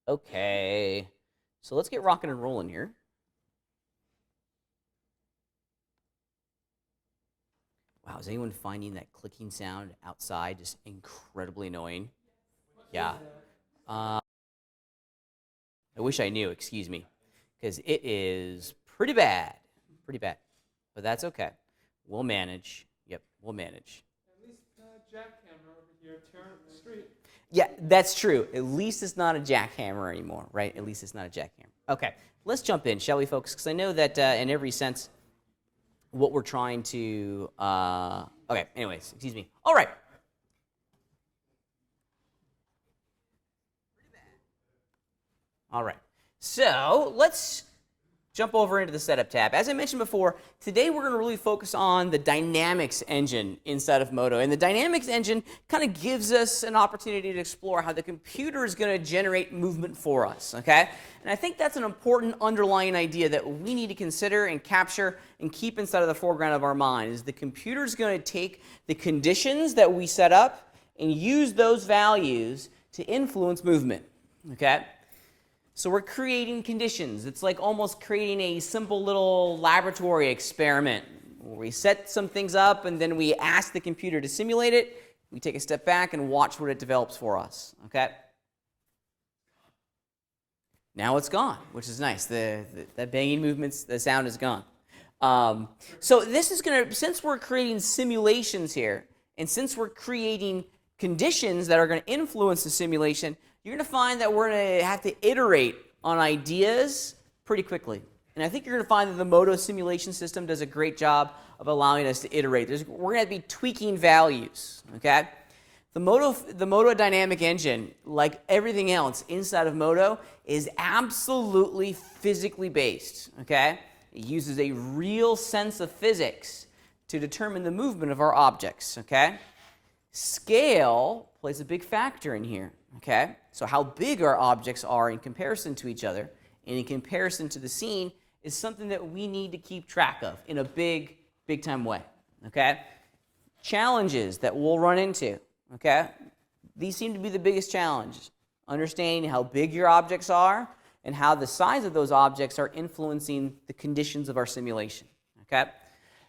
Okay, so let's get rocking and rolling here. Wow, is anyone finding that clicking sound outside just incredibly annoying? Yeah. I wish I knew, excuse me, because it is pretty bad. Pretty bad. But that's okay. We'll manage. Yep, we'll manage. At least jackhammer over here tearing up the street. Yeah, that's true. At least it's not a jackhammer anymore, right? At least it's not a jackhammer. Okay, let's jump in, shall we, folks? Because I know that in every sense, what we're trying to... okay, anyways, excuse me. All right. All right, so let's jump over into the Setup tab. As I mentioned before, today we're going to really focus on the Dynamics engine inside of Modo. And the Dynamics engine kind of gives us an opportunity to explore how the computer is going to generate movement for us, okay? And I think that's an important underlying idea that we need to consider and capture and keep inside of the foreground of our mind, is the computer is going to take the conditions that we set up and use those values to influence movement, okay? So we're creating conditions. It's like almost creating a simple little laboratory experiment where we set some things up and then we ask the computer to simulate it. We take a step back and watch what it develops for us, okay? Now it's gone, which is nice. That banging movements, the sound is gone. So this is going to, since we're creating simulations here, and since we're creating conditions that are going to influence the simulation, you're going to find that we're going to have to iterate on ideas pretty quickly. And I think you're going to find that the Modo simulation system does a great job of allowing us to iterate. We're going to be tweaking values, okay? The Modo dynamic engine, like everything else inside of Modo, is absolutely physically based, okay? It uses a real sense of physics to determine the movement of our objects, okay? Scale plays a big factor in here, okay? So how big our objects are in comparison to each other and in comparison to the scene is something that we need to keep track of in a big time way, okay? Challenges that we'll run into, okay? These seem to be the biggest challenges. Understanding how big your objects are and how the size of those objects are influencing the conditions of our simulation, okay?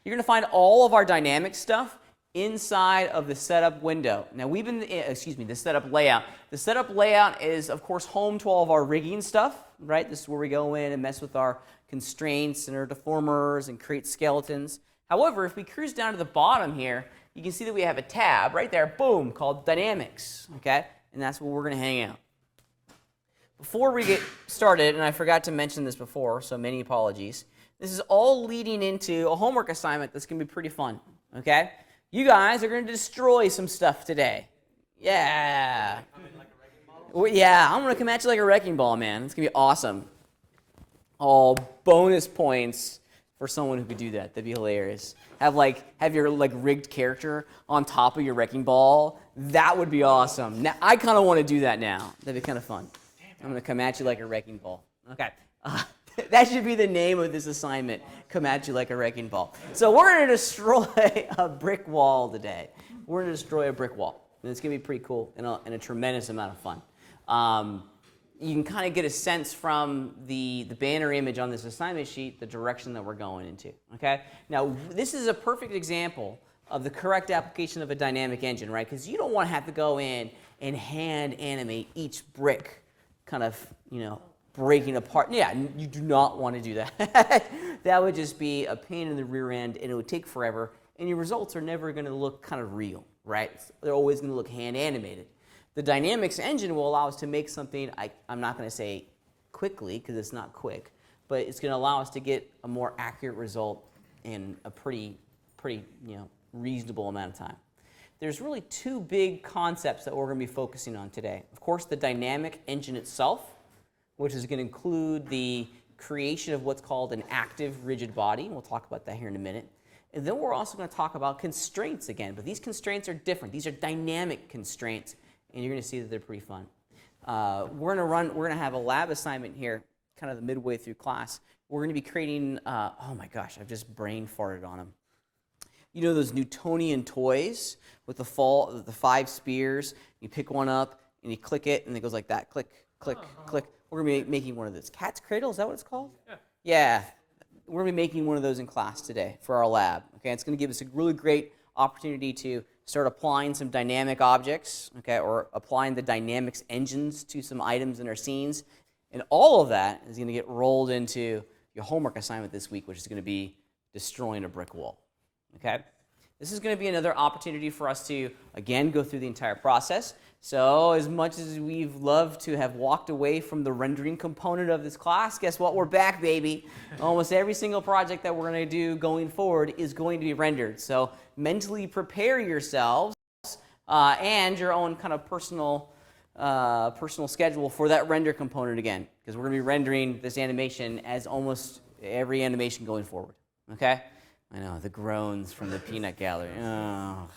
You're going to find all of our dynamic stuff inside of the setup window. Now the setup layout. The setup layout is, of course, home to all of our rigging stuff, right? This is where we go in and mess with our constraints and our deformers and create skeletons. However, if we cruise down to the bottom here, you can see that we have a tab right there, boom, called Dynamics, okay? And that's where we're going to hang out. Before we get started, and I forgot to mention this before, so many apologies, this is all leading into a homework assignment that's going to be pretty fun, okay? You guys are going to destroy some stuff today. Yeah. Yeah, I'm going to come at you like a wrecking ball, man. It's going to be awesome. All bonus points for someone who could do that. That'd be hilarious. Have your rigged character on top of your wrecking ball. That would be awesome. Now, I kind of want to do that now. That'd be kind of fun. I'm going to come at you like a wrecking ball. Okay. That should be the name of this assignment, come at you like a wrecking ball. So we're going to destroy a brick wall today. We're going to destroy a brick wall. And it's going to be pretty cool and a tremendous amount of fun. You can kind of get a sense from the banner image on this assignment sheet, the direction that we're going into. Okay? Now, this is a perfect example of the correct application of a dynamic engine, right? Because you don't want to have to go in and hand animate each brick kind of, breaking apart. Yeah, you do not want to do that. That would just be a pain in the rear end, and it would take forever, and your results are never going to look kind of real, right? They're always going to look hand animated. The Dynamics engine will allow us to make something, I'm not going to say quickly, because it's not quick, but it's going to allow us to get a more accurate result in a pretty reasonable amount of time. There's really two big concepts that we're going to be focusing on today. Of course, the dynamic engine itself, which is going to include the creation of what's called an active rigid body. We'll talk about that here in a minute. And then we're also going to talk about constraints again, but these constraints are different. These are dynamic constraints, and you're going to see that they're pretty fun. We're going to have a lab assignment here, kind of the midway through class. We're going to be creating, oh my gosh, I've just brain farted on them. You know those Newtonian toys with the 5 spears? You pick one up and you click it, and it goes like that, click, click, click. We're going to be making one of those. Cat's cradle, is that what it's called? Yeah. Yeah. We're going to be making one of those in class today for our lab. Okay, it's going to give us a really great opportunity to start applying some dynamic objects, okay, or applying the dynamics engines to some items in our scenes. And all of that is going to get rolled into your homework assignment this week, which is going to be destroying a brick wall. Okay? This is going to be another opportunity for us to, again, go through the entire process. So as much as we've loved to have walked away from the rendering component of this class, guess what? We're back, baby. Almost every single project that we're going to do going forward is going to be rendered. So mentally prepare yourselves and your own kind of personal schedule for that render component again, because we're going to be rendering this animation as almost every animation going forward. Okay? I know, the groans from the peanut gallery. Oh,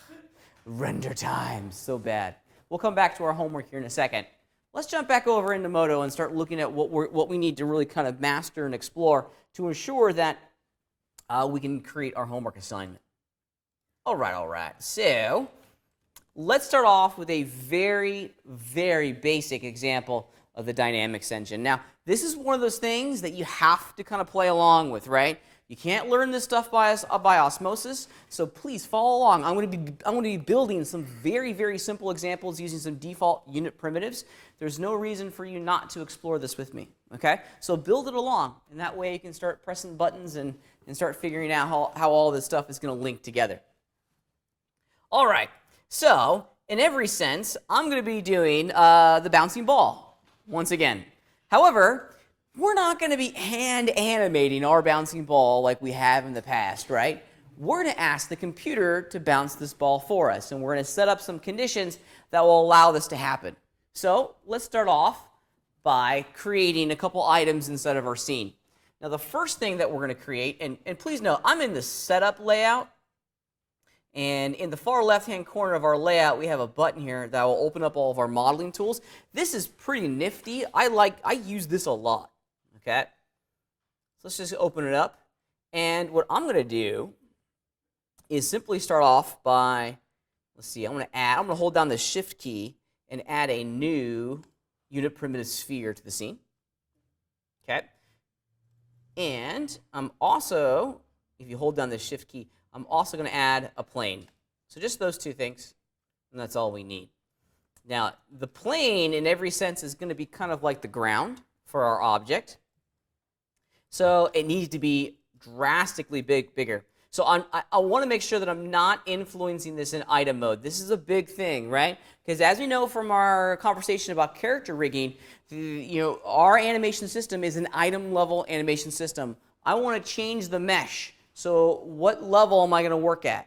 render time, so bad. We'll come back to our homework here in a second. Let's jump back over into Modo and start looking at what we need to really kind of master and explore to ensure that we can create our homework assignment. All right. So let's start off with a very, very basic example of the dynamics engine. Now, this is one of those things that you have to kind of play along with, right? You can't learn this stuff by osmosis, so please follow along. I'm going to be building some very, very simple examples using some default unit primitives. There's no reason for you not to explore this with me, okay? So build it along, and that way you can start pressing buttons and start figuring out how all this stuff is going to link together. All right, so in every sense, I'm going to be doing the bouncing ball once again. However, we're not going to be hand animating our bouncing ball like we have in the past, right? We're going to ask the computer to bounce this ball for us, and we're going to set up some conditions that will allow this to happen. So let's start off by creating a couple items inside of our scene. Now, the first thing that we're going to create, and please note, I'm in the setup layout, and in the far left-hand corner of our layout, we have a button here that will open up all of our modeling tools. This is pretty nifty. I use this a lot. Okay, so let's just open it up, and what I'm going to do is simply start off by, let's see, I'm going to hold down the Shift key and add a new unit primitive sphere to the scene. Okay, and I'm also, if you hold down the Shift key, I'm also going to add a plane. So just those two things, and that's all we need. Now, the plane, in every sense, is going to be kind of like the ground for our object. So it needs to be drastically bigger. So I want to make sure that I'm not influencing this in item mode. This is a big thing, right? Because as we know from our conversation about character rigging, our animation system is an item level animation system. I want to change the mesh. So what level am I going to work at?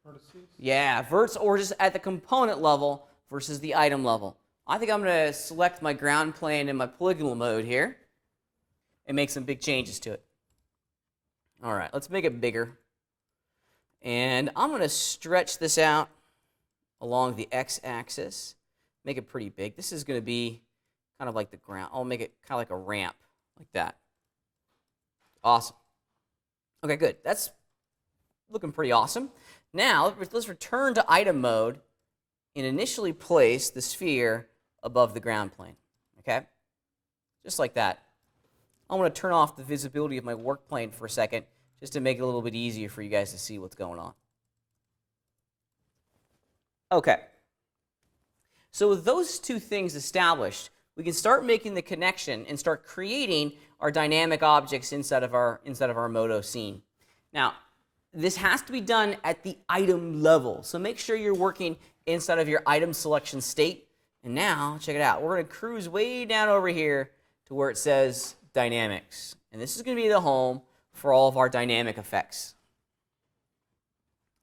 Vertices? Yeah, verts, or just at the component level versus the item level. I think I'm going to select my ground plane in my polygonal mode here and make some big changes to it. All right, let's make it bigger. And I'm going to stretch this out along the x-axis, make it pretty big. This is going to be kind of like the ground. I'll make it kind of like a ramp, like that. Awesome. Okay, good. That's looking pretty awesome. Now, let's return to item mode and initially place the sphere above the ground plane. Okay? Just like that. I want to turn off the visibility of my work plane for a second, just to make it a little bit easier for you guys to see what's going on. Okay. So with those two things established, we can start making the connection and start creating our dynamic objects inside of our Modo scene. Now, this has to be done at the item level, so make sure you're working inside of your item selection state. And now, check it out. We're going to cruise way down over here to where it says Dynamics. And this is going to be the home for all of our dynamic effects.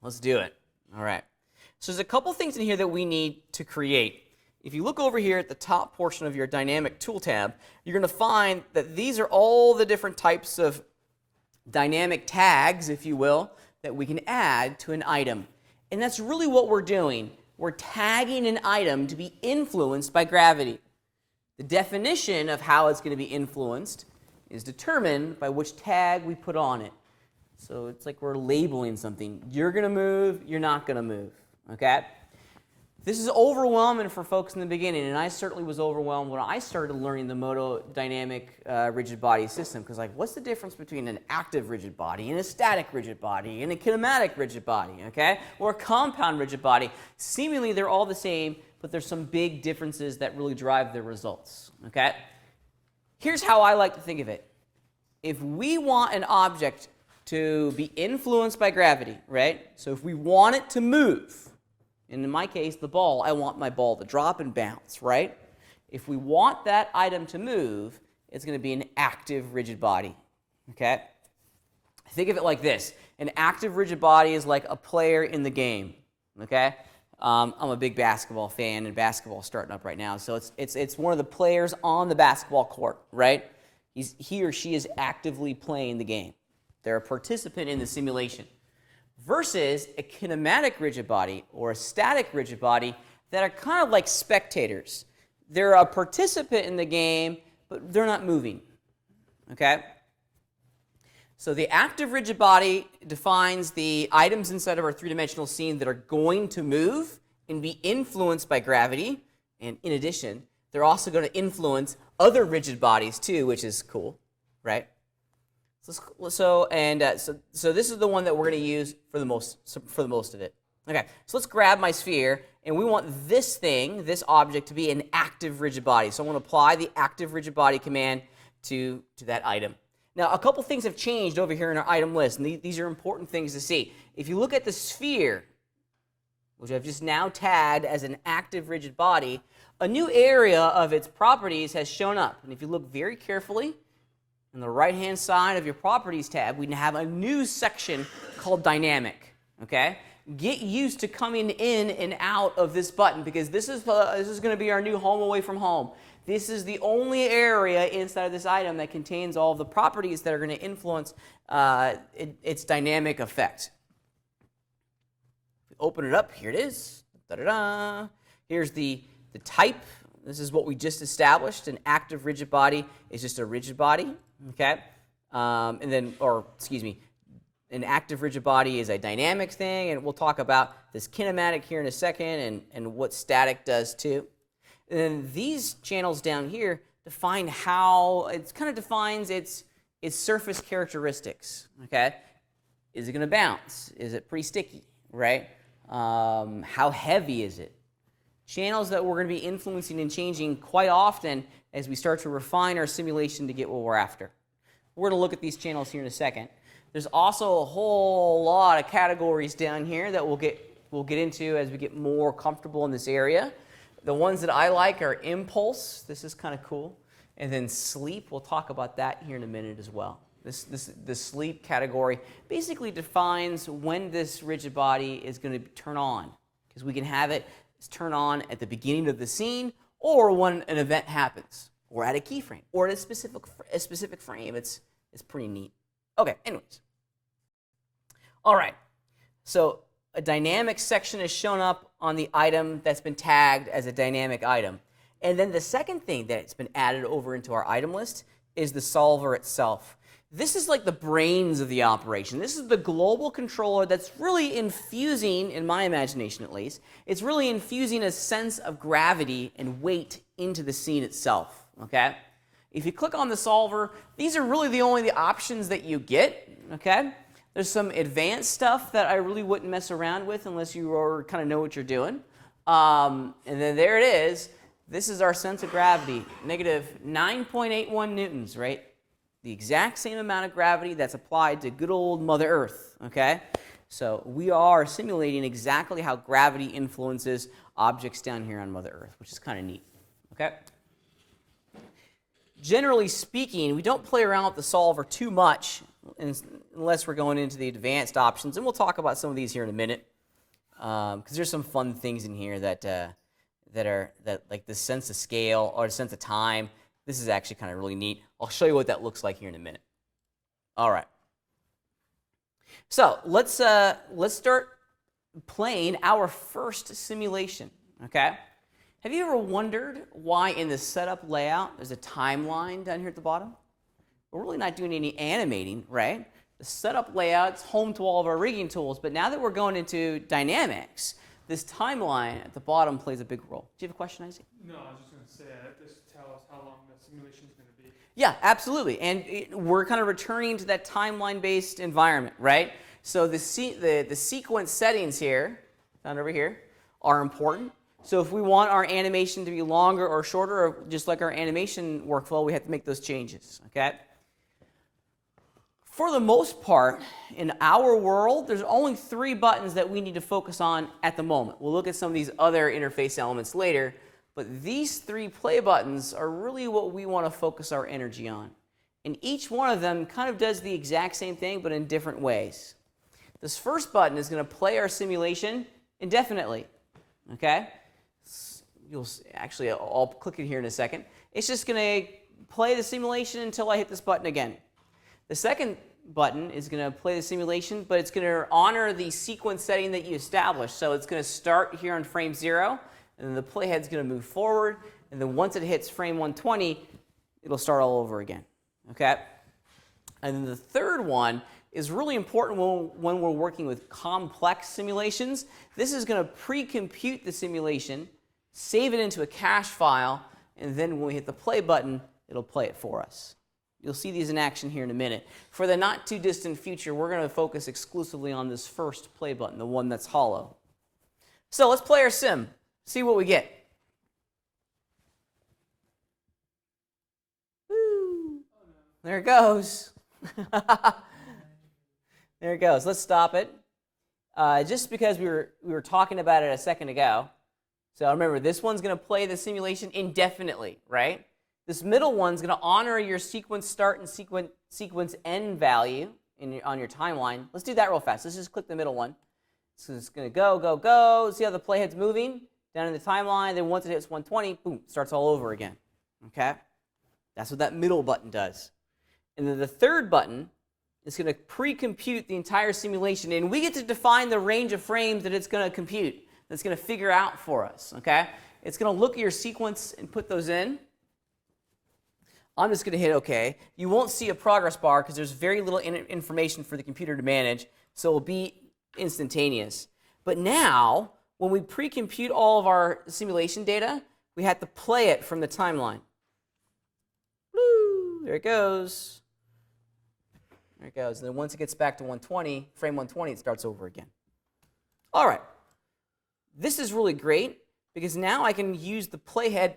Let's do it. All right. So there's a couple things in here that we need to create. If you look over here at the top portion of your dynamic tool tab, you're going to find that these are all the different types of dynamic tags, if you will, that we can add to an item. And that's really what we're doing. We're tagging an item to be influenced by gravity. The definition of how it's going to be influenced is determined by which tag we put on it. So it's like we're labeling something. You're going to move, you're not going to move. Okay? This is overwhelming for folks in the beginning, and I certainly was overwhelmed when I started learning the Modo dynamic rigid body system, because like, what's the difference between an active rigid body and a static rigid body and a kinematic rigid body, okay? Or a compound rigid body? Seemingly they're all the same, but there's some big differences that really drive their results, okay? Here's how I like to think of it. If we want an object to be influenced by gravity, right? So if we want it to move, and in my case, the ball, I want my ball to drop and bounce, right? If we want that item to move, it's going to be an active rigid body, okay? Think of it like this. An active rigid body is like a player in the game, okay? I'm a big basketball fan, and basketball is starting up right now. So it's one of the players on the basketball court, right? He or she is actively playing the game. They're a participant in the simulation. Versus a kinematic rigid body or a static rigid body that are kind of like spectators. They're a participant in the game, but they're not moving, okay? So the active rigid body defines the items inside of our three-dimensional scene that are going to move and be influenced by gravity. And in addition, they're also going to influence other rigid bodies too, which is cool, right? So this is the one that we're going to use for the most of it. Okay, so let's grab my sphere, and we want this thing, this object, to be an active rigid body. So I'm going to apply the active rigid body command to that item. Now, a couple things have changed over here in our item list, and these are important things to see. If you look at the sphere, which I've just now tagged as an active rigid body, a new area of its properties has shown up. And if you look very carefully, on the right-hand side of your Properties tab, we have a new section called Dynamic, okay? Get used to coming in and out of this button, because this is going to be our new home away from home. This is the only area inside of this item that contains all of the properties that are going to influence its dynamic effect. Open it up. Here it is. Da-da-da. Here's the type. This is what we just established. An active rigid body is just a rigid body. Okay, an active rigid body is a dynamic thing, and we'll talk about this kinematic here in a second, and what static does too. And then these channels down here define how it kind of defines its surface characteristics. Okay, is it going to bounce? Is it pretty sticky? Right? How heavy is it? Channels that we're going to be influencing and changing quite often as we start to refine our simulation to get what we're after. We're going to look at these channels here in a second. There's also a whole lot of categories down here that we'll get into as we get more comfortable in this area. The ones that I like are impulse. This is kind of cool. And then sleep. We'll talk about that here in a minute as well. The sleep category basically defines when this rigid body is going to turn on, because we can have it turn on at the beginning of the scene, or when an event happens, or at a keyframe, or at a specific frame. It's pretty neat. Okay, anyways. All right, so a dynamic section is shown up on the item that's been tagged as a dynamic item. And then the second thing that's been added over into our item list is the solver itself. This is like the brains of the operation. This is the global controller that's really infusing, in my imagination at least, it's really infusing a sense of gravity and weight into the scene itself, okay? If you click on the solver, these are really the only options that you get, okay? There's some advanced stuff that I really wouldn't mess around with unless you kind of know what you're doing. And then there it is. This is our sense of gravity, negative 9.81 newtons, right? The exact same amount of gravity that's applied to good old Mother Earth, okay? So we are simulating exactly how gravity influences objects down here on Mother Earth, which is kind of neat, okay? Generally speaking, we don't play around with the solver too much unless we're going into the advanced options, and we'll talk about some of these here in a minute, because there's some fun things in here that like the sense of scale or the sense of time. This is actually kind of really neat. I'll show you what that looks like here in a minute. All right. So let's start playing our first simulation. Okay. Have you ever wondered why in the setup layout there's a timeline down here at the bottom? We're really not doing any animating, right? The setup layout's home to all of our rigging tools, but now that we're going into dynamics, this timeline at the bottom plays a big role. Do you have a question, Isaac? No, I was just going to say just tell us how long the simulation is going to be. Yeah, absolutely. And we're kind of returning to that timeline-based environment, right? So the sequence settings here, found over here, are important. So if we want our animation to be longer or shorter, or just like our animation workflow, we have to make those changes, okay? For the most part, in our world, there's only 3 buttons that we need to focus on at the moment. We'll look at some of these other interface elements later, but these 3 play buttons are really what we want to focus our energy on. And each one of them kind of does the exact same thing, but in different ways. This first button is going to play our simulation indefinitely, okay? I'll click it here in a second. It's just going to play the simulation until I hit this button again. The second button is going to play the simulation, but it's going to honor the sequence setting that you established. So it's going to start here on frame 0, and then the playhead's going to move forward, and then once it hits frame 120, it'll start all over again. Okay? And then the third one is really important when we're working with complex simulations. This is going to pre-compute the simulation, save it into a cache file, and then when we hit the play button, it'll play it for us. You'll see these in action here in a minute. For the not too distant future, we're going to focus exclusively on this first play button, the one that's hollow. So let's play our sim, see what we get. Woo. There it goes. There it goes. Let's stop it. Just because we were talking about it a second ago. So remember, this one's going to play the simulation indefinitely, right? This middle one's going to honor your sequence start and sequence end value on your timeline. Let's do that real fast. Let's just click the middle one. So it's going to go, go, go. See how the playhead's moving down in the timeline. Then once it hits 120, boom, starts all over again. Okay? That's what that middle button does. And then the third button is going to pre-compute the entire simulation. And we get to define the range of frames that it's going to compute, that's going to figure out for us. Okay? It's going to look at your sequence and put those in. I'm just going to hit OK. You won't see a progress bar because there's very little information for the computer to manage, so it will be instantaneous. But now, when we pre-compute all of our simulation data, we have to play it from the timeline. Woo! There it goes. There it goes. And then once it gets back to 120, frame 120, it starts over again. All right. This is really great because now I can use the playhead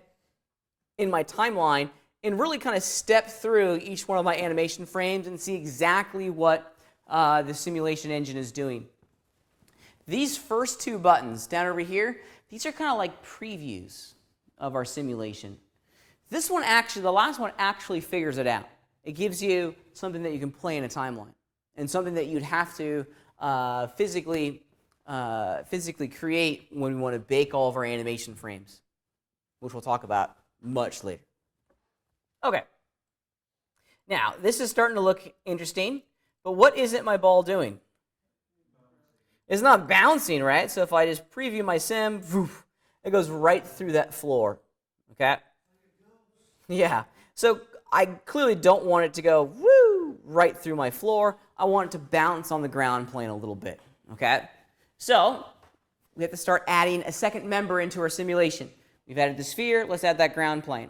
in my timeline and really kind of step through each one of my animation frames and see exactly what the simulation engine is doing. These first 2 buttons down over here, these are kind of like previews of our simulation. This one actually, the last one actually figures it out. It gives you something that you can play in a timeline and something that you'd have to physically create when we want to bake all of our animation frames, which we'll talk about much later. Okay. Now, this is starting to look interesting, but what isn't my ball doing? It's not bouncing, right? So if I just preview my sim, woof, it goes right through that floor. Okay? Yeah. So I clearly don't want it to go woo right through my floor. I want it to bounce on the ground plane a little bit. Okay? So we have to start adding a second member into our simulation. We've added the sphere. Let's add that ground plane.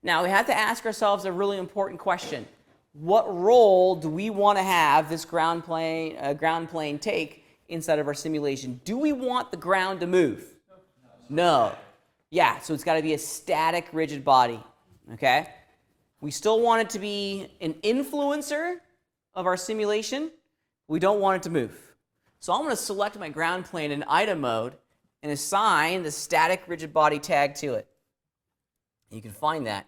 Now, we have to ask ourselves a really important question. What role do we want to have this ground plane take inside of our simulation? Do we want the ground to move? No. Yeah, so it's got to be a static, rigid body. Okay? We still want it to be an influencer of our simulation. We don't want it to move. So I'm going to select my ground plane in item mode and assign the static, rigid body tag to it. You can find that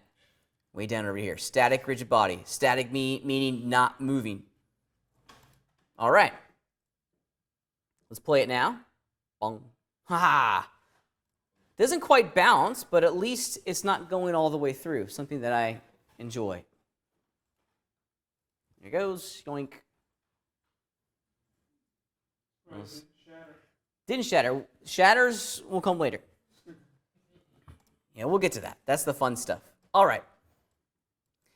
way down over here. Static, rigid body. Static meaning not moving. All right. Let's play it now. Bong. Ha! Doesn't quite bounce, but at least it's not going all the way through. Something that I enjoy. There it goes. Yoink. Right, Didn't shatter. Shatters will come later. Yeah, we'll get to that. That's the fun stuff. All right.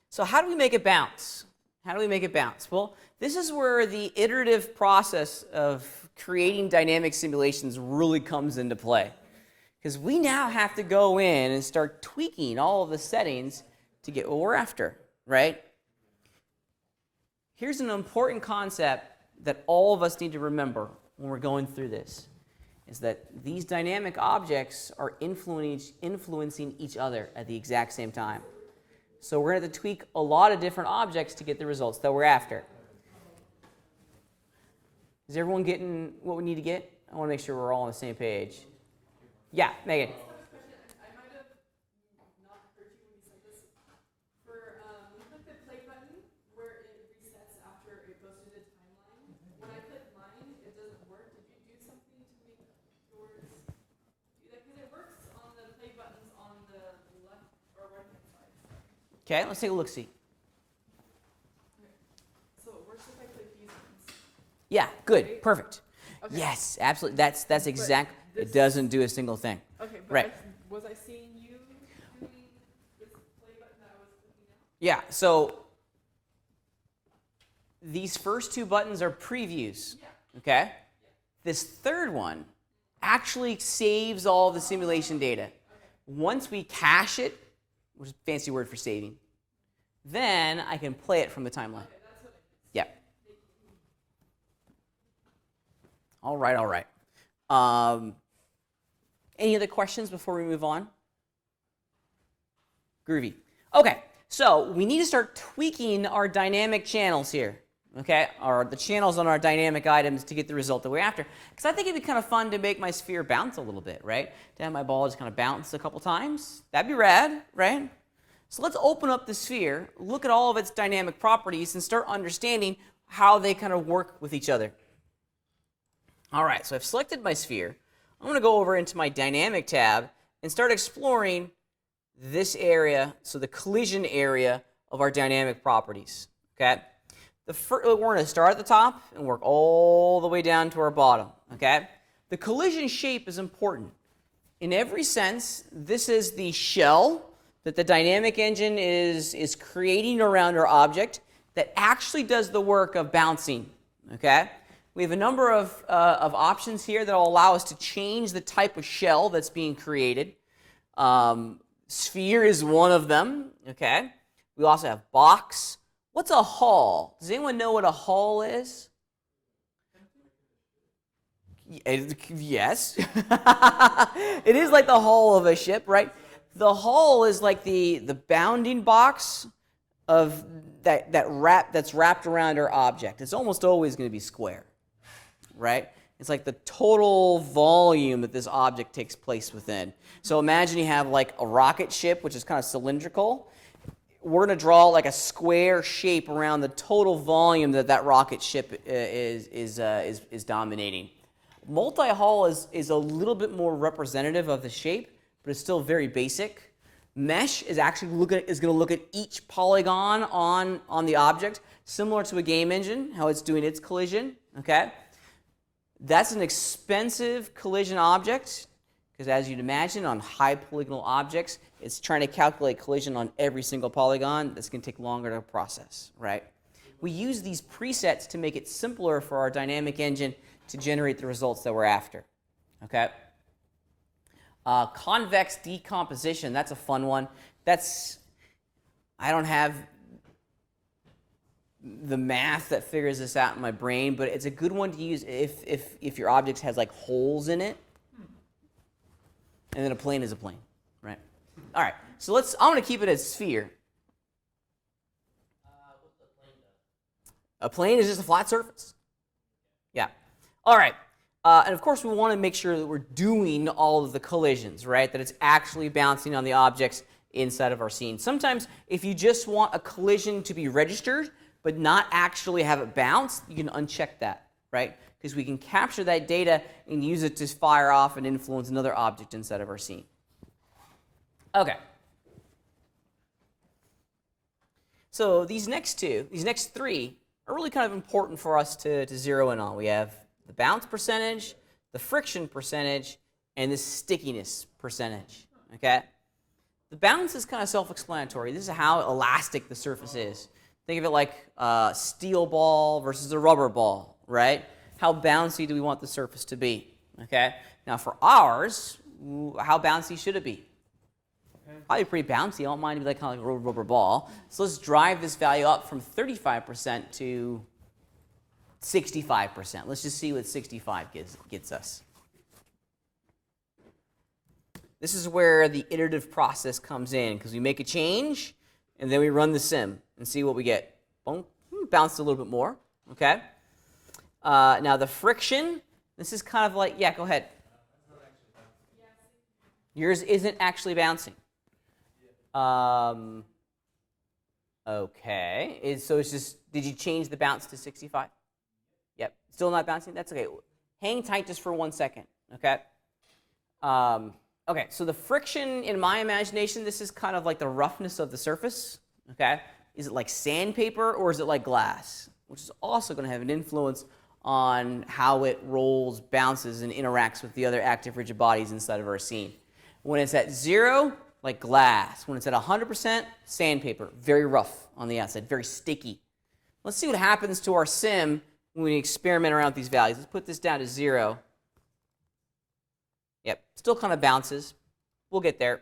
So how do we make it bounce? How do we make it bounce? Well, this is where the iterative process of creating dynamic simulations really comes into play. Because we now have to go in and start tweaking all of the settings to get what we're after, right? Here's an important concept that all of us need to remember when we're going through this, is that these dynamic objects are influencing each other at the exact same time. So we're going to have to tweak a lot of different objects to get the results that we're after. Is everyone getting what we need to get? I want to make sure we're all on the same page. Yeah, Megan. I might have not heard you when you said this. For you click the play button where it resets after it goes through the timeline. When I click mine, it doesn't work. Did you do something to make yours do that? Because it works on the play buttons on the left or right hand side. Okay, let's take a look-see. Okay. So it works if I click these ones. Yeah, good, Right? perfect. Okay. Yes, absolutely. That's exact. It doesn't do a single thing. Okay, but Right. was I seeing you doing this play button that I was clicking out? Yeah, so these first two buttons are previews, okay? This third one actually saves all the simulation data. Once we cache it, which is a fancy word for saving, then I can play it from the timeline. Yep. All right, all right. Any other questions before we move on? Groovy. Okay, so we need to start tweaking our dynamic channels here, okay? Or the channels on our dynamic items to get the result that we're after. Because I think it'd be kind of fun to make my sphere bounce a little bit, right? To have my ball just kind of bounce a couple times. That'd be rad, right? So let's open up the sphere, look at all of its dynamic properties, and start understanding how they kind of work with each other. All right, so I've selected my sphere. I'm going to go over into my dynamic tab and start exploring this area, so the collision area of our dynamic properties. Okay, we're going to start at the top and work all the way down to our bottom. Okay, the collision shape is important. In every sense, this is the shell that the dynamic engine is creating around our object that actually does the work of bouncing. Okay. We have a number of options here that will allow us to change the type of shell that's being created. Sphere is one of them, okay? We also have box. What's a hull? Does anyone know what a hull is? Yes. It is like the hull of a ship, right? The hull is like the bounding box of that's wrapped around our object. It's almost always going to be square. Right? It's like the total volume that this object takes place within. So imagine you have like a rocket ship, which is kind of cylindrical. We're going to draw like a square shape around the total volume that rocket ship is dominating. Multi-hull is a little bit more representative of the shape, but it's still very basic. Mesh is actually going to look at each polygon on the object, similar to a game engine, how it's doing its collision. Okay. That's an expensive collision object, because as you'd imagine, on high polygonal objects, it's trying to calculate collision on every single polygon. That's going to take longer to process, right? We use these presets to make it simpler for our dynamic engine to generate the results that we're after, okay? Convex decomposition, that's a fun one. I don't have the math that figures this out in my brain, but it's a good one to use if your object has like holes in it, and then a plane is a plane, right? All right, so I'm going to keep it as sphere. What's a plane does? A plane is just a flat surface. Yeah. All right, and of course we want to make sure that we're doing all of the collisions, right? That it's actually bouncing on the objects inside of our scene. Sometimes if you just want a collision to be registered, but not actually have it bounce, you can uncheck that, right? Because we can capture that data and use it to fire off and influence another object inside of our scene. Okay. So these next three are really kind of important for us to zero in on. We have the bounce percentage, the friction percentage, and the stickiness percentage, okay? The bounce is kind of self-explanatory. This is how elastic the surface is. Think of it like a steel ball versus a rubber ball, right? How bouncy do we want the surface to be? Okay. Now for ours, how bouncy should it be? Probably pretty bouncy. I don't mind it to be like kind of like a rubber ball. So let's drive this value up from 35% to 65%. Let's just see what 65 gets us. This is where the iterative process comes in, because we make a change, and then we run the sim and see what we get. Boom, bounced a little bit more, okay? Now the friction, this is kind of like, yeah, go ahead. Yours isn't actually bouncing. Okay, so it's just, did you change the bounce to 65? Yep, still not bouncing? That's okay. Hang tight just for 1 second, okay? Okay, so the friction, in my imagination, this is kind of like the roughness of the surface, okay? Is it like sandpaper or is it like glass? Which is also going to have an influence on how it rolls, bounces, and interacts with the other active rigid bodies inside of our scene. When it's at 0, like glass. When it's at 100%, sandpaper, very rough on the outside, very sticky. Let's see what happens to our sim when we experiment around with these values. Let's put this down to 0. Yep, still kind of bounces. We'll get there.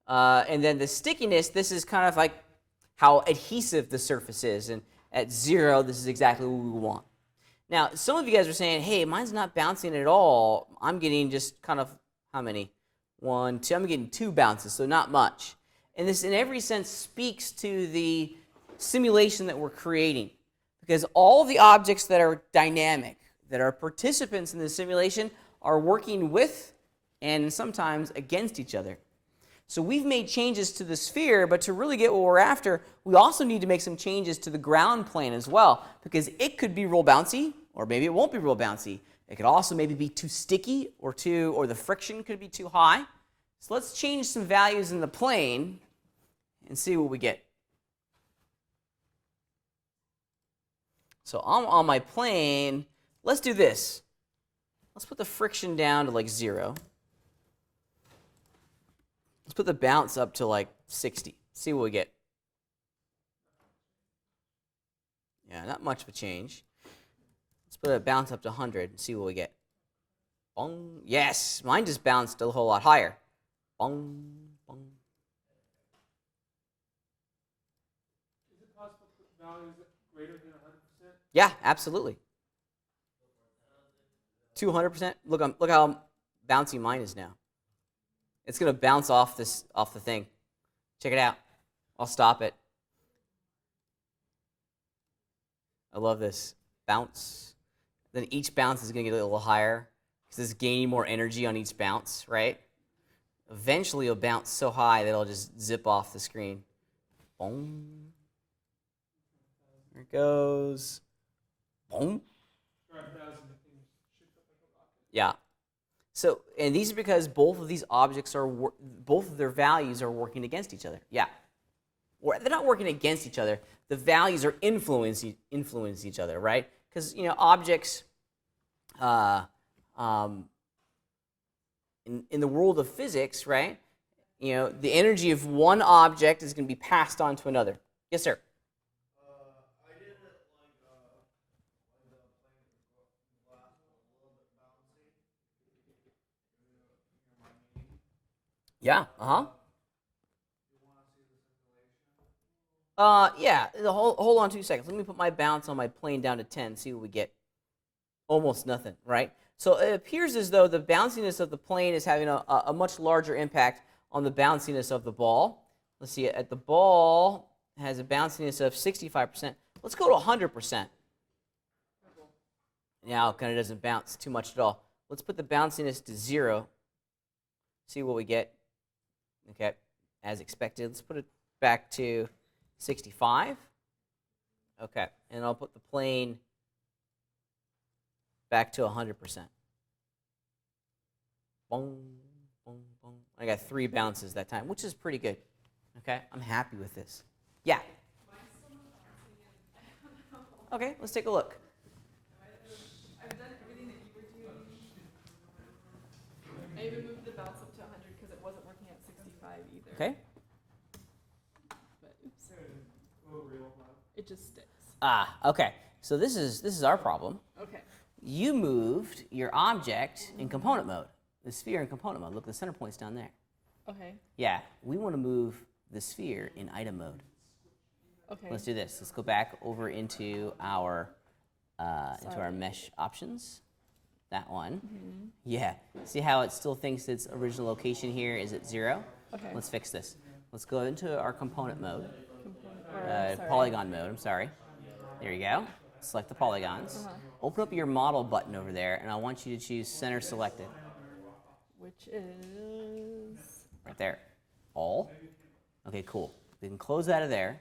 And then the stickiness, this is kind of like how adhesive the surface is. And at 0, this is exactly what we want. Now, some of you guys are saying, hey, mine's not bouncing at all. I'm getting just kind of, how many? 1, 2, I'm getting 2 bounces, so not much. And this, in every sense, speaks to the simulation that we're creating. Because all the objects that are dynamic, that are participants in the simulation, are working with and sometimes against each other. So we've made changes to the sphere, but to really get what we're after, we also need to make some changes to the ground plane as well, because it could be real bouncy, or maybe it won't be real bouncy. It could also maybe be too sticky, or the friction could be too high. So let's change some values in the plane and see what we get. So on my plane, let's do this. Let's put the friction down to like 0. Let's put the bounce up to like 60. See what we get. Yeah, not much of a change. Let's put a bounce up to 100 and see what we get. Bong. Yes, mine just bounced a whole lot higher. Bong, bong. Is it possible to put values greater than 100%? Yeah, absolutely. 200%. Look how bouncy mine is now. It's gonna bounce off the thing. Check it out. I'll stop it. I love this. Bounce. Then each bounce is gonna get a little higher because it's gaining more energy on each bounce, right? Eventually it'll bounce so high that it'll just zip off the screen. Boom. There it goes. Boom. Yeah. So, and these are because both of these objects are, both of their values are working against each other. Yeah. Or they're not working against each other. The values are influence each other, right? Because, objects, in the world of physics, right? The energy of one object is going to be passed on to another. Yes, sir. I did it like the plane glass a little bit bouncy. My meaning. Yeah. Uh-huh. You want to see the simulation? Yeah. Hold on 2 seconds. Let me put my bounce on my plane down to 10. See what we get. Almost nothing, right? So it appears as though the bounciness of the plane is having a much larger impact on the bounciness of the ball. Let's see, at the ball has a bounciness of 65%. Let's go to 100%. Now it kind of doesn't bounce too much at all. Let's put the bounciness to 0. See what we get. Okay, as expected. Let's put it back to 65. Okay, and I'll put the plane back to 100%. Boom, boom, boom. I got 3 bounces that time, which is pretty good. Okay, I'm happy with this. Yeah. Okay, let's take a look. I've done everything that you were doing. I even moved the bounce up to 100 because it wasn't working at 65 either. Okay. But oops. it just sticks. Ah, okay. So this is our problem. Okay. You moved your object in component mode, the sphere in component mode. Look, the center point's down there. Okay. Yeah, we want to move the sphere in item mode. Okay. Let's do this. Let's go back over into our mesh options. That one. Mm-hmm. Yeah. See how it still thinks its original location here is at 0? Okay. Let's fix this. Let's go into our component mode, Sorry. polygon mode. I'm sorry. There you go. Select the polygons. Open up your model button over there, and I want you to choose center selected. Which is Right there. All. Okay, cool. We can close out of there.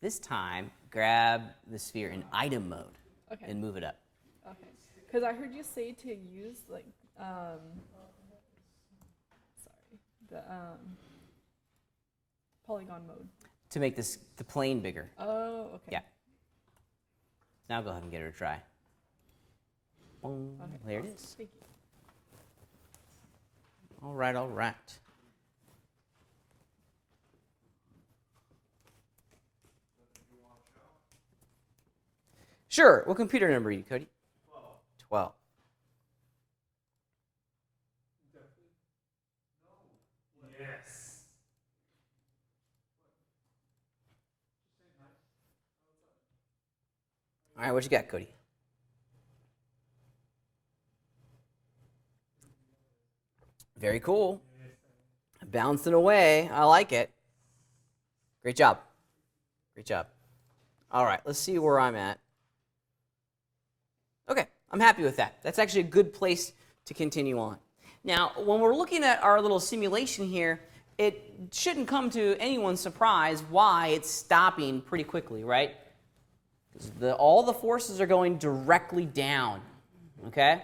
This time, grab the sphere in item mode okay. and move it up. Okay. Because I heard you say to use like the polygon mode. To make the plane bigger. Oh, okay. Yeah. Now go ahead and give it a try. Boom. Okay. There it is. Thank you. All right, all right. Sure. What computer number are you, Cody? 12. Yes. All right, what you got, Cody? Very cool. Bouncing away. I like it. Great job. Great job. All right, let's see where I'm at. Okay, I'm happy with that. That's actually a good place to continue on. Now, when we're looking at our little simulation here, it shouldn't come to anyone's surprise why it's stopping pretty quickly, right? Because all the forces are going directly down, okay?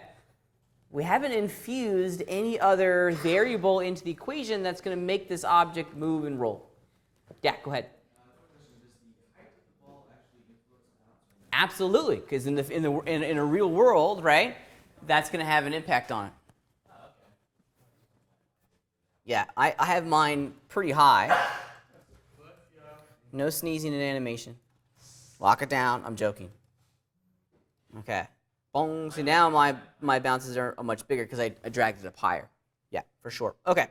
We haven't infused any other variable into the equation that's going to make this object move and roll. Yeah, go ahead. Absolutely, because in a real world, right, that's going to have an impact on it. Yeah, I have mine pretty high. No sneezing in animation. Lock it down. I'm joking. Okay. Boom. So now my bounces are much bigger because I dragged it up higher. Yeah, for sure. Okay.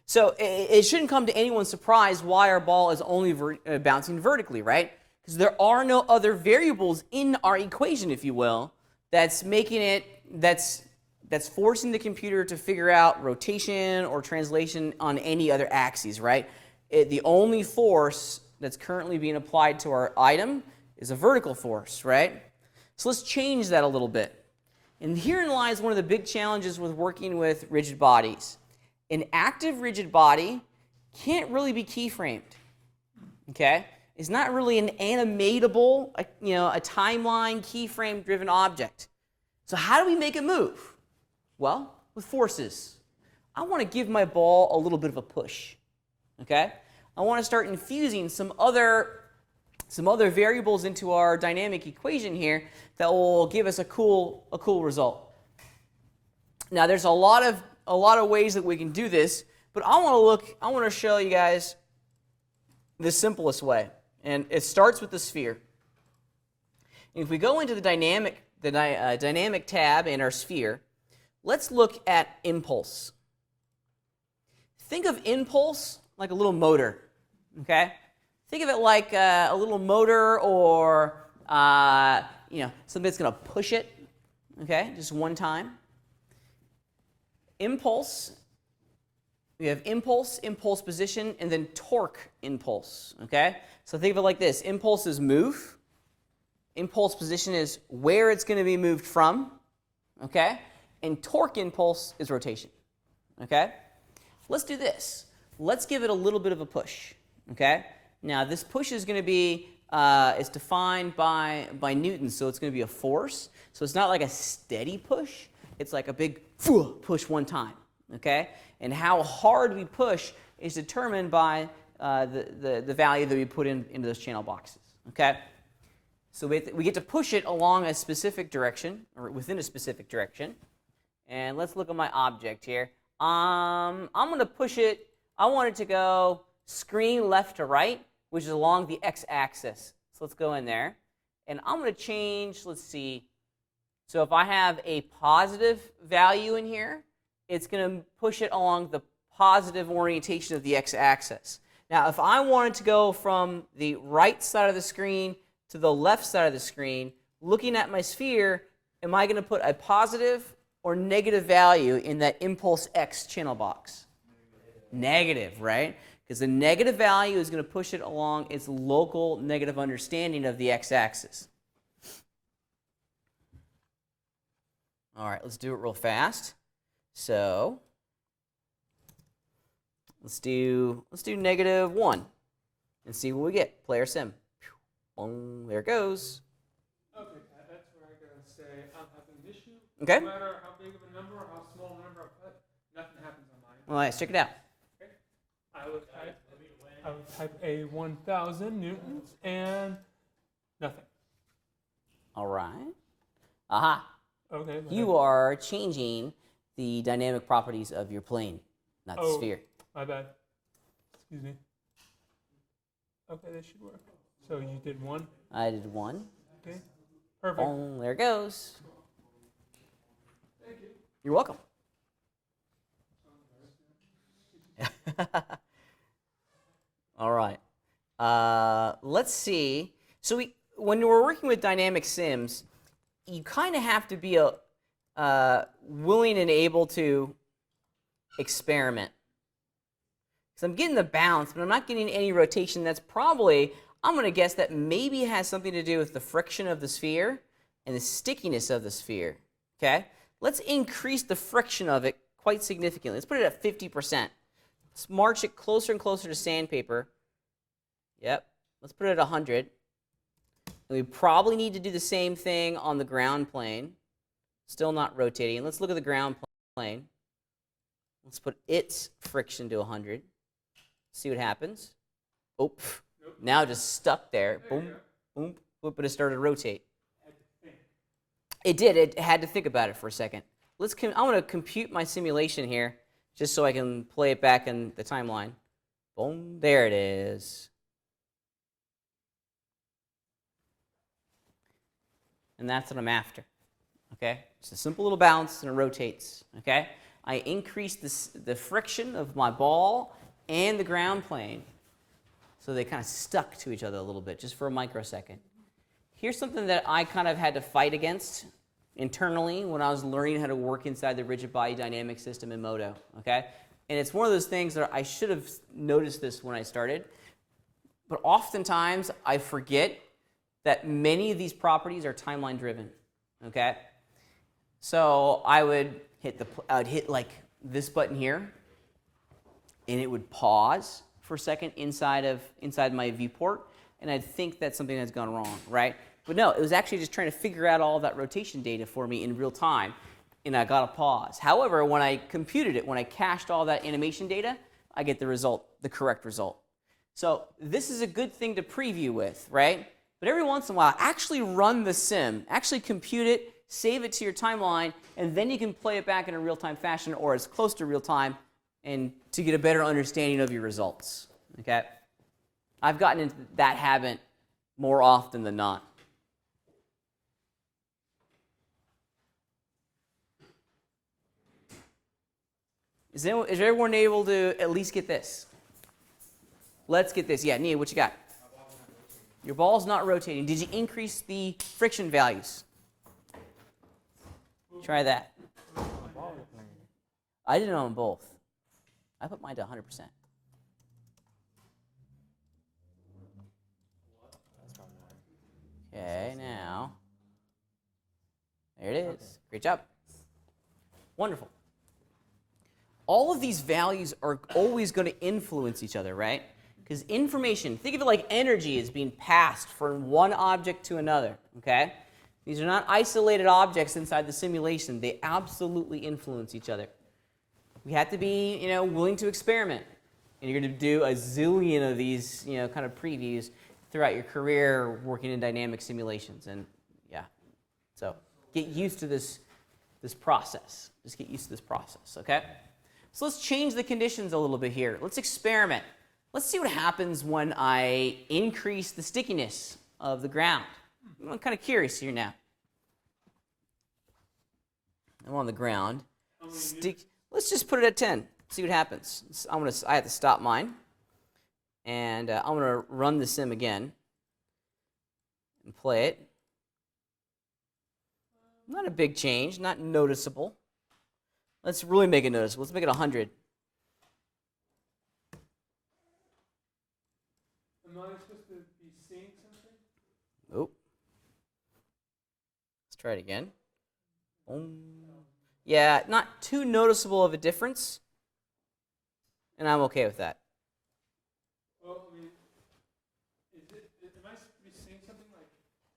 So it shouldn't come to anyone's surprise why our ball is only bouncing vertically, right? Because there are no other variables in our equation, if you will, that's making it, that's forcing the computer to figure out rotation or translation on any other axes, right? The only force that's currently being applied to our item is a vertical force, right? So let's change that a little bit. And herein lies one of the big challenges with working with rigid bodies. An active rigid body can't really be keyframed, okay? It's not really an animatable, a timeline, keyframe-driven object. So how do we make it move? Well, with forces. I want to give my ball a little bit of a push, okay? I want to start infusing some other variables into our dynamic equation here that will give us a cool result. Now, there's a lot of ways that we can do this, but I want to show you guys the simplest way, and it starts with the sphere. And if we go into the dynamic tab in our sphere, let's look at impulse. Think of impulse like a little motor, okay? Think of it like a little motor, or something that's going to push it, okay, just one time. Impulse, we have impulse position, and then torque impulse, okay? So think of it like this. Impulse is move. Impulse position is where it's going to be moved from, okay? And torque impulse is rotation, okay? Let's do this. Let's give it a little bit of a push, okay? Now, this push is going to be, it's defined by Newton, so it's going to be a force. So it's not like a steady push. It's like a big push one time, okay? And how hard we push is determined by the value that we put into those channel boxes, okay? So we get to push it along a specific direction, or within a specific direction. And let's look at my object here. I'm going to push it. I want it to go screen left to right, which is along the x-axis. So So let's go in there. And I'm going to change, let's see. So if I have a positive value in here, it's going to push it along the positive orientation of the x-axis. Now, if I wanted to go from the right side of the screen to the left side of the screen, looking at my sphere, am I going to put a positive or negative value in that impulse x channel box? Negative, right? Because the negative value is going to push it along its local negative understanding of the x-axis. All right, let's do it real fast. So let's do -1 and see what we get. Player sim. Boom, there it goes. Okay, Pat, that's where I gotta say I'm having an issue. Okay. No matter how big of a number or how small a number I put, nothing happens on mine. All right, let's check it out. Okay. I would type a 1,000 newtons and nothing. All right. Aha. Okay. You are changing the dynamic properties of your plane, not the sphere. My bad. Excuse me. Okay, that should work. So you did 1. I did 1. Okay. Perfect. Boom, there it goes. Thank you. You're welcome. All right. Let's see. So when we're working with dynamic sims, you kind of have to be willing and able to experiment. Because I'm getting the bounce, but I'm not getting any rotation. That's probably, I'm going to guess that maybe it has something to do with the friction of the sphere and the stickiness of the sphere. Okay? Let's increase the friction of it quite significantly. Let's put it at 50%. Let's march it closer and closer to sandpaper. Yep. Let's put it at 100. And we probably need to do the same thing on the ground plane. Still not rotating. Let's look at the ground plane. Let's put its friction to 100. See what happens. Oh, Nope. now just stuck there. There Boom, you boom, boom, but it started to rotate. Had to think. It did. It had to think about it for a second. I'm going to compute my simulation here just so I can play it back in the timeline. Boom, there it is. And that's what I'm after. Okay? Just a simple little bounce and it rotates. Okay? I increase the friction of my ball and the ground plane so they kind of stuck to each other a little bit just for a microsecond. Here's something that I kind of had to fight against internally when I was learning how to work inside the rigid body dynamic system in Modo. Okay? And it's one of those things that I should have noticed this when I started, but oftentimes I forget that many of these properties are timeline driven. Okay? So I would hit like this button here, and it would pause for a second inside my viewport, and I'd think that something has gone wrong, right? But no, it was actually just trying to figure out all that rotation data for me in real time, and I got a pause. However, when I computed it, when I cached all that animation data, I get the result, the correct result. So this is a good thing to preview with, right? But every once in a while, actually run the sim, actually compute it, save it to your timeline, and then you can play it back in a real-time fashion or as close to real-time and to get a better understanding of your results. Okay? I've gotten into that habit more often than not. Is everyone able to at least get this? Let's get this. Yeah, Nia, what you got? Your ball's not rotating. Did you increase the friction values? Try that. I did it on both. I put mine to 100%. Okay, now. There it is. Great job. Wonderful. All of these values are always going to influence each other, right? Because information, think of it like energy is being passed from one object to another, okay? These are not isolated objects inside the simulation. They absolutely influence each other. We have to be, willing to experiment. And you're going to do a zillion of these, kind of previews throughout your career working in dynamic simulations. And yeah, so get used to this process. Just get used to this process, okay? So let's change the conditions a little bit here. Let's experiment. Let's see what happens when I increase the stickiness of the ground. I'm kind of curious here now. I'm on the ground. Let's just put it at 10. See what happens. I have to stop mine, and I'm gonna run the sim again and play it. Not a big change, not noticeable. Let's really make it noticeable. Let's make it 100. Am I supposed to be seeing something? Oh. Let's try it again. Yeah, not too noticeable of a difference, and I'm okay with that. Well, I mean, am I supposed to be seeing something like,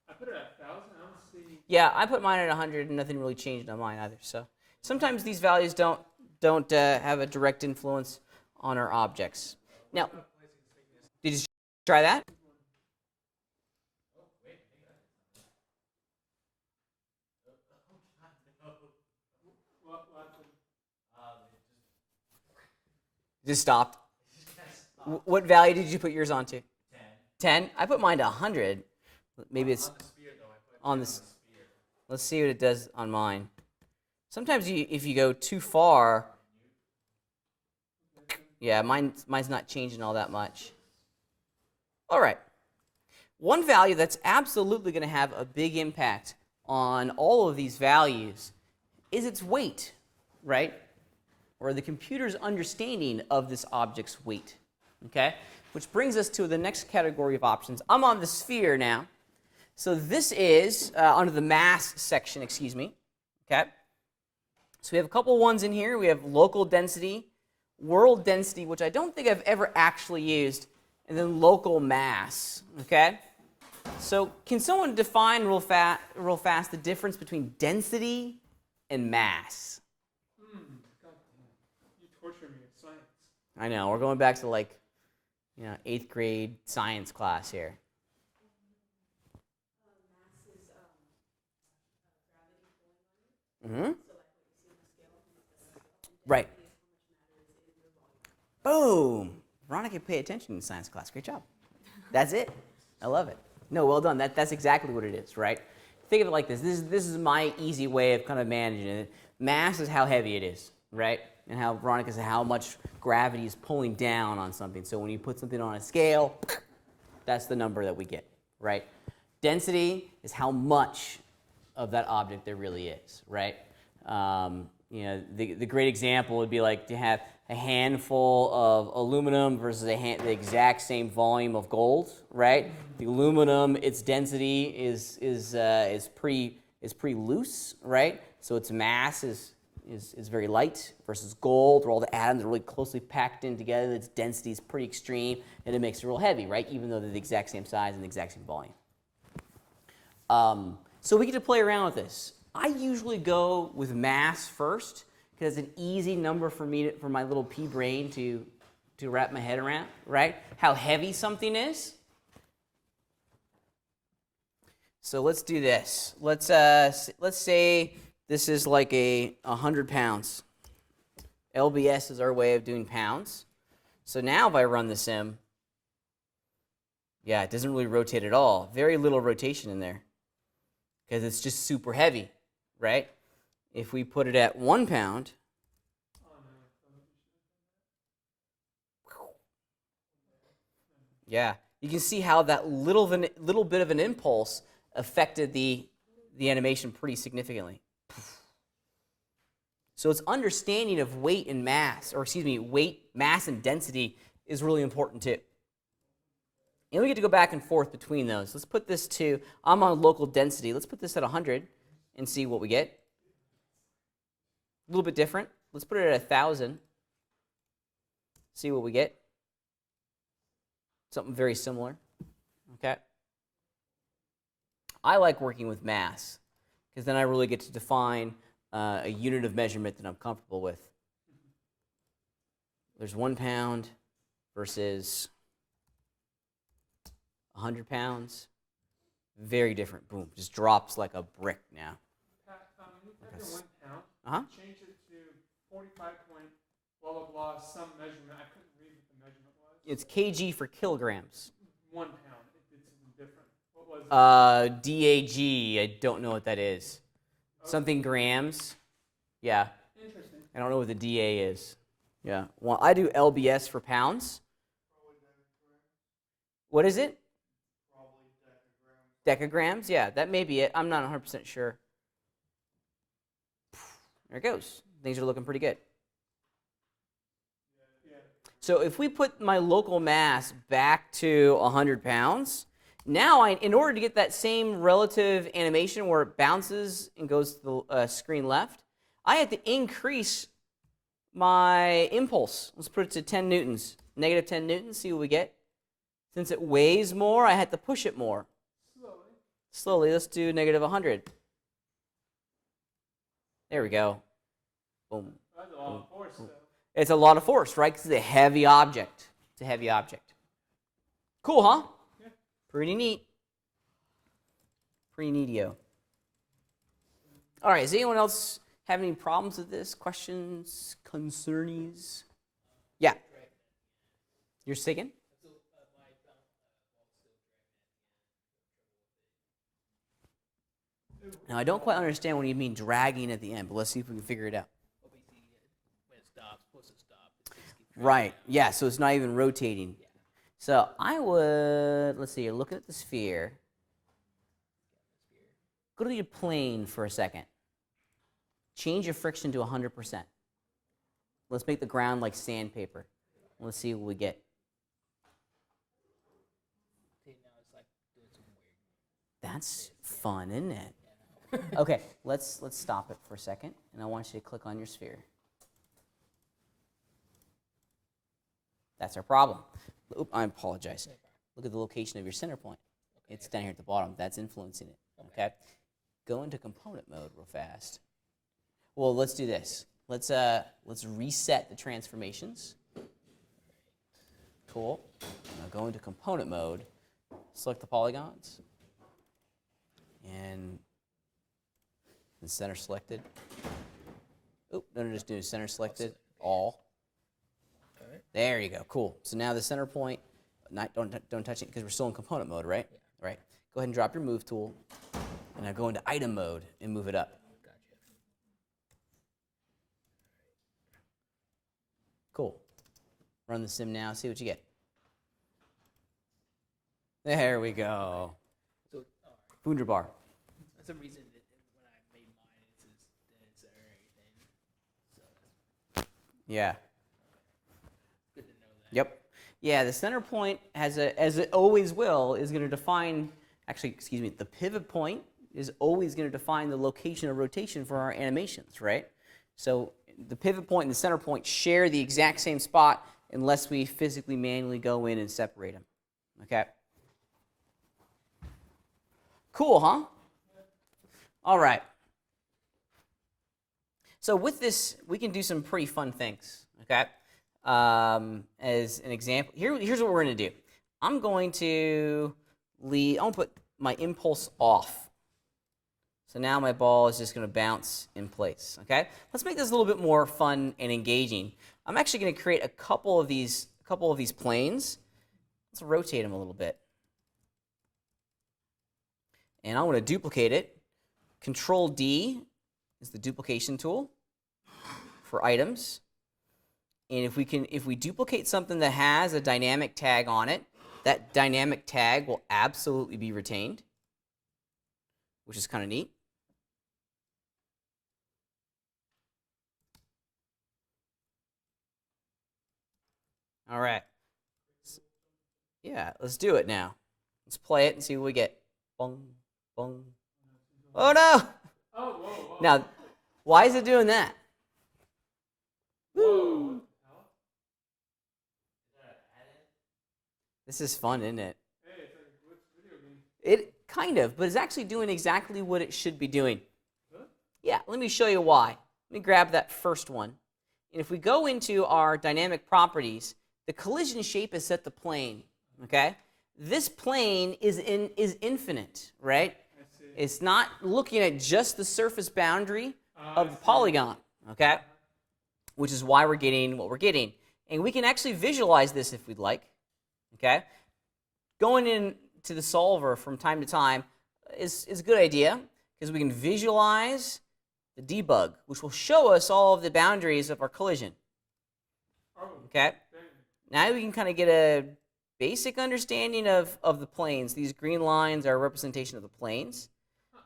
I put it at 1,000, I don't see. Yeah, I put mine at 100, and nothing really changed on mine either. So sometimes these values don't have a direct influence on our objects. Now, did you try that? Just stopped. What value did you put yours onto? 10. I put mine to 100. Maybe it's on this. Let's see what it does on mine. Sometimes if you go too far, yeah, mine's not changing all that much. All right. One value that's absolutely going to have a big impact on all of these values is its weight, right? Or the computer's understanding of this object's weight, okay? Which brings us to the next category of options. I'm on the sphere now. So this is under the mass section, okay? So we have a couple ones in here. We have local density, world density, which I don't think I've ever actually used, and then local mass, okay? So can someone define real fast the difference between density and mass? You torture me with science. I know, we're going back to 8th grade science class here. Mass is gravity pulling on it. Mm-hmm. So like what you see on the scale, Right. is how much matter is in your volume. Boom. Veronica paid attention in science class. Great job. That's it. I love it. No, well done. That's exactly what it is, right? Think of it like this. This is my easy way of kind of managing it. Mass is how heavy it is, right? And how Veronica said how much gravity is pulling down on something. So when you put something on a scale, that's the number that we get, right? Density is how much of that object there really is, right? The great example would be like to have a handful of aluminum versus the exact same volume of gold, right? The aluminum, its density is pretty loose, right? So its mass is very light versus gold, where all the atoms are really closely packed in together. Its density is pretty extreme, and it makes it real heavy, right? Even though they're the exact same size and the exact same volume. So we get to play around with this. I usually go with mass first because it's an easy number for my little pea brain to wrap my head around, right? How heavy something is. So let's do this. Let's say this is like 100 pounds. LBS is our way of doing pounds. So now if I run the sim, yeah, it doesn't really rotate at all. Very little rotation in there because it's just super heavy, right? If we put it at 1 pound, yeah, you can see how that little bit of an impulse affected the animation pretty significantly. So its understanding of weight and mass, weight, mass, and density is really important too. And we get to go back and forth between those. Let's put this I'm on local density. Let's put this at 100 and see what we get. A little bit different. Let's put it at 1,000. See what we get. Something very similar. Okay. I like working with mass because then I really get to define a unit of measurement that I'm comfortable with. There's 1 pound versus 100 pounds. Very different. Boom. Just drops like a brick now. Pat, when you type in 1 pound, Uh-huh. change it to 45 point blah blah blah some measurement. I couldn't read what the measurement was. It's kg for kilograms. 1 pound. It did something different. What was DAG. I don't know what that is. Something grams. Yeah. Interesting. I don't know what the DA is. Yeah. Well, I do LBS for pounds. What is it? Decagrams. Yeah, that may be it. I'm not 100% sure. There it goes. Things are looking pretty good. Yeah. So if we put my local mass back to 100 pounds, now in order to get that same relative animation where it bounces and goes to the screen left, I have to increase my impulse. Let's put it to 10 newtons. Negative 10 newtons, see what we get. Since it weighs more, I had to push it more. Slowly, let's do negative 100. There we go. Boom. That's a lot of force, though. It's a lot of force, right? Because it's a heavy object. It's a heavy object. Cool, huh? Yeah. Pretty neat. Pretty neatio. All right, does anyone else have any problems with this? Questions, concernies? Yeah. You're singing? Now, I don't quite understand what you mean dragging at the end, but let's see if we can figure it out. When it stops, supposed to stop. Right. Yeah, so it's not even rotating. So I would, let's see, you're looking at the sphere. Go to your plane for a second. Change your friction to 100%. Let's make the ground like sandpaper. Let's see what we get. See, now it's like doing something weird. That's fun, isn't it? Okay, let's stop it for a second, and I want you to click on your sphere. That's our problem. Oop, I apologize. Look at the location of your center point. It's down here at the bottom. That's influencing it. Okay? Go into component mode real fast. Well, let's do this. Let's reset the transformations. Cool. Now go into component mode. Select the polygons. And the center selected. Oop, no, just do center selected. All. Alright. There you go. Cool. So now the center point. Don't touch it because we're still in component mode, right? Yeah. Right. Go ahead and drop your move tool. And now go into item mode and move it up. Gotcha. Cool. Run the sim now. See what you get. There we go. So, alright. Wunderbar. That's the reason that when I made mine, it says that it's everything. So that's Yeah. good to know that. Yep. Yeah, the center point has as it always will, is going to define, actually, excuse me, the pivot point is always going to define the location of rotation for our animations, right? So the pivot point and the center point share the exact same spot unless we physically manually go in and separate them. Okay? Cool, huh? All right. So with this, we can do some pretty fun things, okay? As an example, here's what we're going to do. I'm going to put my impulse off. So now my ball is just going to bounce in place, okay? Let's make this a little bit more fun and engaging. I'm actually going to create a couple of these planes. Let's rotate them a little bit. And I want to duplicate it. Control D is the duplication tool for items. And if we duplicate something that has a dynamic tag on it, that dynamic tag will absolutely be retained, which is kind of neat. All right. Yeah, let's do it now. Let's play it and see what we get. Bong, bong. Oh no! Oh, whoa, whoa. Now, why is it doing that? Whoa. This is fun, isn't it? Hey, it's like a glitch video game. It kind of, but it's actually doing exactly what it should be doing. Huh? Yeah, let me show you why. Let me grab that first one. And if we go into our dynamic properties, the collision shape is set to plane, okay? This plane is infinite, right? I see. It's not looking at just the surface boundary of I the see. polygon, okay? Which is why we're getting what we're getting. And we can actually visualize this if we'd like, okay? Going into to the solver from time to time is a good idea, because we can visualize the debug, which will show us all of the boundaries of our collision. Oh, Okay? dang. Now we can kind of get a basic understanding of the planes. These green lines are a representation of the planes.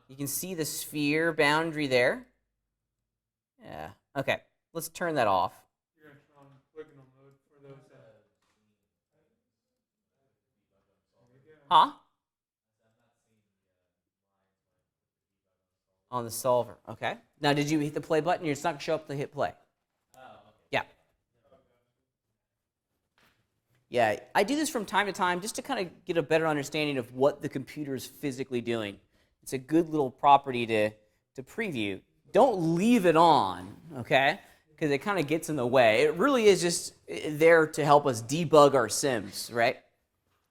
You can see the sphere boundary there. Yeah. Okay. Let's turn that off. You're going to turn on polygonal mode for those. There we go. Huh? On the solver. Okay. Now, did you hit the play button? It's not going to show up to hit play. Yeah. Yeah, I do this from time to time just to kind of get a better understanding of what the computer is physically doing. It's a good little property to preview. Don't leave it on, okay? Because it kind of gets in the way. It really is just there to help us debug our sims, right?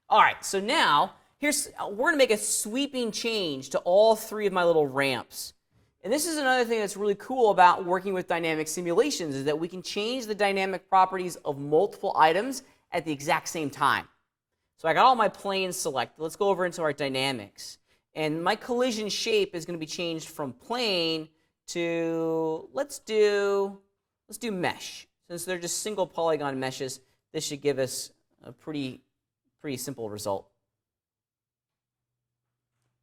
All right, so now we're going to make a sweeping change to all three of my little ramps. And this is another thing that's really cool about working with dynamic simulations, is that we can change the dynamic properties of multiple items at the exact same time. So I got all my planes selected. Let's go over into our dynamics. And my collision shape is going to be changed from plane to, let's do mesh. Since they're just single polygon meshes, this should give us a pretty simple result.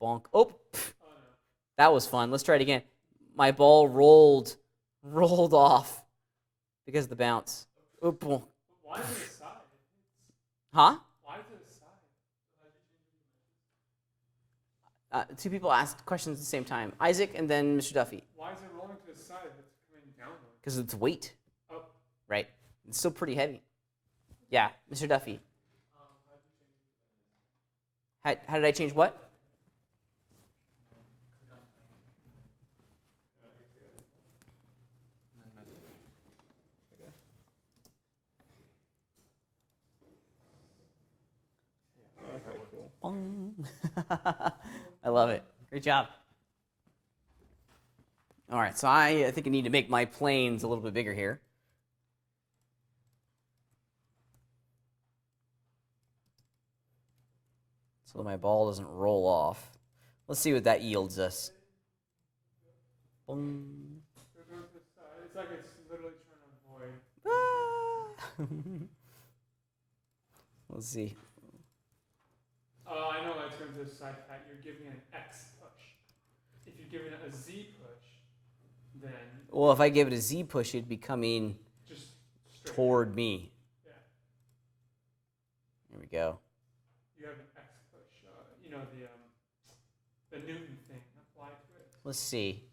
Bonk. Oh, that was fun. Let's try it again. My ball rolled off because of the bounce. Oh, bonk. Why is it a side? Huh? Why is it a side? Two people asked questions at the same time. Isaac and then Mr. Duffy. Why is it rolling to the side if it's coming downward? Because it's weight, Oh, right? It's still pretty heavy. Yeah, Mr. Duffy. How did I change what? I love it. Great job. All right, so I think I need to make my planes a little bit bigger here. So my ball doesn't roll off. Let's see what that yields us. Boom. so it goes to the side. It's like it's literally trying to avoid. Ah. Let's see. I know why it's going to the side, Pat. You're giving it an X push. If you're giving it a Z push, then Well, if I give it a Z push, it'd be coming just straight. toward me. Yeah. There we go. You have an X push. You know, the Newton thing applied to it. Let's see.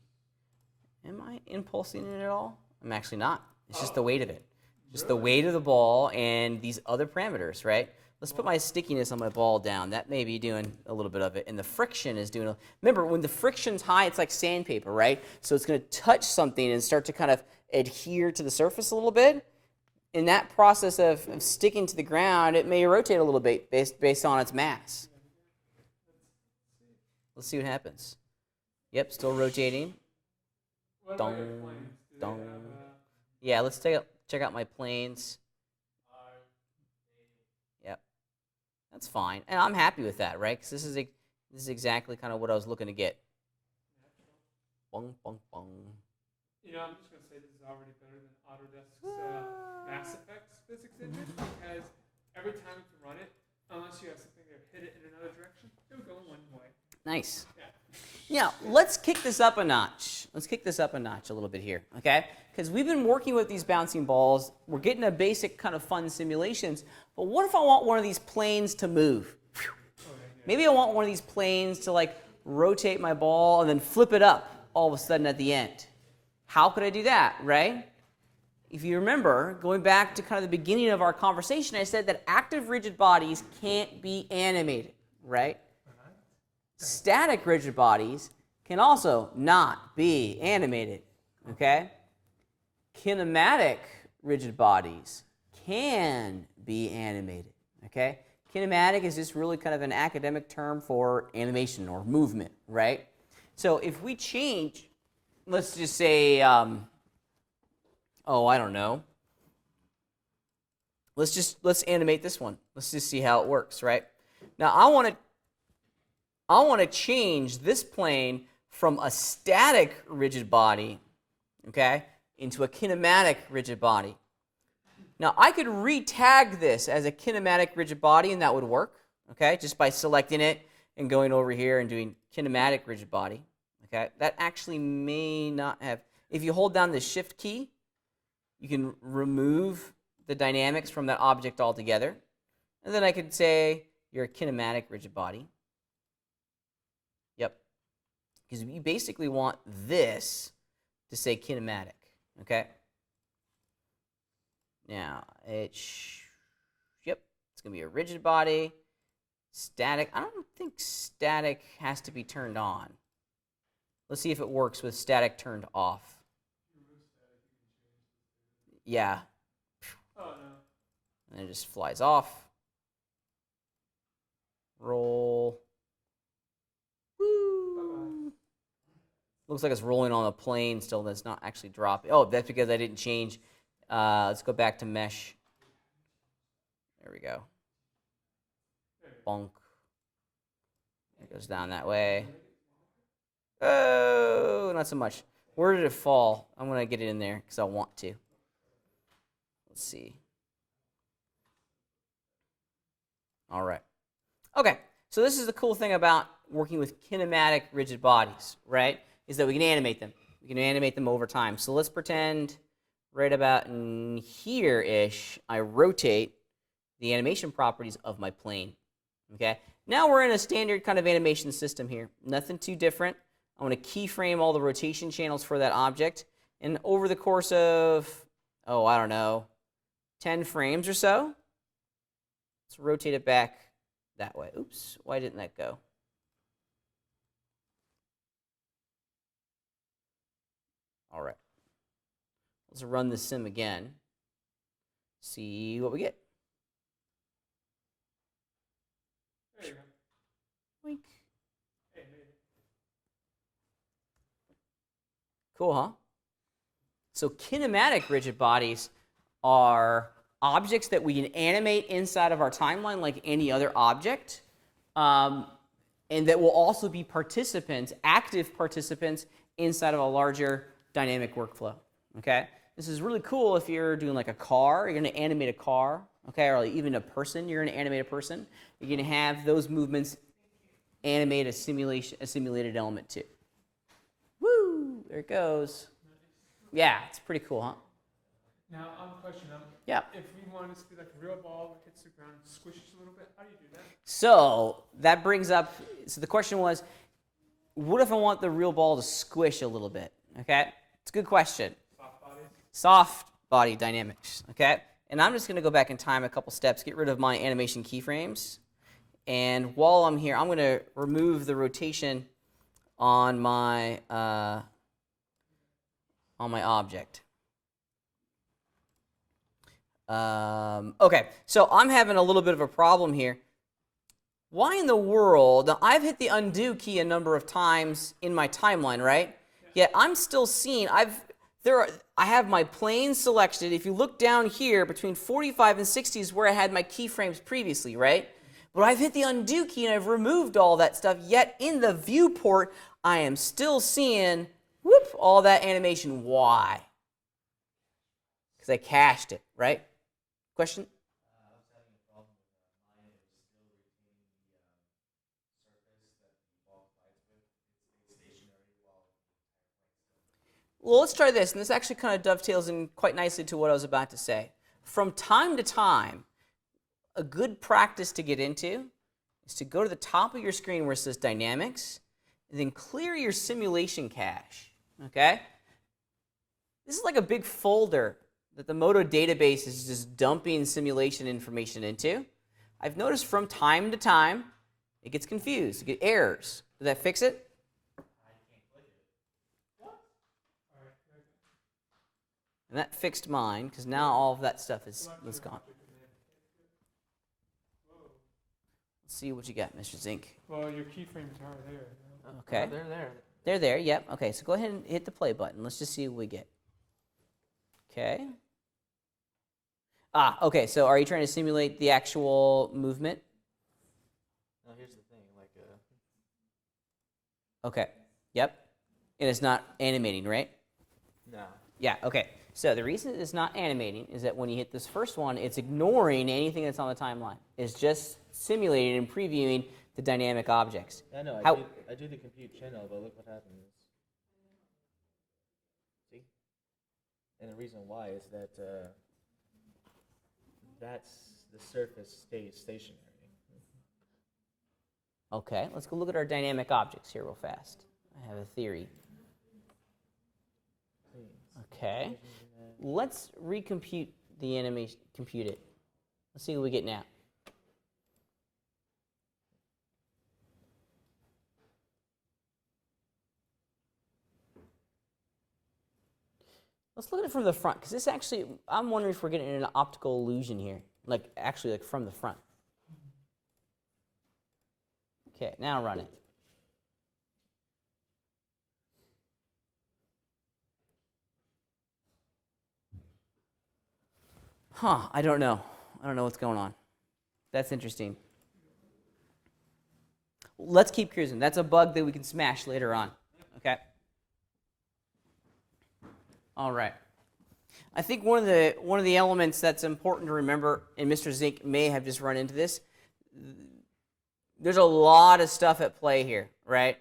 Am I impulsing it at all? I'm actually not. It's just the weight of it. Just the weight of the ball and these other parameters, right? Let's put my stickiness on my ball down. That may be doing a little bit of it. And the friction is doing remember, when the friction's high, it's like sandpaper, right? So it's going to touch something and start to kind of adhere to the surface a little bit. In that process of sticking to the ground, it may rotate a little bit based on its mass. Let's see what happens. Yep, still rotating. What about your Dong, planes? Do they dong. have Yeah, let's check out my planes. Yep, that's fine, and I'm happy with that, right? Because this is exactly kind of what I was looking to get. Bong, bong, bong. You know, I'm just going to say this is already better than Autodesk's Mass Effects physics engine, because every time you can run it, unless you have something to hit it in another direction, it will go in one way. Nice. Yeah. Yeah, let's kick this up a notch. Let's kick this up a notch a little bit here, okay? Because we've been working with these bouncing balls. We're getting a basic kind of fun simulations. But what if I want one of these planes to move? Okay, yeah. Maybe I want one of these planes to like rotate my ball and then flip it up all of a sudden at the end. How could I do that, right? If you remember, going back to kind of the beginning of our conversation, I said that active rigid bodies can't be animated, right? Static rigid bodies can also not be animated, okay? Kinematic rigid bodies can be animated, okay? Kinematic is just really kind of an academic term for animation or movement, right? So if we change, let's just say, I don't know. Let's animate this one. Let's just see how it works, right? Now I want to I want to change this plane from a static rigid body, okay, into a kinematic rigid body. Now, I could re-tag this as a kinematic rigid body, and that would work, okay, just by selecting it and going over here and doing kinematic rigid body, okay. That actually may not have, if you hold down the shift key, you can remove the dynamics from that object altogether. And then I could say you're a kinematic rigid body. Yep. Because you basically want this to say kinematic, okay? Now, yep, it's going to be a rigid body. Static, I don't think static has to be turned on. Let's see if it works with static turned off. Yeah. Oh, no. And it just flies off. Roll. Woo. Looks like it's rolling on a plane still. That's not actually dropping. Oh, that's because I didn't change. Let's go back to mesh. There we go. Bonk. It goes down that way. Oh, not so much. Where did it fall? I'm going to get it in there because I want to. Let's see. All right. Okay, so this is the cool thing about working with kinematic rigid bodies, right? Is that we can animate them. We can animate them over time. So let's pretend right about in here-ish, I rotate the animation properties of my plane. Okay, now we're in a standard kind of animation system here. Nothing too different. I want to keyframe all the rotation channels for that object. And over the course of, oh, I don't know, 10 frames or so, let's rotate it back that way. Oops, why didn't that go? All right. Let's run the sim again. See what we get. There you go. Wink. Hey, made it. Cool, huh? So kinematic rigid bodies are objects that we can animate inside of our timeline like any other object, and that will also be participants, active participants, inside of a larger dynamic workflow, okay? This is really cool if you're doing like a car, you're going to animate a car, okay, or even a person, you're going to animate a person. You're going to have those movements animate a simulated element too. Woo! There it goes. Yeah, it's pretty cool, huh? Now, question. Yeah. If we want this to be like a real ball that hits the ground and squishes a little bit, how do you do that? So that brings up, so the question was, what if I want the real ball to squish a little bit, okay? It's a good question. Soft bodies? Soft body dynamics, okay? And I'm just going to go back in time a couple steps, get rid of my animation keyframes. And while I'm here, I'm going to remove the rotation on my object. Okay, so I'm having a little bit of a problem here. Why in the world? Now, I've hit the undo key a number of times in my timeline, right? Yet I'm still seeing, I have my plane selected. If you look down here, between 45 and 60 is where I had my keyframes previously, right? But I've hit the undo key and I've removed all that stuff, yet in the viewport, I am still seeing, whoop, all that animation. Why? Because I cached it, right? Question? I was having a problem with mine. It was still retaining the surface that the ball collides with. It stayed stationary while the entire plane still. Well, let's try this, and this actually kind of dovetails in quite nicely to what I was about to say. From time to time, a good practice to get into is to go to the top of your screen where it says Dynamics, and then clear your simulation cache, okay? This is like a big folder that the Modo database is just dumping simulation information into. I've noticed from time to time, it gets confused, it gets errors. Did that fix it? I can't click it. What? All right. And that fixed mine, because now all of that stuff is gone. Whoa. Let's see what you got, Mr. Zink. Well, your keyframes are there. Okay. They're there. They're there, yep. Okay, so go ahead and hit the play button. Let's just see what we get. Okay. Okay, so are you trying to simulate the actual movement? No, here's the thing. Like, Okay. Yep. And it's not animating, right? No. Yeah, okay. So the reason it's not animating is that when you hit this first one, it's ignoring anything that's on the timeline. It's just simulating and previewing the dynamic objects. I know. How- I do the compute channel, but look what happens. See? And the reason why is that that's the surface stays stationary. Okay, let's go look at our dynamic objects here real fast. I have a theory. Please. Okay. Let's recompute the animation, compute it. Let's see what we get now. Let's look at it from the front, because this actually, I'm wondering if we're getting an optical illusion here, like actually like from the front. Okay, now run it. Huh, I don't know. I don't know what's going on. That's interesting. Let's keep cruising. That's a bug that we can smash later on. Okay? All right. I think one of the elements that's important to remember, and Mr. Zink may have just run into this, there's a lot of stuff at play here, right?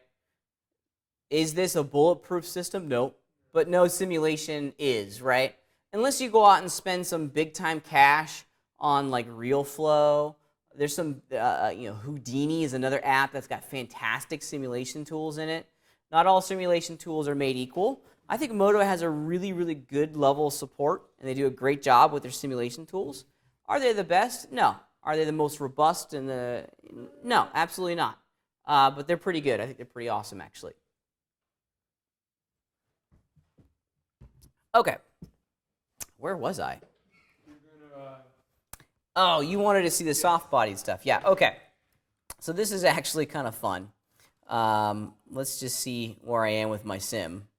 Is this a bulletproof system? No. But no simulation is, right? Unless you go out and spend some big time cash on like RealFlow. There's some, Houdini is another app that's got fantastic simulation tools in it. Not all simulation tools are made equal. I think Modo has a really, really good level of support, and they do a great job with their simulation tools. Are they the best? No. Are they the most robust? No, absolutely not. But they're pretty good. I think they're pretty awesome, actually. Okay. Where was I? Oh, you wanted to see the soft-bodied stuff. Yeah, okay. So this is actually kind of fun. Let's just see where I am with my sim.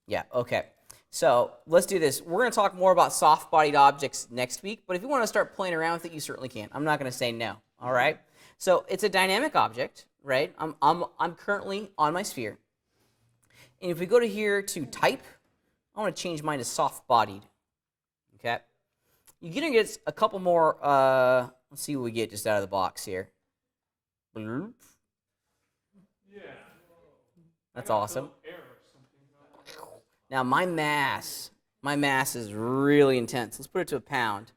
Yeah, okay. So let's do this. We're going to talk more about soft-bodied objects next week, but if you want to start playing around with it, you certainly can. I'm not going to say no, all right? So it's a dynamic object, right? I'm currently on my sphere. And if we go to here to type, I want to change mine to soft-bodied, okay? You're going to get a couple more, let's see what we get just out of the box here. Bloop. Yeah. That's awesome. Now my mass is really intense. Let's put it to a pound.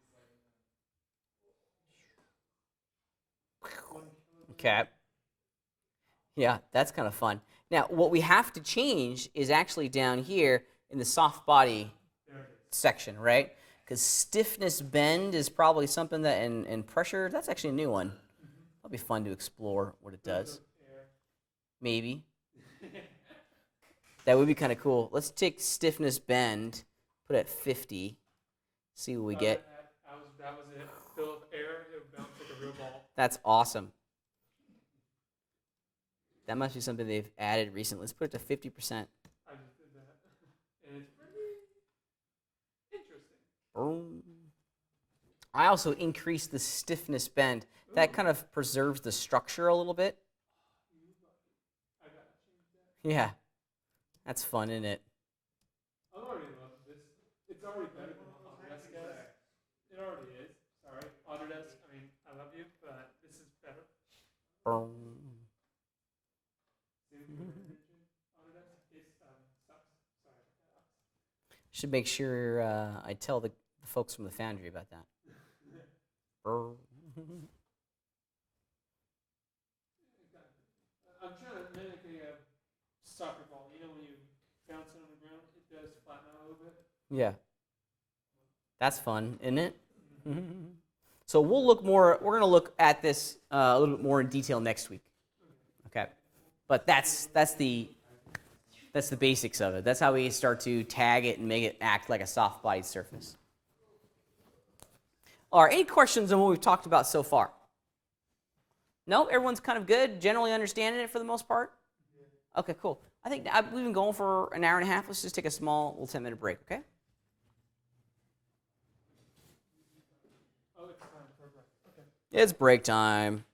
Okay. Yeah, that's kind of fun. Now what we have to change is actually down here in the soft body section, right? Because stiffness bend is probably something that, and pressure, that's actually a new one. That'll be fun to explore what it does. Maybe. That would be kind of cool. Let's take stiffness bend, put it at 50, see what we get. That was it. Fill with air, it would bounce like a real ball. That's awesome. That must be something they've added recently. Let's put it to 50%. I just did that. And it's pretty interesting. I also increased the stiffness bend. That kind of preserves the structure a little bit. I gotta change that. Yeah. That's fun, isn't it? I already love this. It's already better than Autodesk does. It already is. Sorry. Autodesk, I mean, I love you, but this is better. Autodesk is sucks. Sorry. Should make sure I tell the folks from the Foundry about that. I'm trying to mimic a soccer ball. You know when you bounce it on the ground, it does flatten out a little bit. Yeah. That's fun, isn't it? So we're going to look at this a little bit more in detail next week. Okay. But that's the basics of it. That's how we start to tag it and make it act like a soft-bodied surface. All right, any questions on what we've talked about so far? No? Everyone's kind of good, generally understanding it for the most part? Okay, cool. I think we've been going for an hour and a half. Let's just take a small little 10-minute break, okay? Oh, it's time for a break. Okay. It's break time.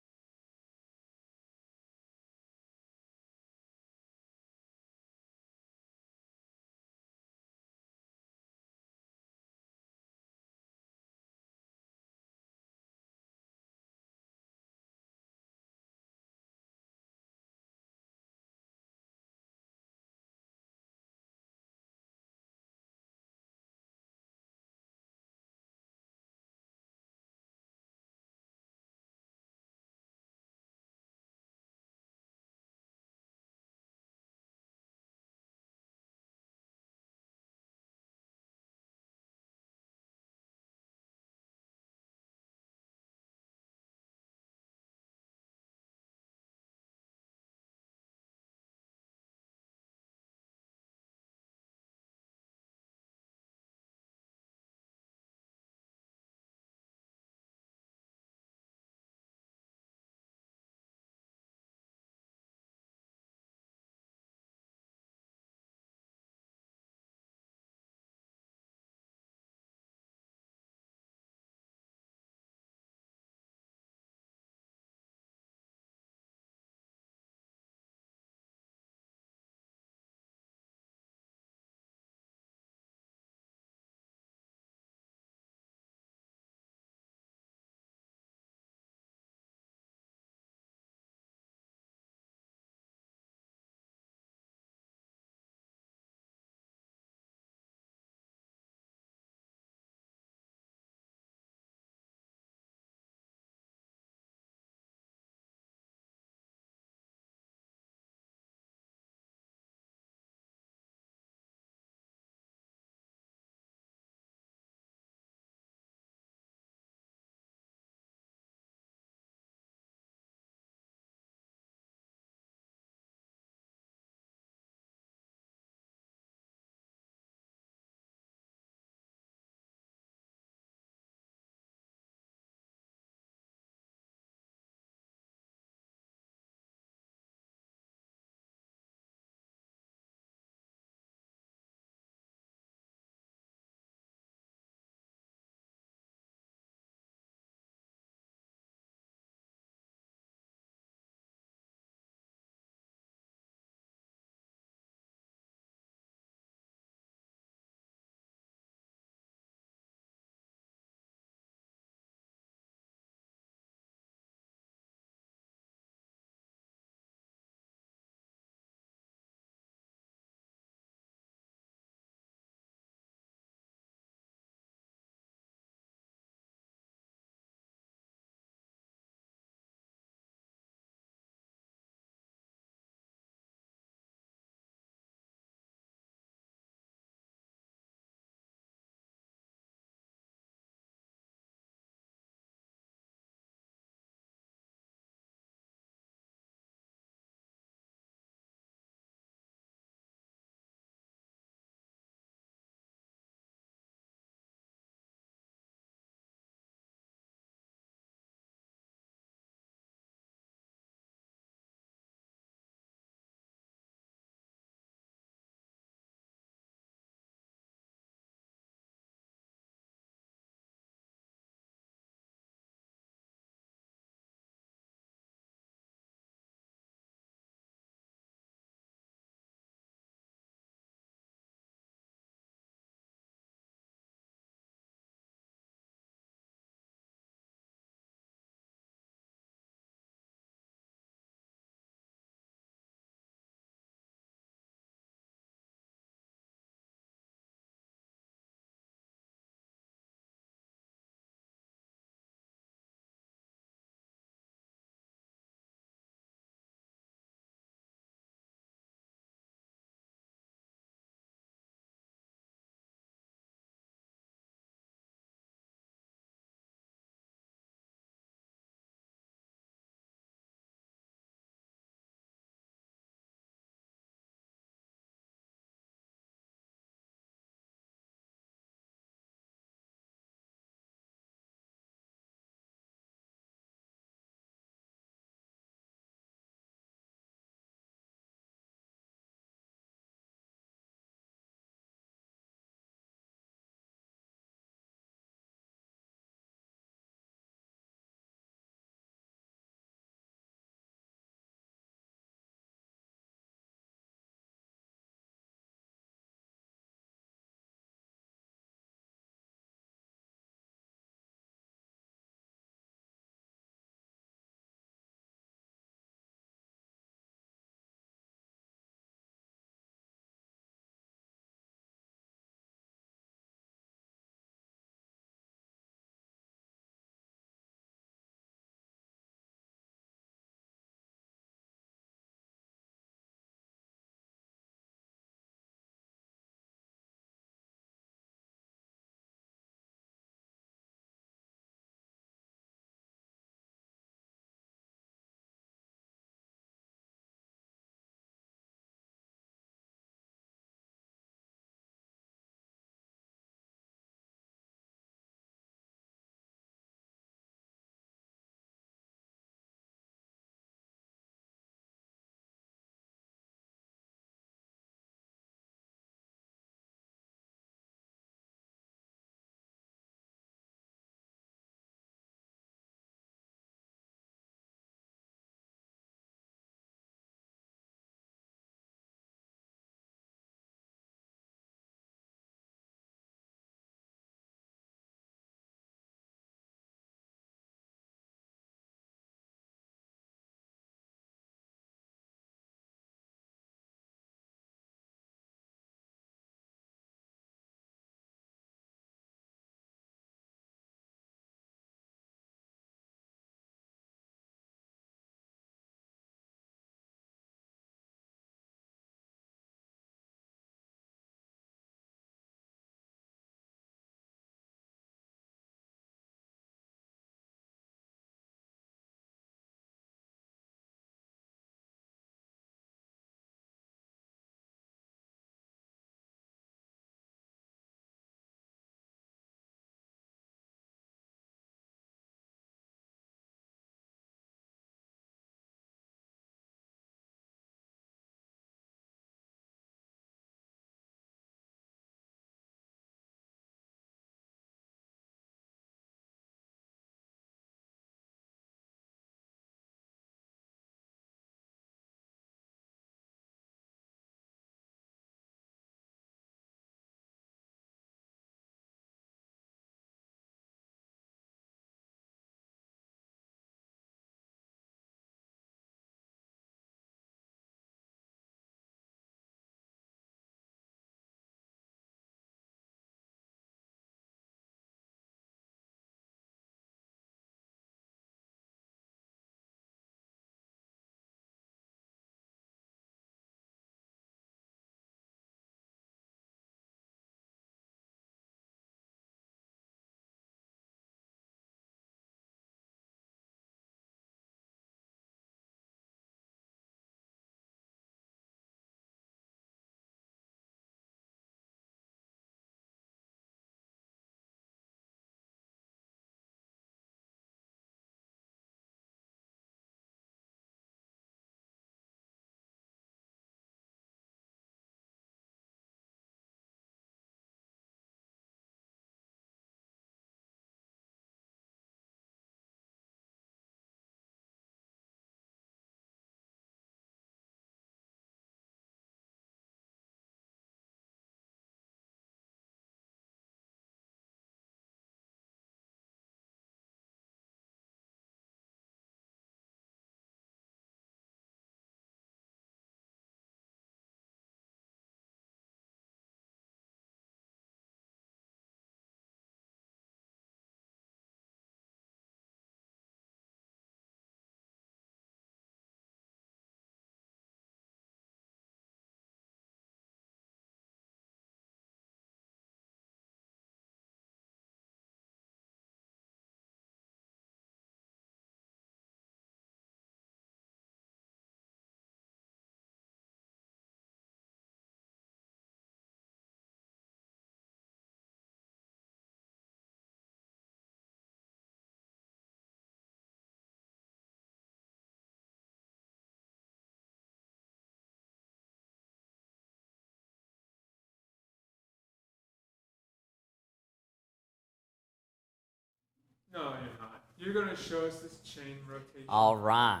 No, you're not. You're going to show us this chain rotation. All right.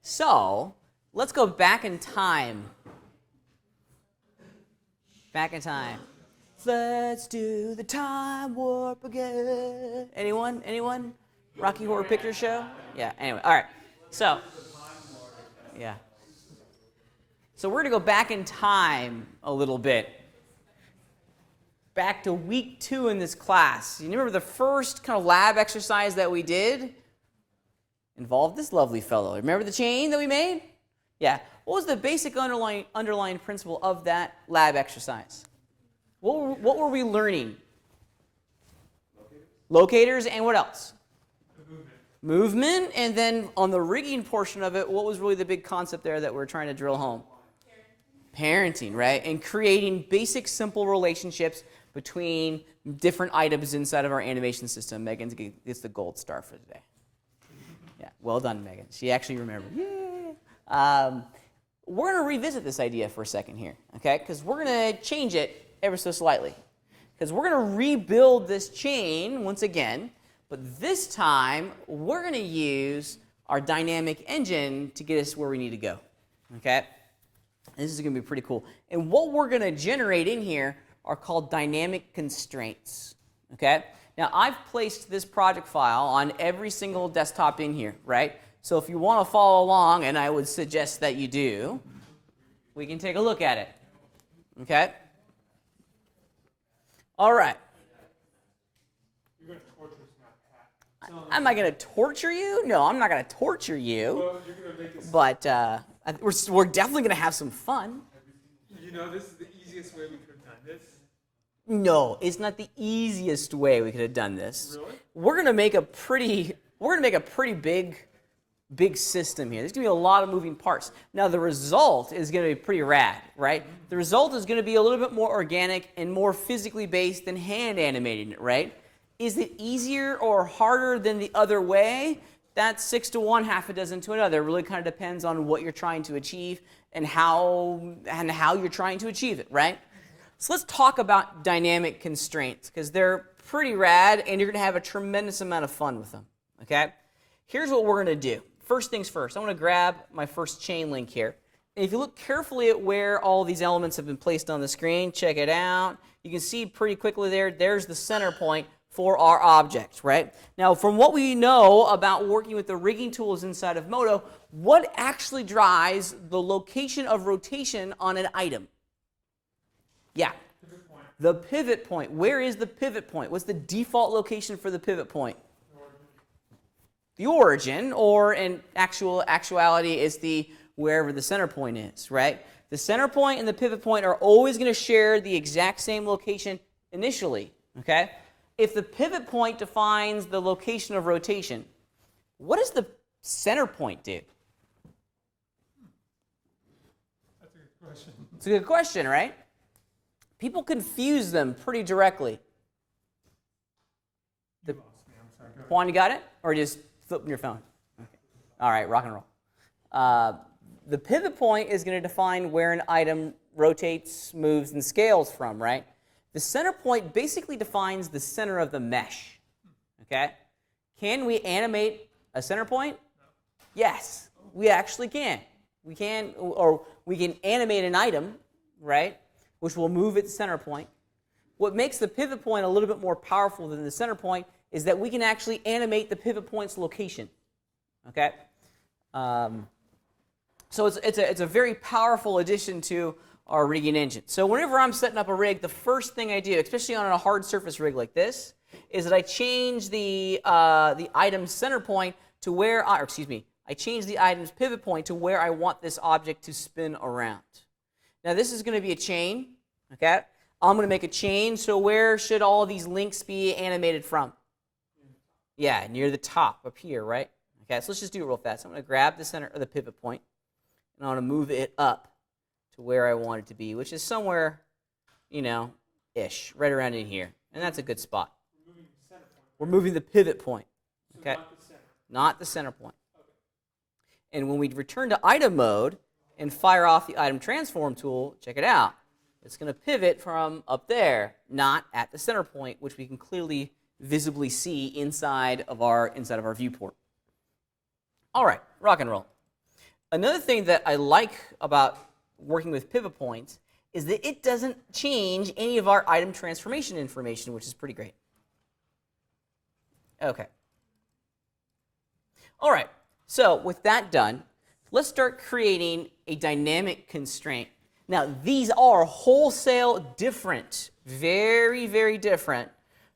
So let's go back in time. Back in time. Let's do the time warp again. Anyone? Anyone? Rocky Horror Picture Show? Yeah, anyway. All right. So, yeah. So we're going to go back in time a little bit. Back to week 2 in this class. You remember the first kind of lab exercise that we did? Involved this lovely fellow. Remember the chain that we made? Yeah. What was the basic underlying principle of that lab exercise? What were we learning? Locators and what else? Movement. And then on the rigging portion of it, what was really the big concept there that we're trying to drill home? Parenting, right? And creating basic, simple relationships between different items inside of our animation system. Megan gets the gold star for today. Yeah, well done, Megan. She actually remembered. Yeah. We're going to revisit this idea for a second here, okay? Because we're going to change it ever so slightly. Because we're going to rebuild this chain once again, but this time we're going to use our dynamic engine to get us where we need to go, okay? This is going to be pretty cool. And what we're going to generate in here are called dynamic constraints, okay? Now, I've placed this project file on every single desktop in here, right? So if you want to follow along, and I would suggest that you do, we can take a look at it, okay? All right. You're going to torture us now, Pat. Am I going to torture you? No, I'm not going to torture you. Well, you're going to make us... But we're definitely going to have some fun. You know, this is the easiest way we could have done this. No, it's not the easiest way we could have done this. Really? We're going to make a pretty big system here. There's going to be a lot of moving parts. Now, the result is going to be pretty rad, right? The result is going to be a little bit more organic and more physically based than hand animating it, right? Is it easier or harder than the other way? That's 6 to 1, half a dozen to another. It really kind of depends on what you're trying to achieve and how you're trying to achieve it, right? So let's talk about dynamic constraints because they're pretty rad and you're going to have a tremendous amount of fun with them, okay? Here's what we're going to do. First things first, I want to grab my first chain link here. And if you look carefully at where all these elements have been placed on the screen, check it out. You can see pretty quickly there's the center point for our object, right? Now, from what we know about working with the rigging tools inside of Modo, what actually drives the location of rotation on an item? Yeah. Pivot point. The pivot point. Where is the pivot point? What's the default location for the pivot point? The origin, or in actuality, is the wherever the center point is, right? The center point and the pivot point are always going to share the exact same location initially, okay? If the pivot point defines the location of rotation, what does the center point do? That's a good question. It's a good question, right? People confuse them pretty directly. You lost me. I'm sorry. Go ahead. Juan, you got it? Or just flipping your phone? Okay. All right, rock and roll. The pivot point is going to define where an item rotates, moves, and scales from, right? The center point basically defines the center of the mesh, okay? Can we animate a center point? No. Yes, we actually can. We can animate an item, right, which will move its center point. What makes the pivot point a little bit more powerful than the center point is that we can actually animate the pivot point's location, okay? So it's a very powerful addition to our rigging engine. So whenever I'm setting up a rig, the first thing I do, especially on a hard surface rig like this, is that I change the item's center point to where, I change the item's pivot point to where I want this object to spin around. Now this is going to be a chain, okay? I'm going to make a chain, so where should all of these links be animated from? Yeah, near the top, up here, right? Okay, so let's just do it real fast. I'm going to grab the center or the pivot point, and I want to move it up to where I want it to be, which is somewhere, ish, right around in here. And that's a good spot. We're moving the center point. We're moving the pivot point, So okay? not the center. Not the center point. Okay. And when we return to item mode and fire off the item transform tool, check it out. It's going to pivot from up there, not at the center point, which we can clearly visibly see inside of our viewport. All right, rock and roll. Another thing that I like about working with pivot points is that it doesn't change any of our item transformation information, which is pretty great. Okay. All right, so with that done, let's start creating a dynamic constraint. Now, these are wholesale different, very, very different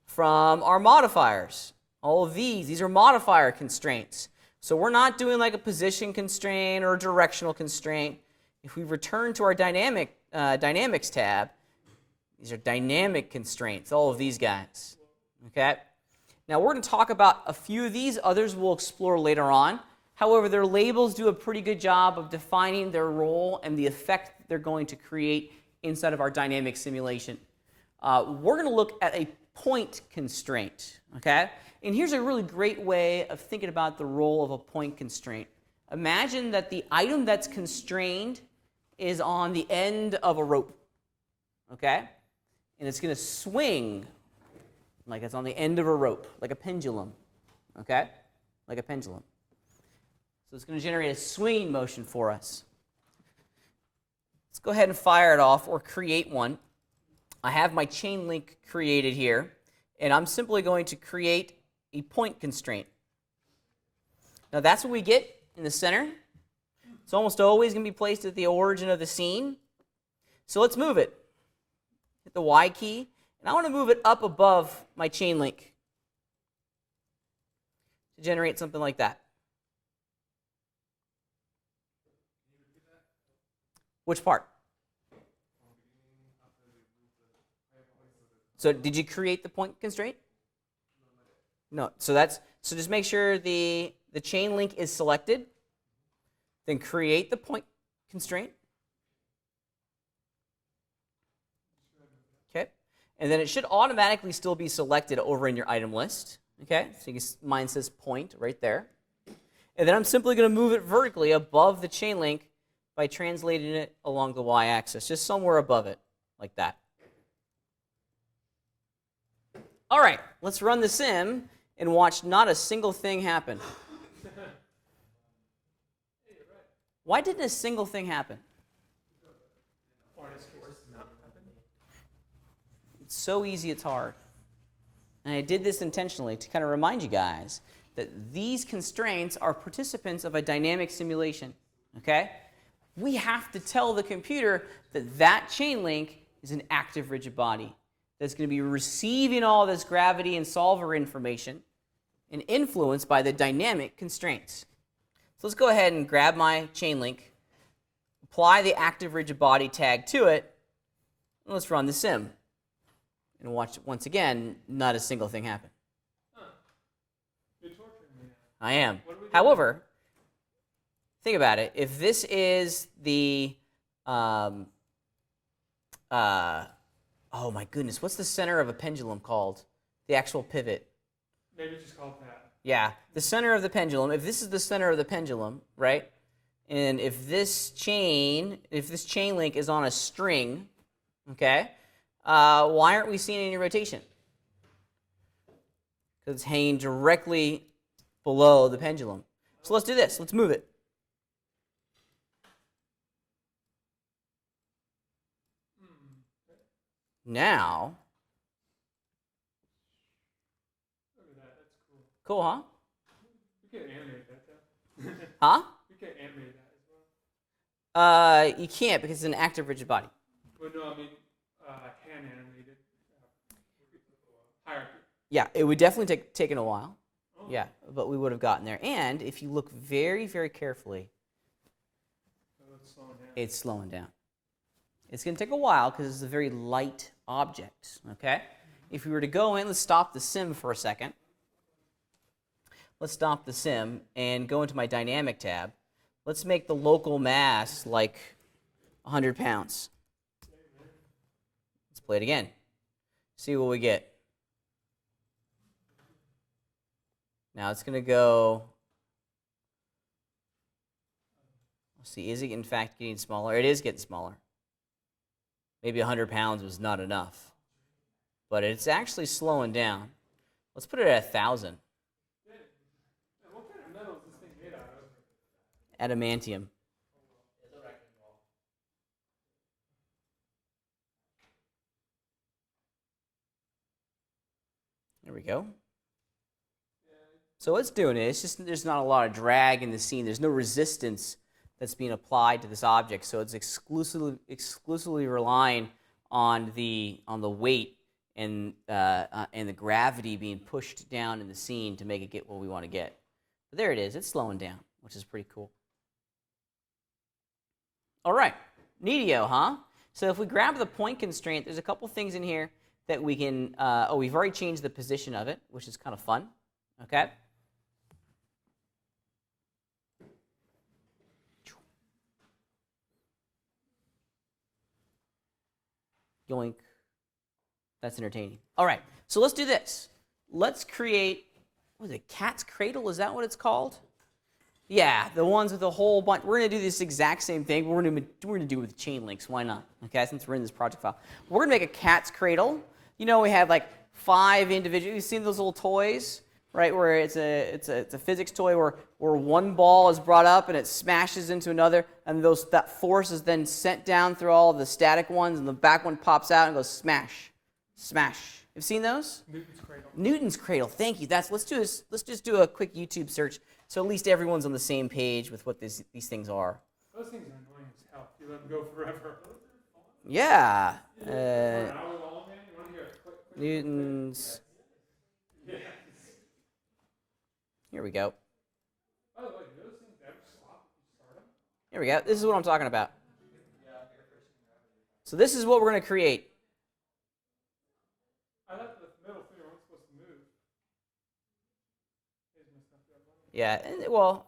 from our modifiers. All of these are modifier constraints. So we're not doing like a position constraint or a directional constraint. If we return to our dynamics tab, these are dynamic constraints, all of these guys. Okay? Now we're going to talk about a few of these, others we'll explore later on. However, their labels do a pretty good job of defining their role and the effect they're going to create inside of our dynamic simulation. We're going to look at a point constraint, okay? And here's a really great way of thinking about the role of a point constraint. Imagine that the item that's constrained is on the end of a rope, okay? And it's going to swing like it's on the end of a rope, like a pendulum, okay? Like a pendulum. So it's going to generate a swinging motion for us. Let's go ahead and fire it off or create one. I have my chain link created here, and I'm simply going to create a point constraint. Now that's what we get in the center. It's almost always going to be placed at the origin of the scene. So let's move it. Hit the Y key, and I want to move it up above my chain link to generate something like that. Which part? So did you create the point constraint? No. So just make sure the chain link is selected. Then create the point constraint. Okay. And then it should automatically still be selected over in your item list. Okay. So you can, mine says point right there. And then I'm simply going to move it vertically above the chain link by translating it along the y-axis, just somewhere above it, like that. All right, let's run the sim and watch not a single thing happen. Why didn't a single thing happen? It's so easy, it's hard. And I did this intentionally to kind of remind you guys that these constraints are participants of a dynamic simulation, okay? We have to tell the computer that that chain link is an active rigid body that's going to be receiving all this gravity and solver information and influenced by the dynamic constraints. So let's go ahead and grab my chain link, apply the active rigid body tag to it, and let's run the sim. And watch, once again, not a single thing happen. You're torturing me now. I am. What are we doing? However, think about it. If this is the, oh my goodness, what's the center of a pendulum called? The actual pivot. Maybe just call it that. Yeah, the center of the pendulum. If this is the center of the pendulum, right? And if this chain link is on a string, okay, why aren't we seeing any rotation? Because it's hanging directly below the pendulum. So let's do this. Let's move it. Now, Look at that. That's cool. cool, huh? You can animate that though. Huh? You can animate that as well. You can't because it's an active rigid body. But no, I mean, hand animated. Hierarchy. Yeah, it would definitely taken a while. Oh. Yeah, but we would have gotten there. And if you look very, very carefully, So it's slowing down. it's slowing down. It's going to take a while because it's a very light object, okay? If we were to go in, let's stop the sim for a second. Let's stop the sim and go into my dynamic tab. Let's make the local mass like 100 pounds. Let's play it again. See what we get. Now it's going to go, let's see, is it in fact getting smaller? It is getting smaller. Maybe 100 pounds was not enough. But it's actually slowing down. Let's put it at 1,000. Yeah. And what kind of metal is this thing made out of? Adamantium. It's a wrecking ball. There we go. So what's doing it? It's just there's not a lot of drag in the scene. There's no resistance that's being applied to this object, so it's exclusively relying on the weight and the gravity being pushed down in the scene to make it get what we want to get. But there it is. It's slowing down, which is pretty cool. All right, neato, huh? So if we grab the point constraint, there's a couple things in here that we can. We've already changed the position of it, which is kind of fun. Okay. Yoink. That's entertaining. All right, so let's do this. Let's create, what is it, cat's cradle? Is that what it's called? Yeah, the ones with a whole bunch. We're going to do this exact same thing. We're going to do it with chain links. Why not? Okay, since we're in this project file. We're going to make a cat's cradle. You know, we have like 5 individual. You've seen those little toys, right? Where it's a physics toy where one ball is brought up and it smashes into another, and that force is then sent down through all the static ones, and the back one pops out and goes smash, smash. You've seen those? Newton's cradle. Newton's cradle. Thank you. Let's do this. Let's just do a quick YouTube search so at least everyone's on the same page with what these things are. Those things are annoying as hell. You let them go forever. Yeah. An hour long, man. You want to hear it quick? Newton's. Yeah. Here we go. By the way, do those things ever stop if you start them? Here we go. This is what I'm talking about. So this is what we're going to create. I thought the middle finger wasn't supposed to move. Here's my stuff there, buddy. Yeah. Well.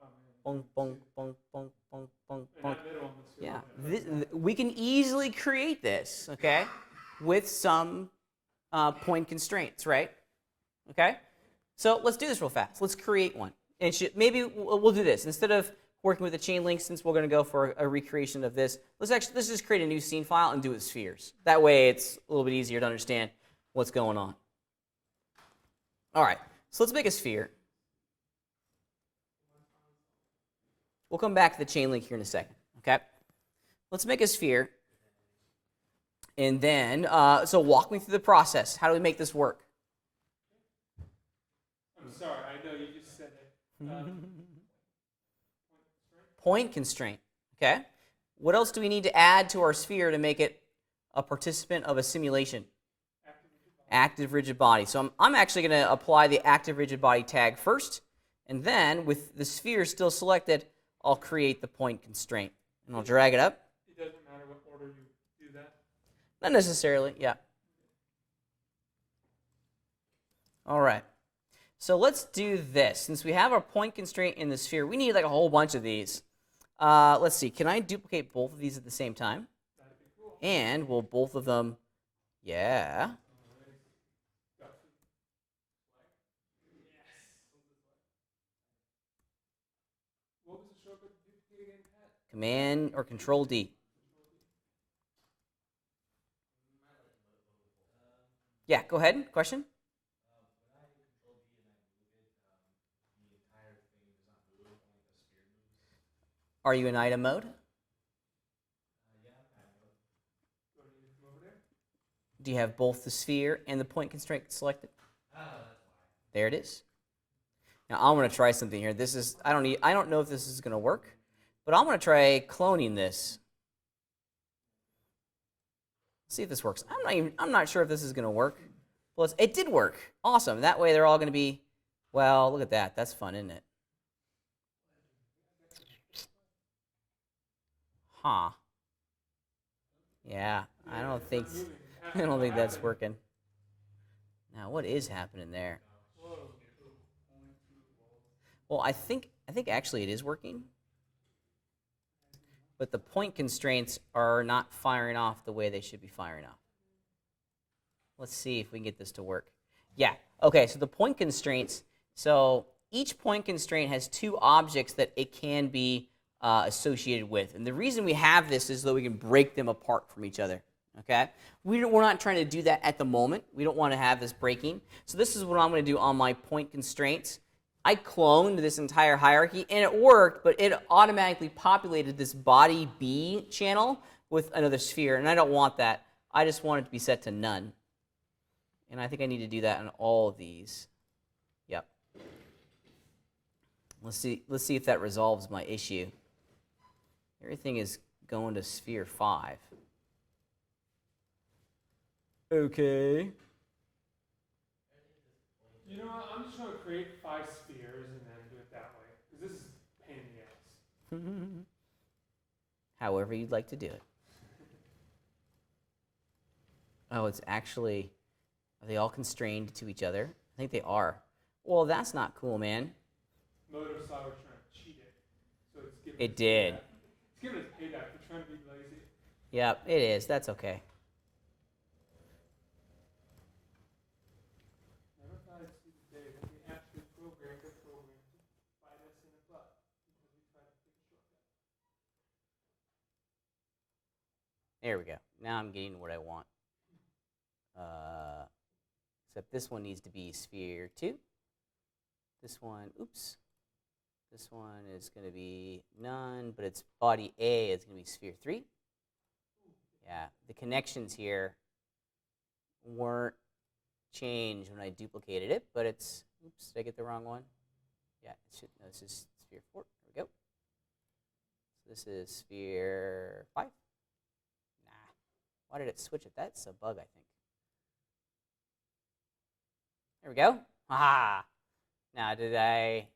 Oh, man. Bong, bong, bong, bong, bong, bong, And bong. that middle one was Yeah. We can easily create this, okay, with some point constraints, right? Okay. So let's do this real fast. Let's create one. And maybe we'll do this instead of working with a chain link. Since we're going to go for a recreation of this, let's just create a new scene file and do it with spheres. That way, it's a little bit easier to understand what's going on. All right. So let's make a sphere. We'll come back to the chain link here in a second. Okay. Let's make a sphere. And then, so walk me through the process. How do we make this work? I'm sorry, I know you just said it. Point constraint. Okay. What else do we need to add to our sphere to make it a participant of a simulation? Active rigid body. So I'm actually going to apply the active rigid body tag first, and then with the sphere still selected, I'll create the point constraint. And I'll drag it up. It doesn't matter what order you do that. Not necessarily, yeah. All right. So let's do this. Since we have our point constraint in the sphere, we need like a whole bunch of these. Let's see. Can I duplicate both of these at the same time? That'd be cool. And will both of them, yeah. What was the shortcut to duplicate again, Pat? Command or Control D. Yeah, go ahead. Question? Are you in item mode? Do you have both the sphere and the point constraint selected? There it is. Now I'm going to try something here. This is I don't know if this is going to work, but I'm going to try cloning this. See if this works. I'm not sure if this is going to work. Well, it did work. Awesome. That way they're all going to be, well, look at that. That's fun, isn't it? Huh. Yeah, I don't think that's working. Now, what is happening there? Well, I think actually it is working. But the point constraints are not firing off the way they should be firing off. Let's see if we can get this to work. Yeah. Okay, so the point constraints, so each point constraint has 2 objects that it can be associated with. And the reason we have this is so that we can break them apart from each other. Okay? We're not trying to do that at the moment. We don't want to have this breaking. So this is what I'm going to do on my point constraints. I cloned this entire hierarchy, and it worked, but it automatically populated this body B channel with another sphere, and I don't want that. I just want it to be set to none. And I think I need to do that on all of these. Yep. Let's see if that resolves my issue. Everything is going to sphere 5. Okay. You know what? I'm just going to create 5 spheres and then do it that way. Because this is a pain in the ass. However you'd like to do it. Oh, it's actually... Are they all constrained to each other? I think they are. Well, that's not cool, man. Modo saw we're trying to cheat it. So it's giving It us did. payback. It's giving us payback for trying to be lazy. Yep, it is. That's okay. Never thought I'd see the day that we actually programmed a program to bite us in the butt because we tried to take a shortcut. There we go. Now I'm getting what I want. Except this one needs to be sphere 2. This one, oops. This one is going to be none, but it's body A is going to be sphere 3. Yeah, the connections here weren't changed when I duplicated it, but it's, oops, did I get the wrong one? Yeah, it should, no, this is sphere 4. There we go. So this is sphere 5. Nah, why did it switch it? That's a bug, I think. There we go. Aha! Now, did I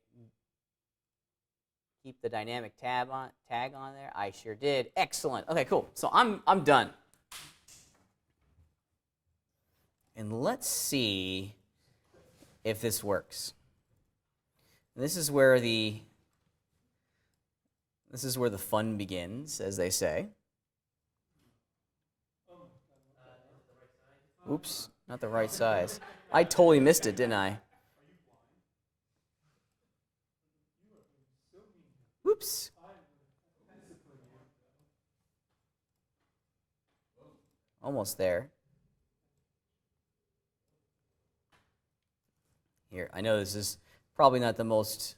keep the dynamic tag on there? I sure did. Excellent. Okay, cool. So I'm done. And let's see if this works. And this is where the fun begins, as they say. Oops, not the right size. I totally missed it, didn't I? Oops. Almost there. Here, I know this is probably not the most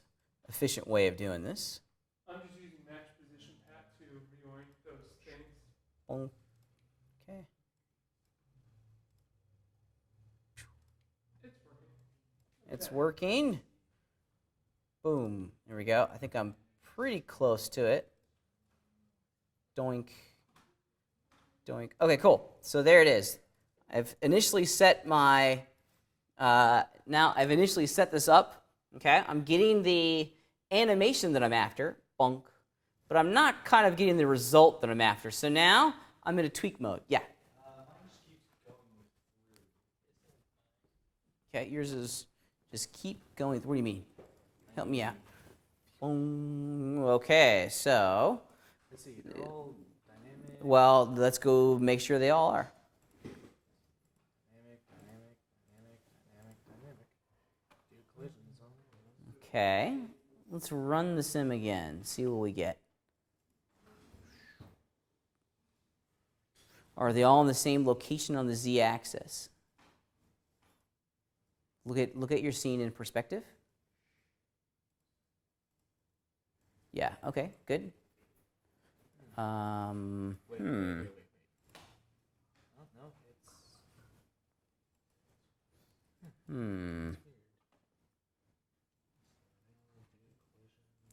efficient way of doing this. I'm just using match position pat to reorient those things. Okay. It's working. It's working. Boom. There we go. I think I'm pretty close to it. Doink. Doink. Okay, cool. So there it is. I've initially set my, now I've initially set this up. Okay, I'm getting the animation that I'm after, bonk, but I'm not kind of getting the result that I'm after. So now I'm in a tweak mode. Yeah. Okay, yours is just keep going. What do you mean? Help me out. Boom. Okay, so. Let's see, they're all dynamic. Well, let's go make sure they all are. Dynamic. Do collisions on them. Okay, let's run the sim again, see what we get. Are they all in the same location on the z-axis? Look at your scene in perspective. Yeah, okay, good. Wait. Oh, no, it's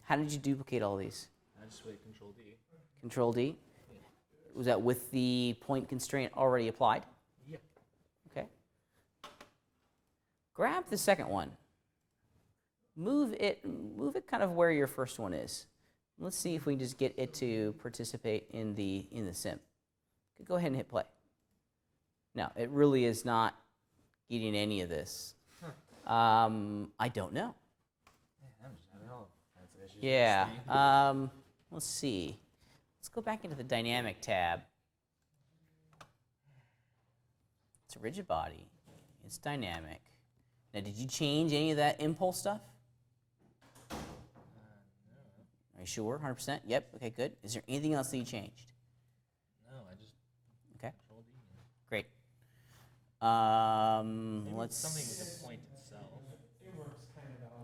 How did you duplicate all these? I just wait Control D. Control D? Was that with the point constraint already applied? Yep. Okay. Grab the second one. Move it kind of where your first one is. Let's see if we can just get it to participate in the sim. Go ahead and hit play. No, it really is not getting any of this. I don't know. I'm just having all kinds of issues. Yeah. Let's see. Let's go back into the dynamic tab. It's a rigid body. It's dynamic. Now, did you change any of that impulse stuff? No. Are you sure? 100%? Yep. Okay, good. Is there anything else that you changed? No, I just Okay. Control D. Maybe Let's. something with a point itself.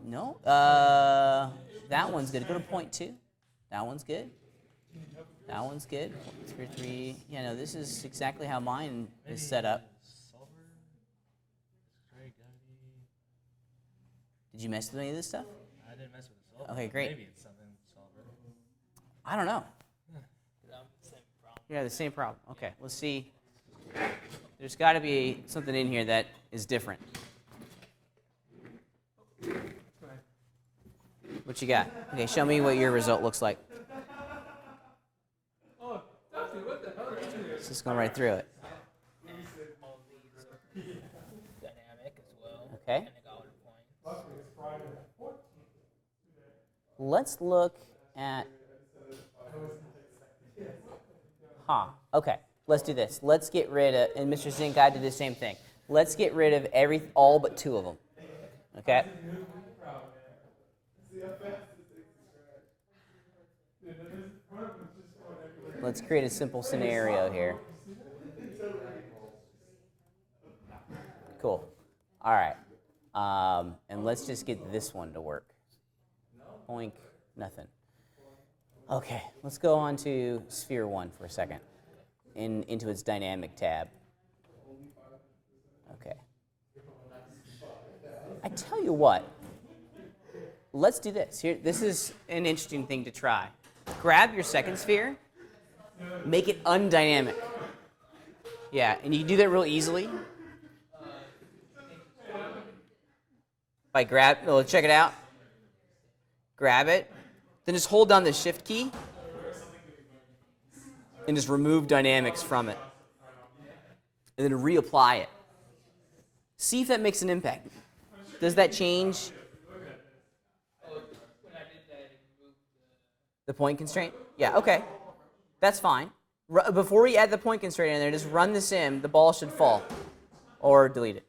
No. That one's good. Go to point 2. That one's good. That one's good. 3, 3. Yeah, no, this is exactly how mine is set up. Solver? Gravity. Did you mess with any of this stuff? I didn't mess with the solver. Okay, great. Maybe it's something solver. I don't know. Same problem. Yeah, the same problem. Okay, let's see. There's got to be something in here that is different. What you got? Okay, show me what your result looks like. Oh, Duffy, what the hell are you doing? Let's just go right through it. All these are dynamic as well. Okay. And they got order points. Let's look at. Okay. Let's do this. Let's get rid of, and Mr. Zink, I did the same thing. Let's get rid of all but 2 of them. Okay. Let's create a simple scenario here. Cool. All right. And let's just get this one to work. Oink. Nothing. Okay. Let's go on to sphere 1 for a second. Into its dynamic tab. Okay. I tell you what. Let's do this. Here, this is an interesting thing to try. Grab your second sphere. Make it undynamic. Yeah, and you can do that real easily. By check it out. Grab it. Then just hold down the shift key. And just remove dynamics from it. And then reapply it. See if that makes an impact. Does that change the point constraint? Yeah, okay. That's fine. Before we add the point constraint in there, just run the sim. The ball should fall. Or delete it.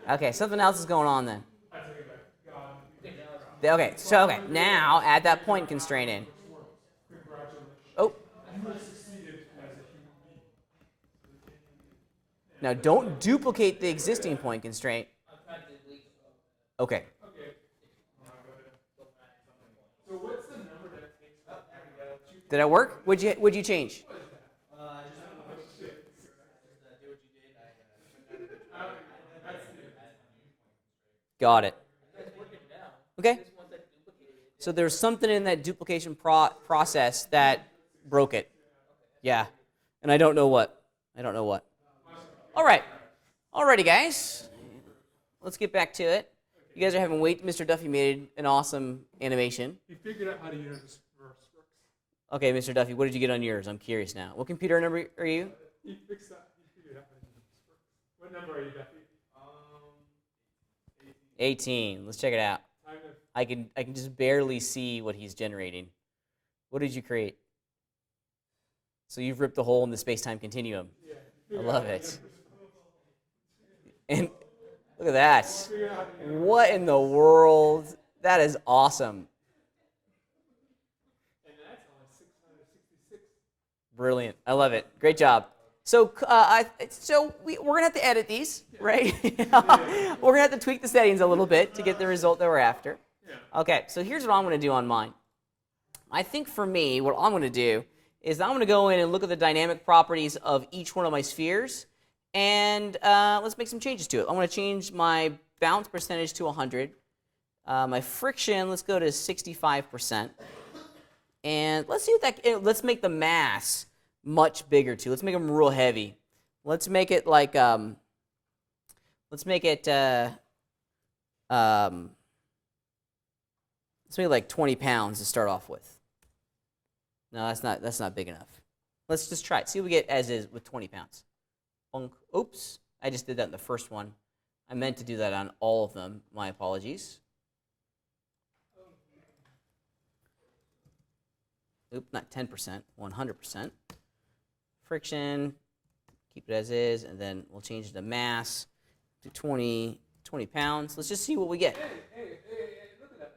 Okay, something else is going on then. Okay, now add that point constraint in. Oh. Now don't duplicate the existing point constraint. Okay. Did that work? What'd you change? Got it. Okay. So there's something in that duplication process that broke it. Yeah. And I don't know what. All right. Alrighty, guys. Let's get back to it. You guys are having Mr. Duffy made an awesome animation. He figured out how to universe works. Okay, Mr. Duffy, what did you get on yours? I'm curious now. What computer number are you? He fixed that. He figured out how to universe works. What number are you, Duffy? 18. Let's check it out. Time to I can just barely see what he's generating. What did you create? So you've ripped a hole in the space-time continuum. I love it. And look at that. What in the world? That is awesome. And that's only 666. Brilliant. I love it. Great job. So, we're gonna have to edit these, right? We're gonna have to tweak the settings a little bit to get the result that we're after. Okay. So here's what I'm gonna do on mine. I think for me, what I'm gonna do is I'm gonna go in and look at the dynamic properties of each one of my spheres, and let's make some changes to it. I'm gonna change my bounce percentage to 100. My friction, let's go to 65%, and let's see what that. Let's make the mass much bigger too. Let's make them real heavy. Let's make it like let's make it like 20 pounds to start off with. No, that's not big enough. Let's just try it. See what we get as is with 20 pounds. Oops, I just did that in the first one. I meant to do that on all of them. My apologies. Oop, not 10%, 100%. Friction, keep it as is, and then we'll change the mass to 20 pounds. Let's just see what we get. Hey, look at that.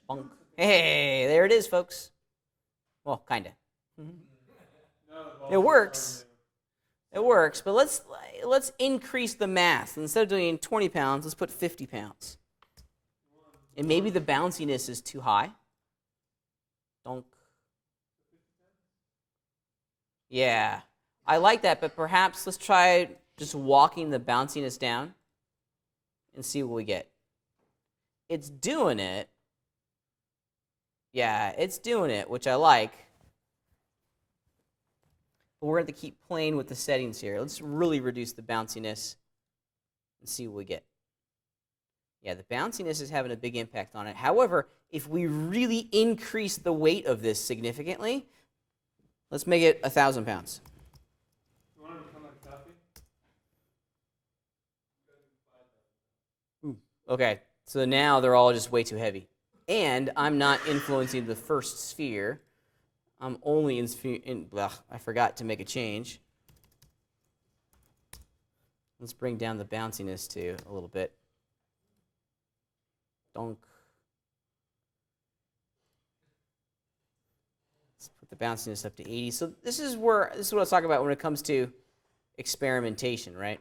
Bonk. Hey, there it is, folks. Well, kind of. No, It works. It works, but let's increase the mass. Instead of doing 20 pounds, let's put 50 pounds. And maybe the bounciness is too high. Donk. Yeah, I like that, but perhaps let's try just walking the bounciness down and see what we get. It's doing it. Yeah, it's doing it, which I like. But we're going to have to keep playing with the settings here. Let's really reduce the bounciness and see what we get. Yeah, the bounciness is having a big impact on it. However, if we really increase the weight of this significantly, let's make it 1,000 pounds. You want to become like Duffy? Okay, so now they're all just way too heavy. And I'm not influencing the first sphere. I'm only I forgot to make a change. Let's bring down the bounciness too a little bit. Donk. Let's put the bounciness up to 80. So this is what I was talking about when it comes to experimentation, right?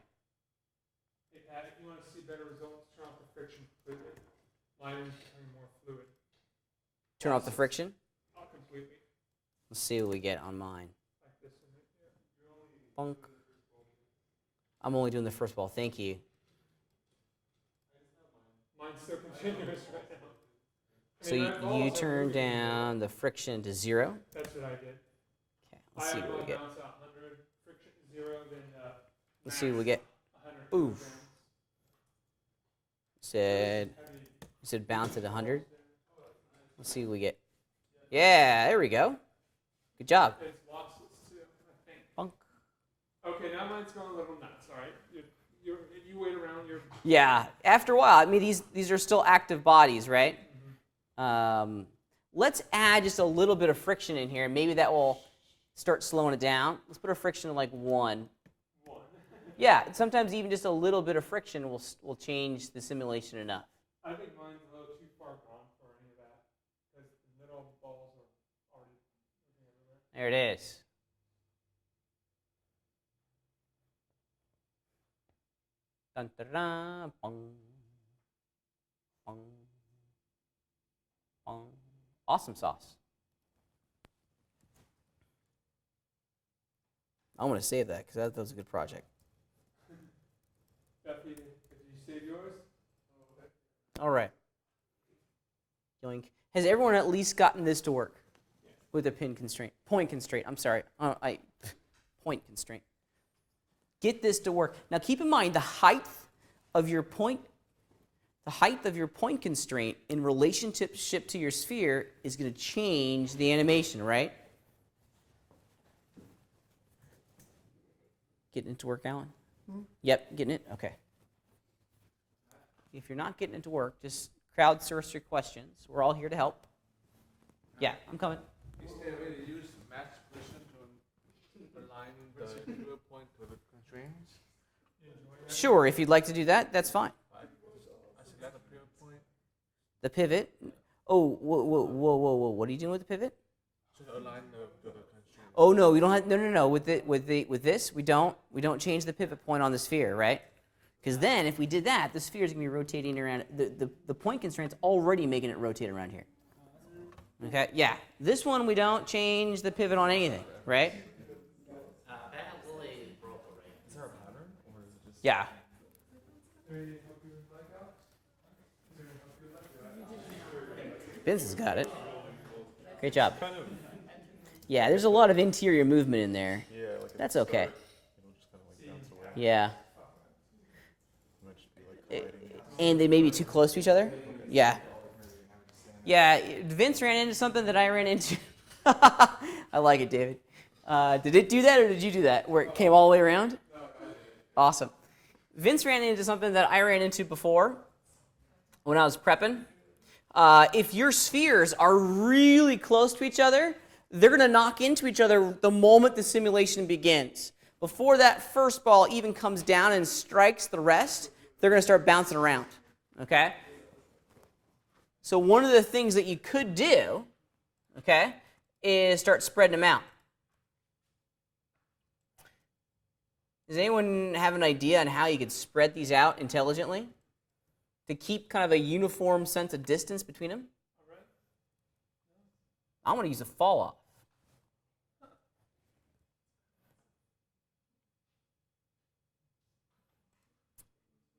Hey Pat, if you want to see better results, turn off the friction completely. Mine is becoming more fluid. Turn off the friction. Not completely. Let's see what we get on mine. Like this one right here. Bonk. I'm only doing the first ball. Thank you. Mine's so continuous right now. So you turn down the friction to 0. That's what I did. Okay, let's see what we get. Bounce out 100, friction 0, then Let's see what we get. 100. Oof. Said bounce at 100. Let's see what we get. Yeah, there we go. Good job. It's lossless too, I think. Bonk. Okay, now mine's going a little nuts. All right, you wait around your. Yeah, after a while, I mean, these are still active bodies, right? Let's add just a little bit of friction in here. Maybe that will start slowing it down. Let's put a friction of like 1. Yeah, sometimes even just a little bit of friction will change the simulation enough. I think mine's a little too far gone for any of that because the middle balls are already everywhere. There it is. Dun, dun, dun, bong, bong, bong. Awesome sauce. I want to save that because that was a good project. Duffy, did you save yours? All right. Yoink. Has everyone at least gotten this to work with a point constraint? I'm sorry. Point constraint. Get this to work. Now keep in mind the height of your point constraint in relationship to your sphere is going to change the animation, right? Getting it to work, Alan? Yep, getting it? Okay. If you're not getting it to work, just crowdsource your questions. We're all here to help. Yeah, I'm coming. Is there a way to use match position to align the trigger point to the constraints? Sure, if you'd like to do that, that's fine. I select a trigger point. The pivot. Oh, whoa. What are you doing with the pivot? To align the constraint. Oh no, we don't have no. With this, we don't change the pivot point on the sphere, right? Because then, if we did that, the sphere is going to be rotating around. The point constraint's already making it rotate around here. Okay, yeah. This one we don't change the pivot on anything, right? Is there a pattern, or is it just? Yeah. Vince has got it. Great job. Yeah, there's a lot of interior movement in there. Yeah, like That's okay. it'll just kind of like bounce away. Yeah. It might just be like colliding. And they may be too close to each other? Yeah. Yeah, Vince ran into something that I ran into. I like it, David. Did it do that or did you do that, where it came all the way around? Awesome. Vince ran into something that I ran into before when I was prepping. If your spheres are really close to each other, they're going to knock into each other the moment the simulation begins. Before that first ball even comes down and strikes the rest, they're going to start bouncing around, okay? So one of the things that you could do, okay, is start spreading them out. Does anyone have an idea on how you could spread these out intelligently to keep kind of a uniform sense of distance between them? I want to use a fall off.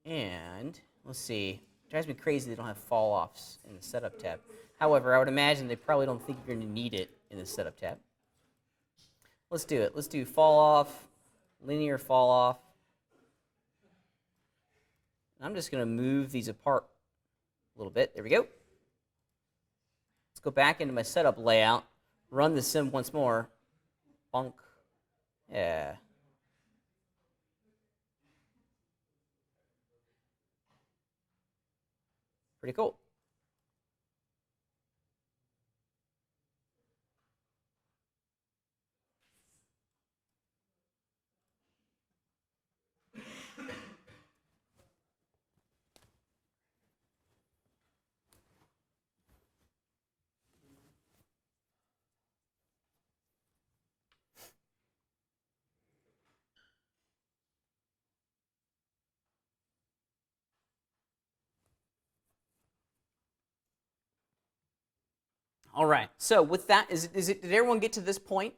And let's see. It drives me crazy they don't have fall offs in the setup tab. However, I would imagine they probably don't think you're going to need it in the setup tab. Let's do it. Let's do fall off, linear fall off. I'm just going to move these apart a little bit. There we go. Let's go back into my setup layout, run the sim once more. Bonk. Yeah. Pretty cool. All right. So with that, did everyone get to this point?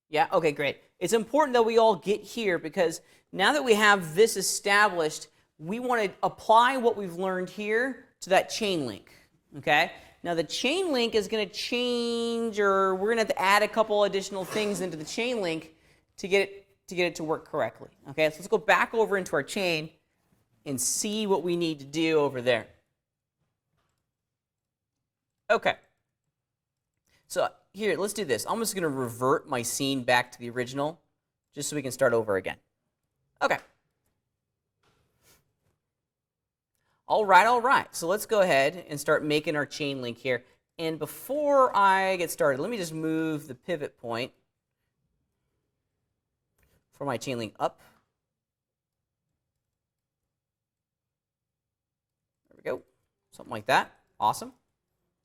Yeah? Okay, great. It's important that we all get here because now that we have this established, we want to apply what we've learned here to that chain link. Okay? Now the chain link is going to change, or we're going to have to add a couple additional things into the chain link to get it to work correctly. Okay? So let's go back over into our chain and see what we need to do over there. Okay. So here, let's do this. I'm just going to revert my scene back to the original, just so we can start over again. Okay. All right. So let's go ahead and start making our chain link here. And before I get started, let me just move the pivot point for my chain link up. There we go. Something like that. Awesome.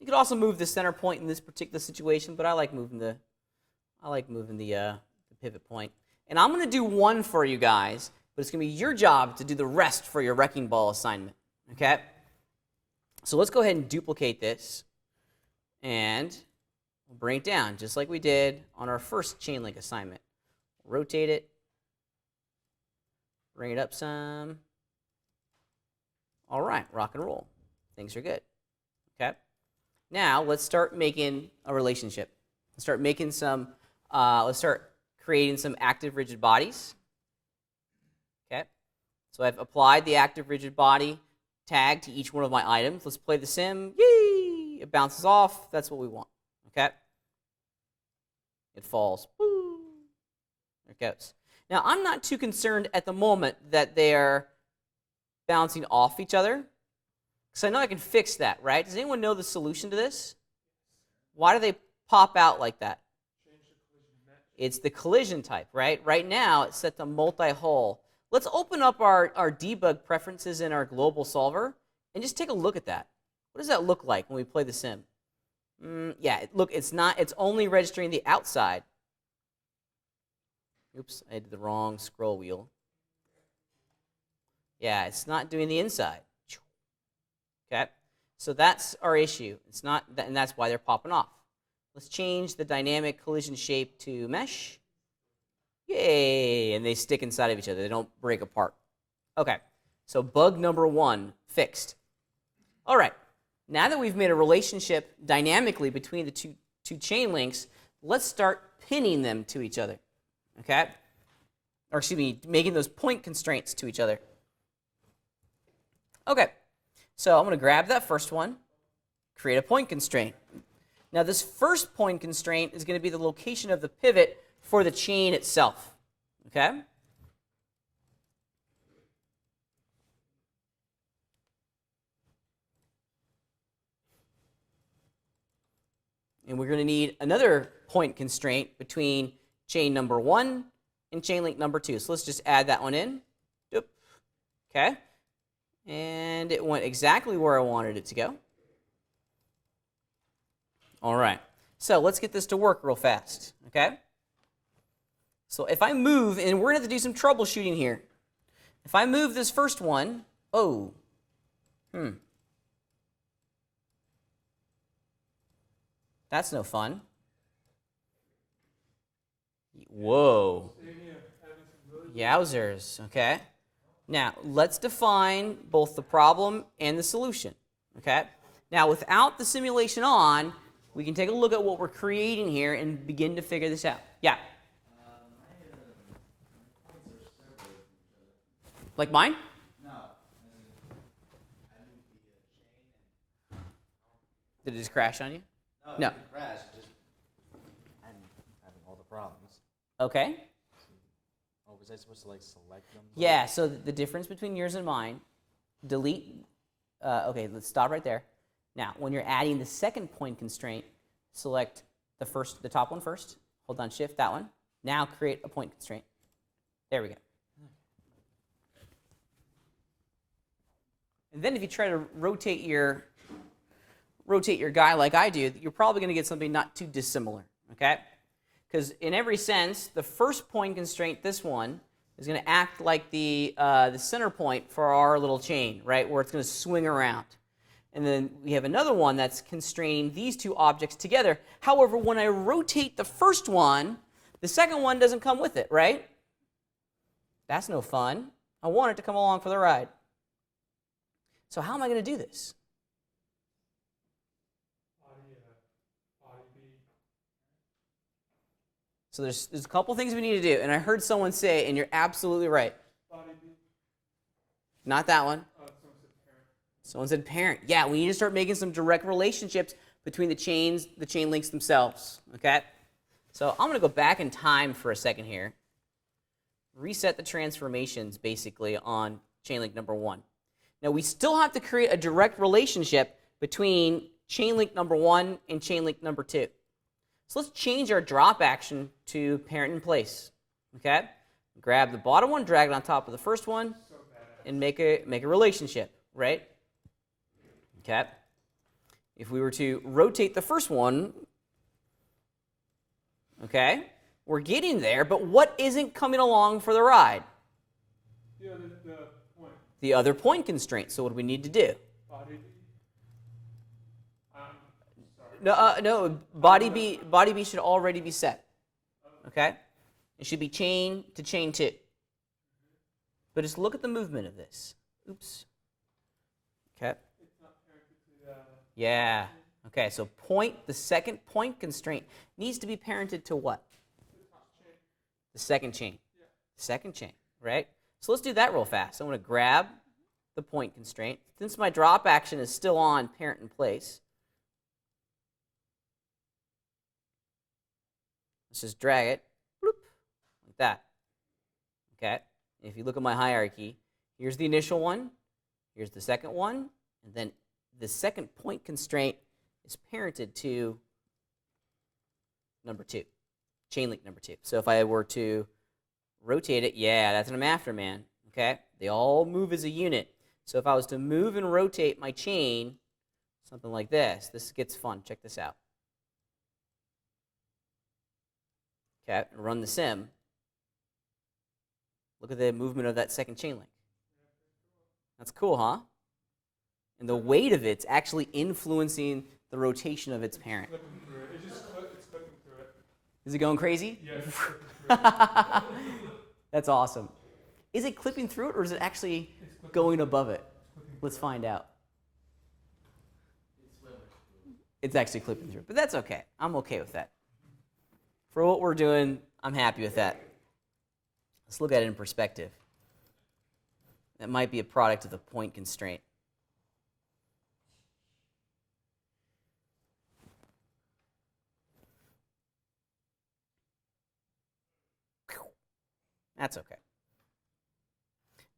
You could also move the center point in this particular situation, but I like moving the pivot point. And I'm going to do one for you guys, but it's going to be your job to do the rest for your wrecking ball assignment. Okay? So let's go ahead and duplicate this, and we'll bring it down just like we did on our first chain link assignment. Rotate it, bring it up some. All right, rock and roll. Things are good. Okay? Now let's start making a relationship. Let's start making some. Let's start creating some active rigid bodies. Okay. So I've applied the active rigid body tag to each one of my items. Let's play the sim. Yay! It bounces off. That's what we want. Okay. It falls. Woo! There it goes. Now I'm not too concerned at the moment that they're bouncing off each other, because I know I can fix that, right? Does anyone know the solution to this? Why do they pop out like that? It's the collision type, right? Right now, it's set to multi-hull. Let's open up our debug preferences in our global solver and just take a look at that. What does that look like when we play the sim? Yeah, look, it's only registering the outside. Oops, I did the wrong scroll wheel. Yeah, it's not doing the inside. Okay, so that's our issue. It's not, and that's why they're popping off. Let's change the dynamic collision shape to mesh. Yay, and they stick inside of each other. They don't break apart. Okay, so bug number 1 fixed. All right, now that we've made a relationship dynamically between the two chain links, let's start pinning them to each other. Okay, or excuse me, making those point constraints to each other. Okay. So I'm going to grab that first one, create a point constraint. Now this first point constraint is going to be the location of the pivot for the chain itself. Okay? And we're going to need another point constraint between chain number 1 and chain link number 2. So let's just add that one in. Doop. Okay? And it went exactly where I wanted it to go. All right. So let's get this to work real fast. Okay? So if I move, and we're going to have to do some troubleshooting here. If I move this first one, that's no fun. Whoa. Yowzers, okay. Now, let's define both the problem and the solution, okay? Now, without the simulation on, we can take a look at what we're creating here and begin to figure this out. Yeah? Like mine? Did it just crash on you? No. It didn't crash. Just I'm having all the problems. Okay. Oh, was I supposed to like select them? Yeah, so the difference between yours and mine, delete, okay, let's stop right there. Now, when you're adding the second point constraint, select the top one first, hold down shift, that one. Now create a point constraint. There we go. And then if you try to rotate your guy like I do, you're probably going to get something not too dissimilar, okay? Because in every sense, the first point constraint, this one, is going to act like the center point for our little chain, right, where it's going to swing around. And then we have another one that's constraining these two objects together. However, when I rotate the first one, the second one doesn't come with it, right? That's no fun. I want it to come along for the ride. So how am I going to do this? So there's a couple things we need to do, and I heard someone say, and you're absolutely right. Not that one. Someone said parent. Yeah, we need to start making some direct relationships between the chain links themselves. Okay? So I'm going to go back in time for a second here. Reset the transformations basically on chain link number 1. Now we still have to create a direct relationship between chain link number 1 and chain link number 2. So let's change our drop action to parent in place. Okay? Grab the bottom one, drag it on top of the first one, and make a relationship, right? Okay. If we were to rotate the first one, okay, we're getting there, but what isn't coming along for the ride? The other point constraint. So what do we need to do? No, body B should already be set. Okay? It should be chain to chain 2. But just look at the movement of this. Oops. Okay. Yeah. Okay, so the second point constraint needs to be parented to what? The second chain. Second chain, right? So let's do that real fast. I'm going to grab the point constraint. Since my drop action is still on parent in place, let's just drag it, bloop, like that. Okay? And if you look at my hierarchy, here's the initial one, here's the second one, and then the second point constraint is parented to number 2, chain link number 2. So if I were to rotate it, yeah, that's what I'm after, man. Okay? They all move as a unit. So if I was to move and rotate my chain, something like this gets fun. Check this out. Okay, run the sim. Look at the movement of that second chain link. That's cool, huh? And the weight of it's actually influencing the rotation of its parent. It's clicking through it. Is it going crazy? Yeah. That's awesome. Is it clipping through it, or is it actually going above it? Let's find out. It's actually clipping through it, but that's okay. I'm okay with that. For what we're doing, I'm happy with that. Let's look at it in perspective. That might be a product of the point constraint. That's okay.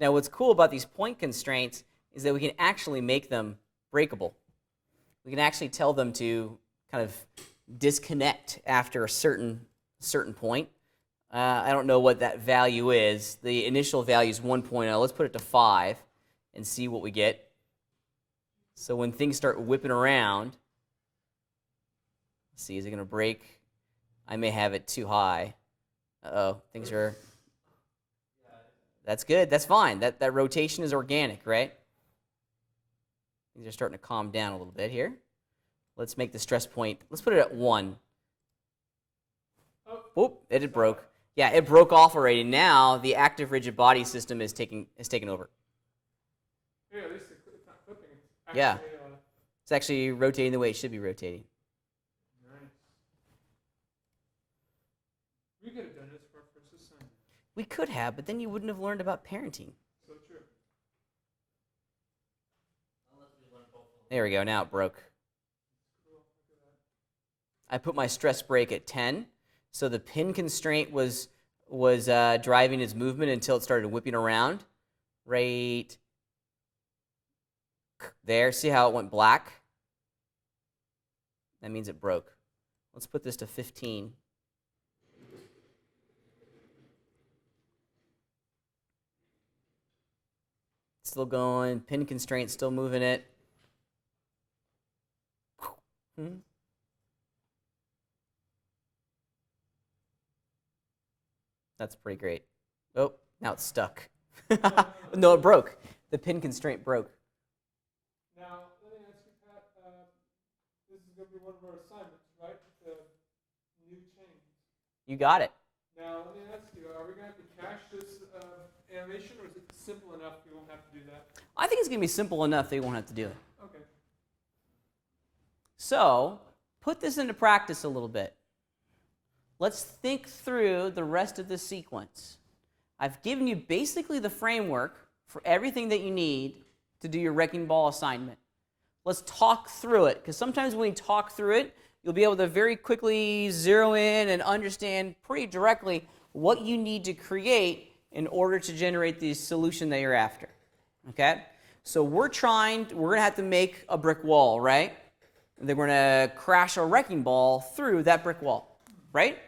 Now, what's cool about these point constraints is that we can actually make them breakable. We can actually tell them to kind of disconnect after a certain point. I don't know what that value is. The initial value is 1.0. Let's put it to 5 and see what we get. So when things start whipping around, let's see, is it going to break? I may have it too high. Uh-oh, things are... That's good. That's fine. That rotation is organic, right? Things are starting to calm down a little bit here. Let's make the stress point. Let's put it at 1. Oop, it broke. Yeah, it broke off already. Now the active rigid body system is taking over. Yeah, at least it's not flipping. It's Yeah. actually, It's actually rotating the way it should be rotating. nice. We could have done this for our first assignment. We could have, but then you wouldn't have learned about parenting. So true. There we go. Now it broke. Cool. Look at that. I put my stress brake at 10, so the pin constraint was driving its movement until it started whipping around. Right there. See how it went black? That means it broke. Let's put this to 15. Still going. Pin constraint still moving it. That's pretty great. Oh, now it's stuck. No, it broke. The pin constraint broke. Now, let me ask you, Pat, this is going to be one of our assignments, right? The new chains. You got it. Now, let me ask you, are we going to have to cache this animation, or is it simple enough we won't have to do that? I think it's going to be simple enough that you won't have to do it. Okay. So, put this into practice a little bit. Let's think through the rest of this sequence. I've given you basically the framework for everything that you need to do your wrecking ball assignment. Let's talk through it, because sometimes when you talk through it, you'll be able to very quickly zero in and understand pretty directly what you need to create in order to generate the solution that you're after. Okay? So we're going to have to make a brick wall, right? And then we're going to crash a wrecking ball through that brick wall, right?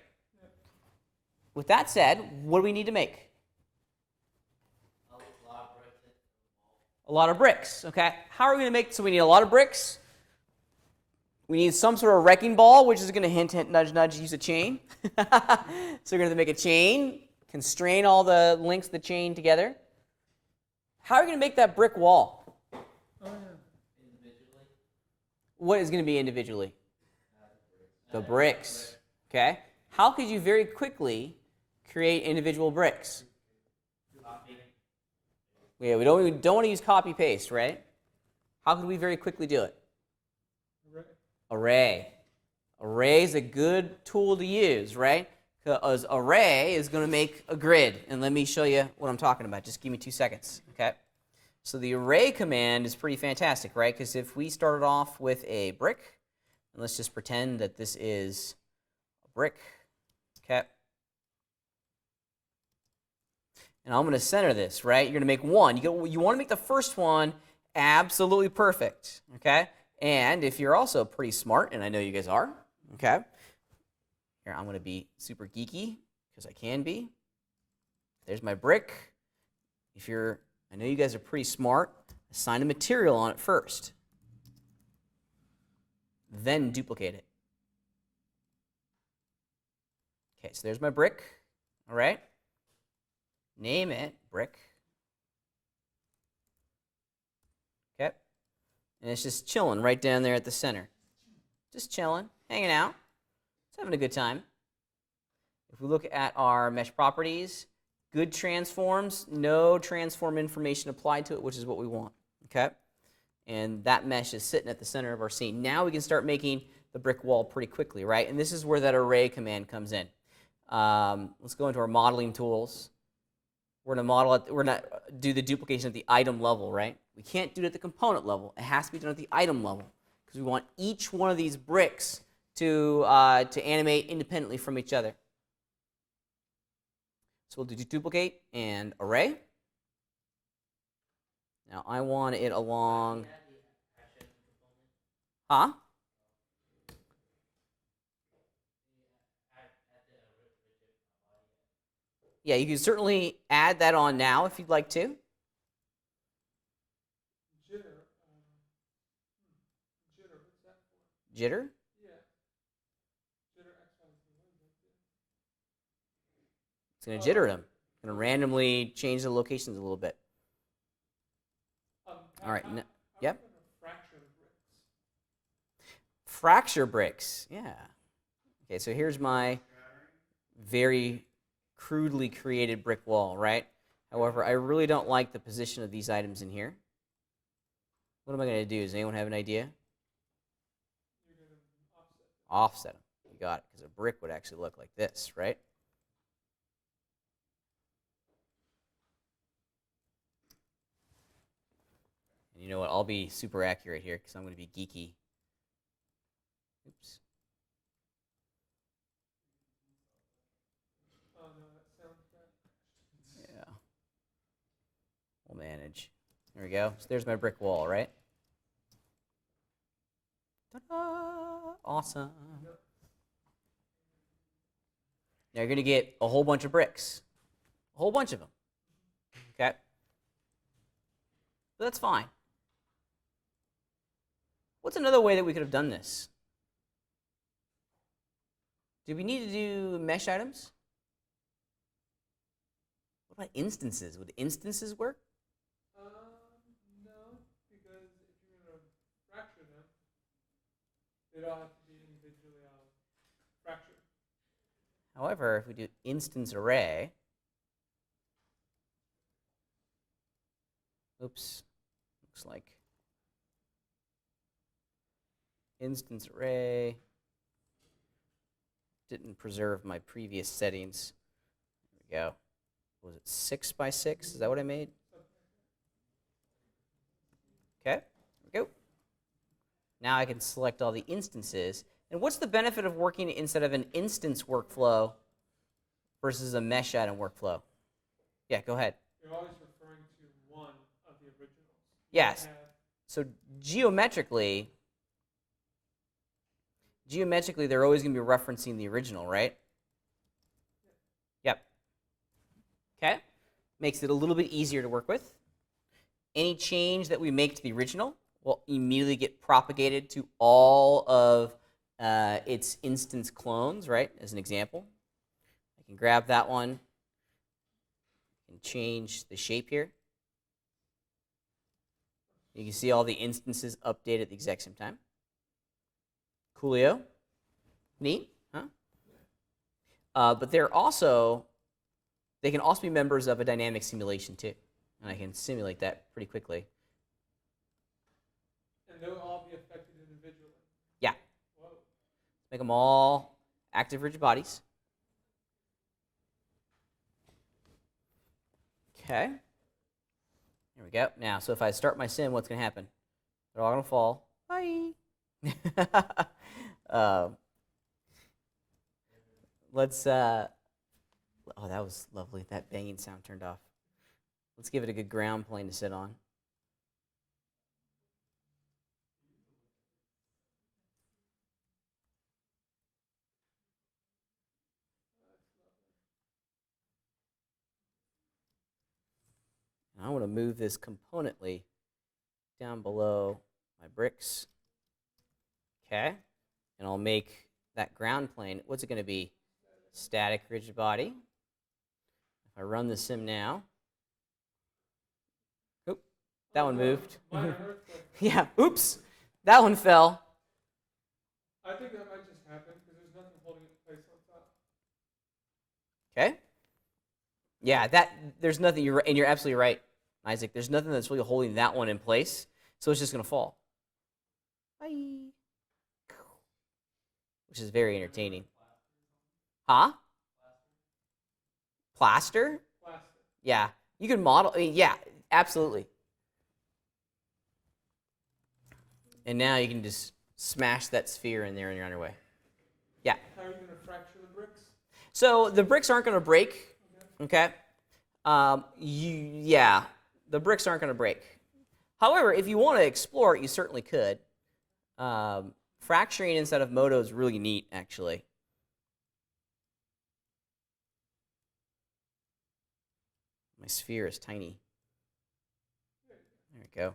With that said, what do we need to make? A lot of bricks, okay? How are we going to make, so we need a lot of bricks. We need some sort of wrecking ball, which is going to hint, hint, nudge, nudge, use a chain. So we're going to make a chain, constrain all the links of the chain together. How are we going to make that brick wall? Oh, yeah. What is going to be individually? The bricks, okay? How could you very quickly create individual bricks? Yeah, we don't want to use copy paste, right? How could we very quickly do it? Array. Array is a good tool to use, right? Because array is going to make a grid. And let me show you what I'm talking about. Just give me 2 seconds, okay? So the array command is pretty fantastic, right? Because if we started off with a brick, and let's just pretend that this is a brick, okay? And I'm going to center this, right? You're going to make one. You want to make the first one absolutely perfect, okay? And if you're also pretty smart, and I know you guys are, okay? Here, I'm going to be super geeky, because I can be. There's my brick. I know you guys are pretty smart, assign a material on it first. Then duplicate it. Okay, so there's my brick, all right? Name it brick. Okay. And it's just chilling right down there at the center. Just chilling, hanging out. It's having a good time. If we look at our mesh properties, good transforms, no transform information applied to it, which is what we want. Okay? And that mesh is sitting at the center of our scene. Now we can start making the brick wall pretty quickly, right? And this is where that array command comes in. Let's go into our modeling tools. We're going to model it. We're going to do the duplication at the item level, right? We can't do it at the component level. It has to be done at the item level because we want each one of these bricks to animate independently from each other. So we'll do duplicate and array. Now I want it along. Huh? Yeah, you can certainly add that on now if you'd like to. Jitter. Jitter, what's that for? Jitter? Yeah. Jitter XYZ. What is that? going to jitter them. Going to randomly change the locations a little bit. All right. Yep. Fracture the bricks. Fracture bricks. Yeah. Okay, so here's my very crudely created brick wall, right? However, I really don't like the position of these items in here. What am I going to do? Does anyone have an idea? You're going to offset. Offset them. You got it, because a brick would actually look like this, right? And you know what? I'll be super accurate here because I'm going to be geeky. Oops. Oh no, that sounds bad. Yeah. We'll manage. There we go. So there's my brick wall, right? Ta-da! Awesome. Now you're going to get a whole bunch of bricks. A whole bunch of them. Okay? But that's fine. What's another way that we could have done this? Do we need to do mesh items? What about instances? Would instances work? No, because if you're going to fracture them, they'd all have to be individually fractured. However, if we do instance array, oops, looks like instance array didn't preserve my previous settings. There we go. Was it 6 by 6? Is that what I made? Okay, there we go. Now I can select all the instances. And what's the benefit of working instead of an instance workflow versus a mesh item workflow? Yeah, go ahead. You're always referring to one of the originals. Yes. You have- So geometrically, they're always going to be referencing the original, right? Yep. Okay. Makes it a little bit easier to work with. Any change that we make to the original will immediately get propagated to all of its instance clones, right? As an example. I can grab that one and change the shape here. You can see all the instances update at the exact same time. Coolio. Neat, huh? But they can also be members of a dynamic simulation too. And I can simulate that pretty quickly. And they'll all be affected individually. Yeah. Whoa. Make them all active rigid bodies. Okay. There we go. Now, so if I start my sim, what's going to happen? They're all going to fall. Bye. Let's, oh, that was lovely. That banging sound turned off. Let's give it a good ground plane to sit on. And I want to move this componently down below my bricks. Okay. And I'll make that ground plane, what's it going to be? Static rigid body. If I run the sim now, oop, that one moved. Minor earthquake. Yeah, oops, that one fell. I think that might just happen because there's nothing holding it in place on top. Okay. Yeah, there's nothing, and you're absolutely right, Isaac. There's nothing that's really holding that one in place, so it's just going to fall. Bye. Which is very entertaining. Huh? Plaster? Plaster. Yeah. You can model, yeah, absolutely. And now you can just smash that sphere in there and you're on your way. Yeah. How are you going to fracture the bricks? So the bricks aren't going to break, okay? Yeah, the bricks aren't going to break. However, if you want to explore it, you certainly could. Fracturing inside of Modo is really neat, actually. My sphere is tiny. There we go.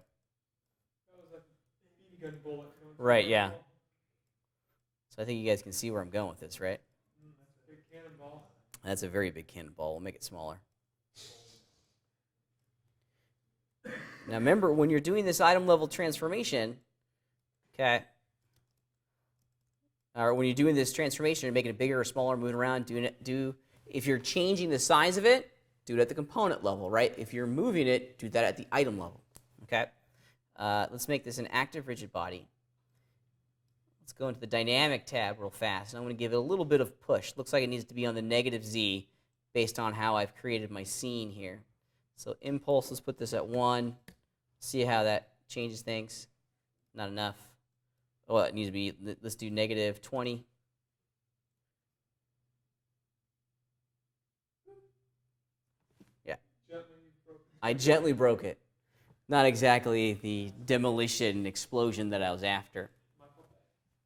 That was like a BB gun bullet. Going through Right, the yeah. wall. So I think you guys can see where I'm going with this, right? That's a big cannonball. That's a very big cannonball. We'll make it smaller. Now remember, when you're doing this item level transformation, okay, or when you're doing this transformation, you're making it bigger or smaller, moving around, if you're changing the size of it, do it at the component level, right? If you're moving it, do that at the item level, okay? Let's make this an active rigid body. Let's go into the dynamic tab real fast, and I'm going to give it a little bit of push. Looks like it needs to be on the negative Z based on how I've created my scene here. So impulse, let's put this at 1. See how that changes things. Not enough. Oh, it needs to be, let's do negative 20. Yeah. I gently broke it. Not exactly the demolition explosion that I was after.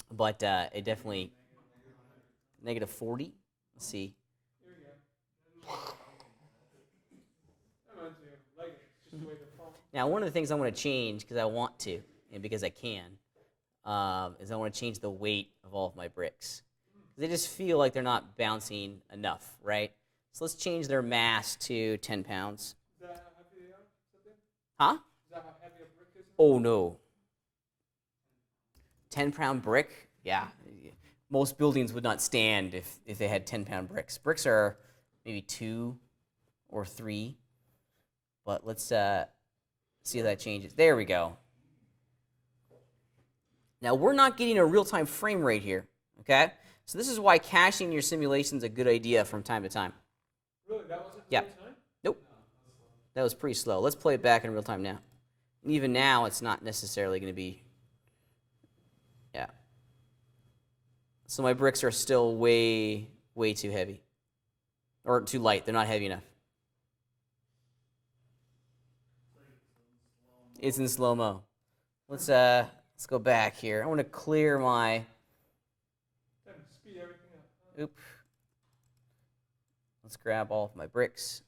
But it definitely, negative 40. Let's see. Now, one of the things I want to change, because I want to, and because I can, is I want to change the weight of all of my bricks. They just feel like they're not bouncing enough, right? So let's change their mass to 10 pounds. Is that how heavy they are? Something? Huh? Is that how heavy a brick is? Oh, no. 10-pound brick? Yeah. Most buildings would not stand if they had 10-pound bricks. Bricks are maybe 2 or 3. But let's see how that changes. There we go. Now, we're not getting a real-time frame rate here, okay? So this is why caching your simulation is a good idea from time to time. Really? That wasn't Yeah. real time? Nope. That was pretty slow. Let's play it back in real time now. And even now, it's not necessarily going to be... Yeah. So my bricks are still way, way too heavy. Or too light. They're not heavy enough. It's in slow-mo. Let's go back here. I want to clear my... Speed everything up. Huh? Oop. Let's grab all of my bricks.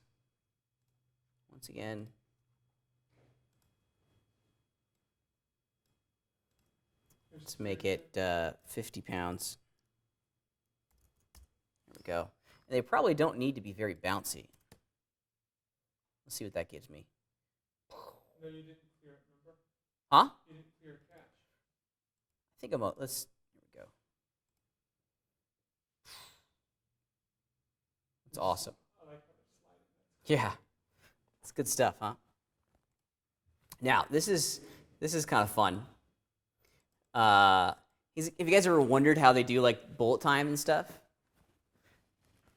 Once again. Let's make it 50 pounds. There we go. And they probably don't need to be very bouncy. Let's see what that gives me. No, you didn't clear it, remember? Huh? You didn't clear cache. I think I'm... Let's... Here we go. It's awesome. I like how they're sliding. Yeah. It's good stuff, huh? Now, this is kind of fun. Have you guys ever wondered how they do like bullet time and stuff?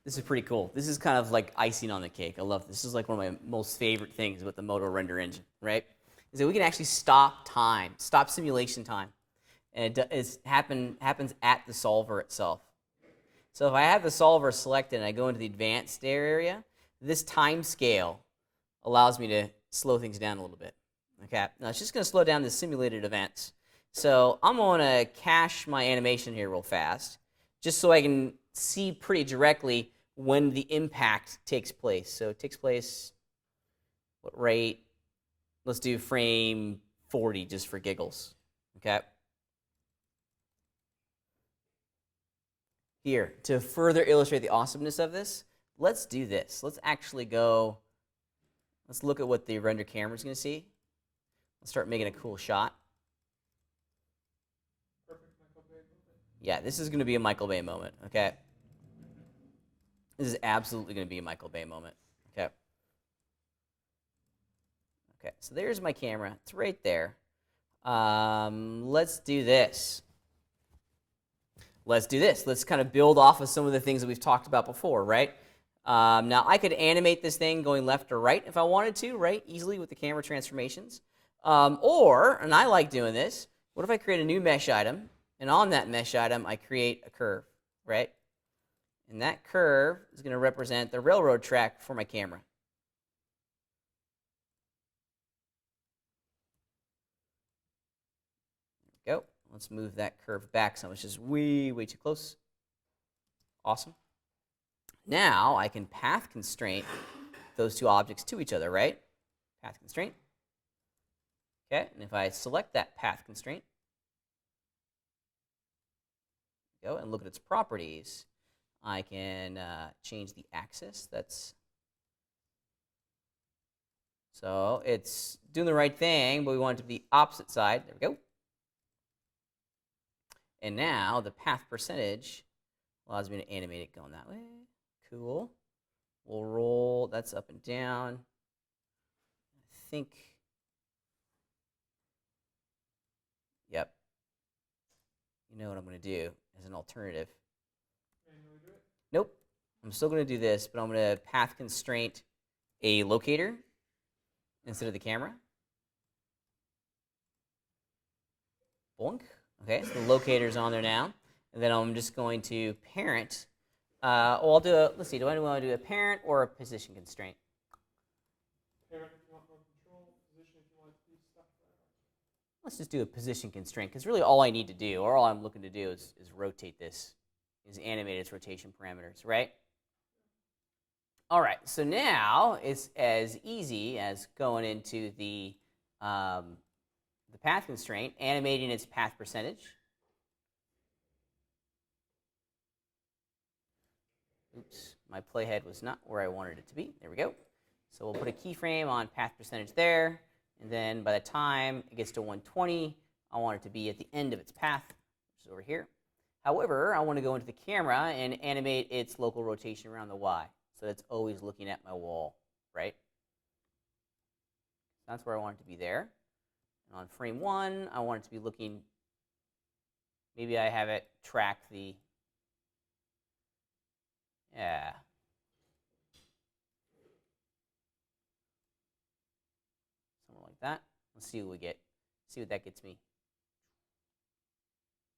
This is pretty cool. This is kind of like icing on the cake. I love this. This is like one of my most favorite things about the Modo render engine, right? Is that we can actually stop time, stop simulation time, and it happens at the solver itself. So if I have the solver selected and I go into the advanced area, this time scale allows me to slow things down a little bit. Okay, now it's just going to slow down the simulated events. So I'm going to cache my animation here real fast, just so I can see pretty directly when the impact takes place. So it takes place, what rate? Let's do frame 40 just for giggles. Okay. Here, to further illustrate the awesomeness of this, let's do this. Let's actually go, let's look at what the render camera is going to see. Let's start making a cool shot. Perfect Michael Bay moment. Yeah, this is going to be a Michael Bay moment, okay? This is absolutely going to be a Michael Bay moment, okay? Okay, so there's my camera. It's right there. Let's do this. Let's do this. Let's kind of build off of some of the things that we've talked about before, right? Now, I could animate this thing going left or right if I wanted to, right? Easily with the camera transformations. Or, and I like doing this, what if I create a new mesh item, and on that mesh item, I create a curve, right? And that curve is going to represent the railroad track for my camera. There we go. Let's move that curve back some. It's just way, way too close. Awesome. Now I can path constraint those two objects to each other, right? Path constraint. Okay, and if I select that path constraint, go and look at its properties, I can change the axis. So it's doing the right thing, but we want it to be the opposite side. There we go. And now the path percentage allows me to animate it going that way. Cool. We'll roll. That's up and down. I think. Yep. You know what I'm going to do as an alternative. Manually do it. Nope. I'm still going to do this, but I'm going to path constraint a locator instead of the camera. Boink. Okay, so the locator's on there now. And then I'm just going to parent. I'll do a, let's see, do I want to do a parent or a position constraint? Parent if you want more control, position if you want to be stuck forever. Let's just do a position constraint, because really all I need to do, or all I'm looking to do is rotate this, is animate its rotation parameters, right? All right, so now it's as easy as going into the path constraint, animating its path percentage. Oops, my playhead was not where I wanted it to be. There we go. So we'll put a keyframe on path percentage there, and then by the time it gets to 120, I want it to be at the end of its path, which is over here. However, I want to go into the camera and animate its local rotation around the Y, so it's always looking at my wall, right? That's where I want it to be there. And on frame 1, I want it to be looking, maybe I have it track the, yeah. Something like that. Let's see what we get. See what that gets me.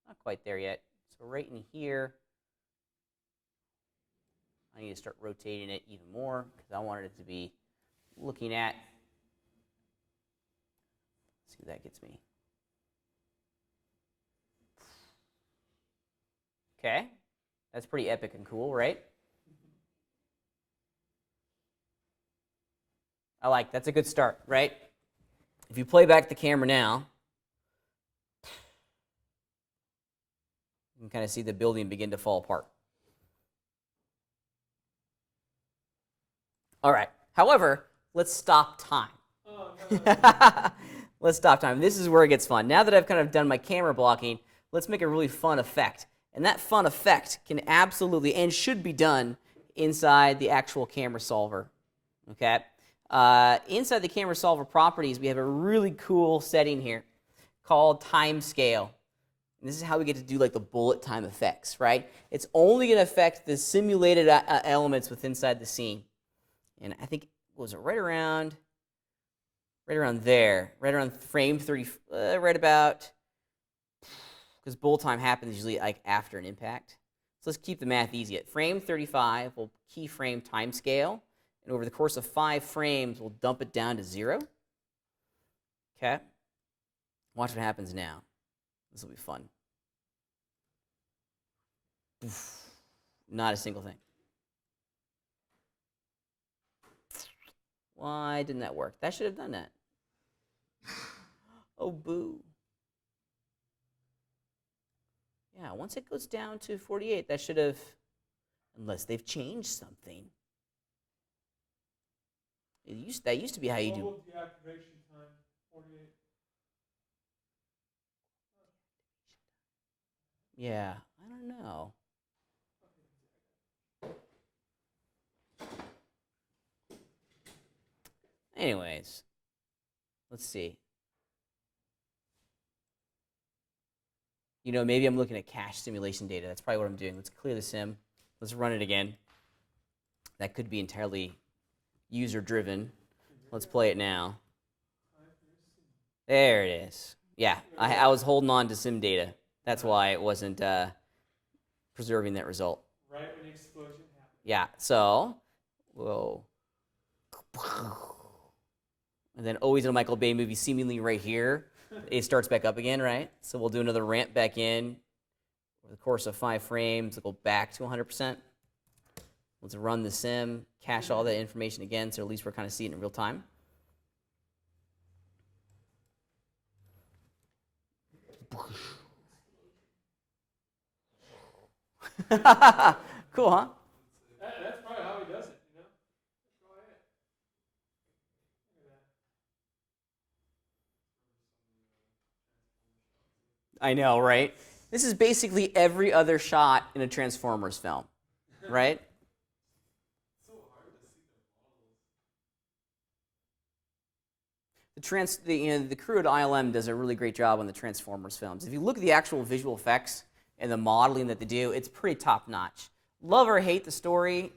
Not quite there yet. So right in here, I need to start rotating it even more because I wanted it to be looking at. Let's see what that gets me. Okay. That's pretty epic and cool, right? That's a good start, right? If you play back the camera now, you can kind of see the building begin to fall apart. All right. However, let's stop time. Oh, no. Let's stop time. This is where it gets fun. Now that I've kind of done my camera blocking, let's make a really fun effect. And that fun effect can absolutely and should be done inside the actual camera solver. Okay? Inside the camera solver properties, we have a really cool setting here called time scale. And this is how we get to do like the bullet time effects, right? It's only going to affect the simulated elements within inside the scene. And I think, was it right around there, right around frame 30, right about, because bullet time happens usually like after an impact. So let's keep the math easy. At frame 35, we'll keyframe time scale. And over the course of 5 frames, we'll dump it down to 0. Okay? Watch what happens now. This will be fun. Not a single thing. Why didn't that work? That should have done that. Oh, boo. Yeah, once it goes down to 48, that should have, unless they've changed something. That used to be how you do. Global deactivation time, 48. Yeah, I don't know. Anyways, let's see. You know, maybe I'm looking at cache simulation data. That's probably what I'm doing. Let's clear the sim. Let's run it again. That could be entirely user-driven. Let's play it now. There it is. Yeah, I was holding on to sim data. That's why it wasn't preserving that result. Right when the explosion happened. Yeah, so, whoa. And then always in a Michael Bay movie, seemingly right here, it starts back up again, right? So we'll do another ramp back in. Over the course of 5 frames, it'll go back to 100%. Let's run the sim, cache all that information again, so at least we're kind of seeing it in real time. Cool, huh? That's probably how he does it, you know? That's probably it. Look at that. I know, right? This is basically every other shot in a Transformers film, right? The crew at ILM does a really great job on the Transformers films. If you look at the actual visual effects and the modeling that they do, it's pretty top-notch. Love or hate the story.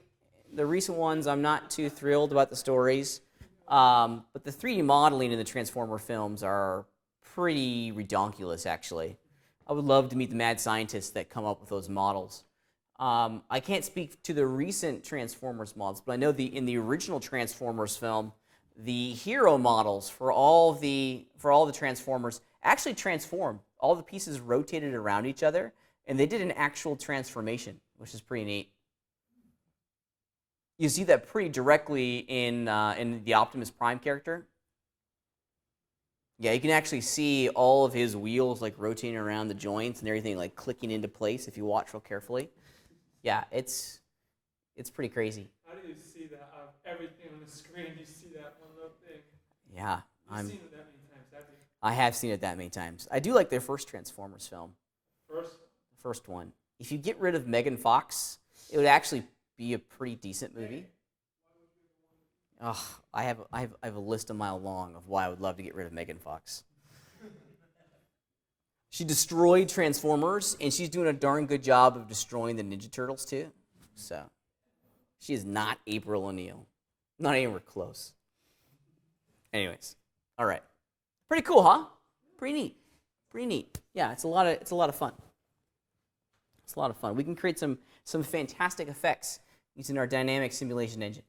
The recent ones, I'm not too thrilled about the stories. But the 3D modeling in the Transformer films are pretty redonkulous, actually. I would love to meet the mad scientists that come up with those models. I can't speak to the recent Transformers models, but I know in the original Transformers film, the hero models for all the Transformers actually transformed. All the pieces rotated around each other, and they did an actual transformation, which is pretty neat. You see that pretty directly in the Optimus Prime character. Yeah, you can actually see all of his wheels like rotating around the joints and everything like clicking into place if you watch real carefully. Yeah, it's pretty crazy. How do you see that out of everything on the screen? You see that one little thing. Yeah, You've seen it that many times, haven't you? I have seen it that many times. I do like their first Transformers film. First? One. If you get rid of Megan Fox, it would actually be a pretty decent movie. Oh, I have a list a mile long of why I would love to get rid of Megan Fox. She destroyed Transformers, and she's doing a darn good job of destroying the Ninja Turtles too. So, she is not April O'Neil. Not anywhere close. Anyways, all right. Pretty cool, huh? Pretty neat. Pretty neat. Yeah, it's a lot of fun. It's a lot of fun. We can create some fantastic effects using our dynamic simulation engine.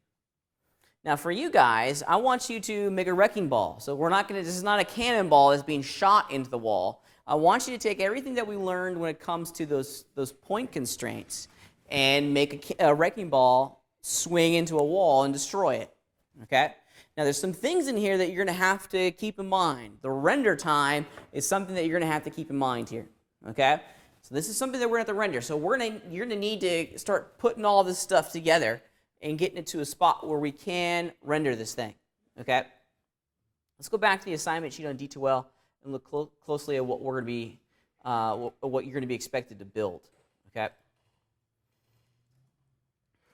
Now, for you guys, I want you to make a wrecking ball. So this is not a cannonball that's being shot into the wall. I want you to take everything that we learned when it comes to those point constraints and make a wrecking ball swing into a wall and destroy it. Okay? Now, there's some things in here that you're going to have to keep in mind. The render time is something that you're going to have to keep in mind here. Okay? So this is something that we're going to have to render. So you're going to need to start putting all this stuff together and getting it to a spot where we can render this thing. Okay? Let's go back to the assignment sheet on D2L and look closely at what we're going to be, what you're going to be expected to build. Okay?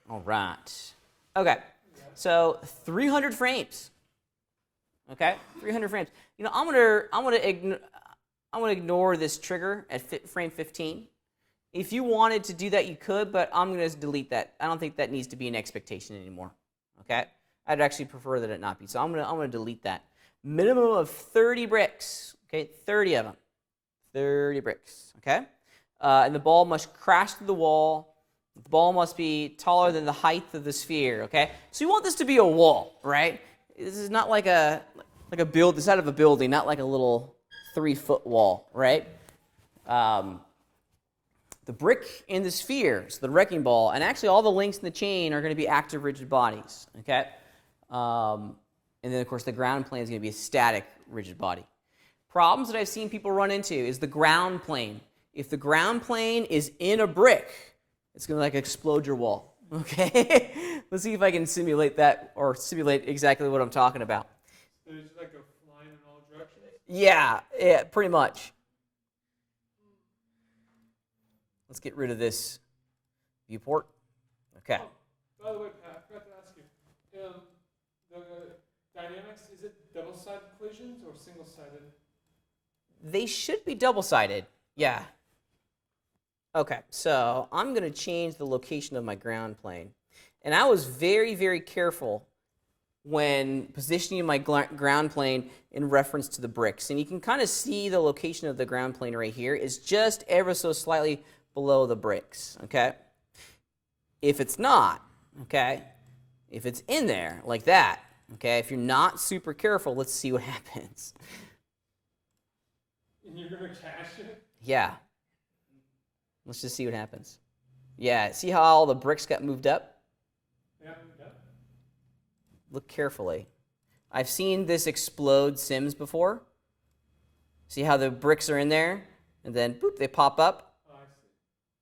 All right. Okay. So 300 frames. Okay? 300 frames. You know, I'm going to ignore this trigger at frame 15. If you wanted to do that, you could, but I'm going to delete that. I don't think that needs to be an expectation anymore. Okay? I'd actually prefer that it not be. So I'm going to delete that. Minimum of 30 bricks. Okay? 30 of them. 30 bricks. Okay? And the ball must crash through the wall. The ball must be taller than the height of the sphere. Okay? So you want this to be a wall, right? This is not like the side of a building, not like a little 3-foot wall, right? The brick and the sphere, so the wrecking ball, and actually all the links in the chain are going to be active rigid bodies, okay? And then, of course, the ground plane is going to be a static rigid body. Problems that I've seen people run into is the ground plane. If the ground plane is in a brick, it's going to like explode your wall, okay? Let's see if I can simulate that or simulate exactly what I'm talking about. So it's like go flying in all directions? Yeah, pretty much. Let's get rid of this viewport. Okay. Oh, by the way, Pat, I forgot to ask you. The dynamics, is it double-sided collisions or single-sided? They should be double-sided. Yeah. Okay, so I'm going to change the location of my ground plane. And I was very, very careful when positioning my ground plane in reference to the bricks. And you can kind of see the location of the ground plane right here is just ever so slightly below the bricks, okay? If it's not, okay, if it's in there like that, okay, if you're not super careful, let's see what happens. And you're going to cache it? Yeah. Let's just see what happens. Yeah, see how all the bricks got moved up? Yeah. Look carefully. I've seen this explode Sims before. See how the bricks are in there, and then boop, they pop up? Oh, I see.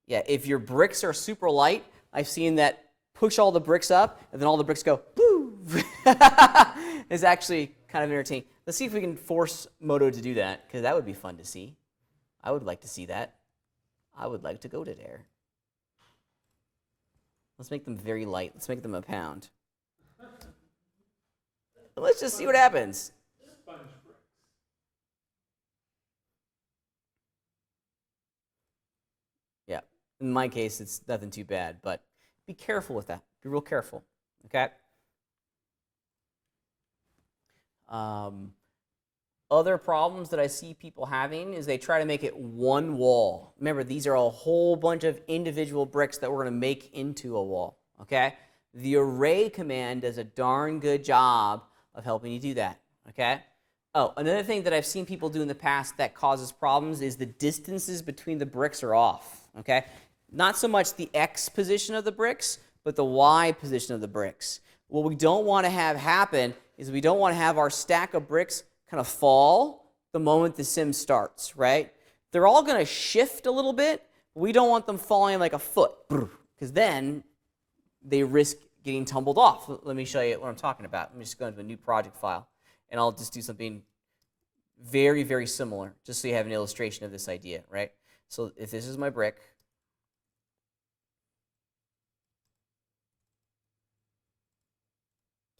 Yeah, if your bricks are super light, I've seen that push all the bricks up, and then all the bricks go, woo! It's actually kind of entertaining. Let's see if we can force Modo to do that, because that would be fun to see. I would like to see that. I would like to go to there. Let's make them very light. Let's make them a pound. Let's just see what happens. Sponge bricks. Yeah. In my case, it's nothing too bad, but be careful with that. Be real careful, okay? Other problems that I see people having is they try to make it one wall. Remember, these are a whole bunch of individual bricks that we're going to make into a wall, okay? The array command does a darn good job of helping you do that, okay? Oh, another thing that I've seen people do in the past that causes problems is the distances between the bricks are off, okay? Not so much the X position of the bricks, but the Y position of the bricks. What we don't want to have happen is we don't want to have our stack of bricks kind of fall the moment the sim starts, right? They're all going to shift a little bit. But we don't want them falling like a foot, because then they risk getting tumbled off. Let me show you what I'm talking about. Let me just go into a new project file, and I'll just do something very, very similar, just so you have an illustration of this idea, right? So if this is my brick,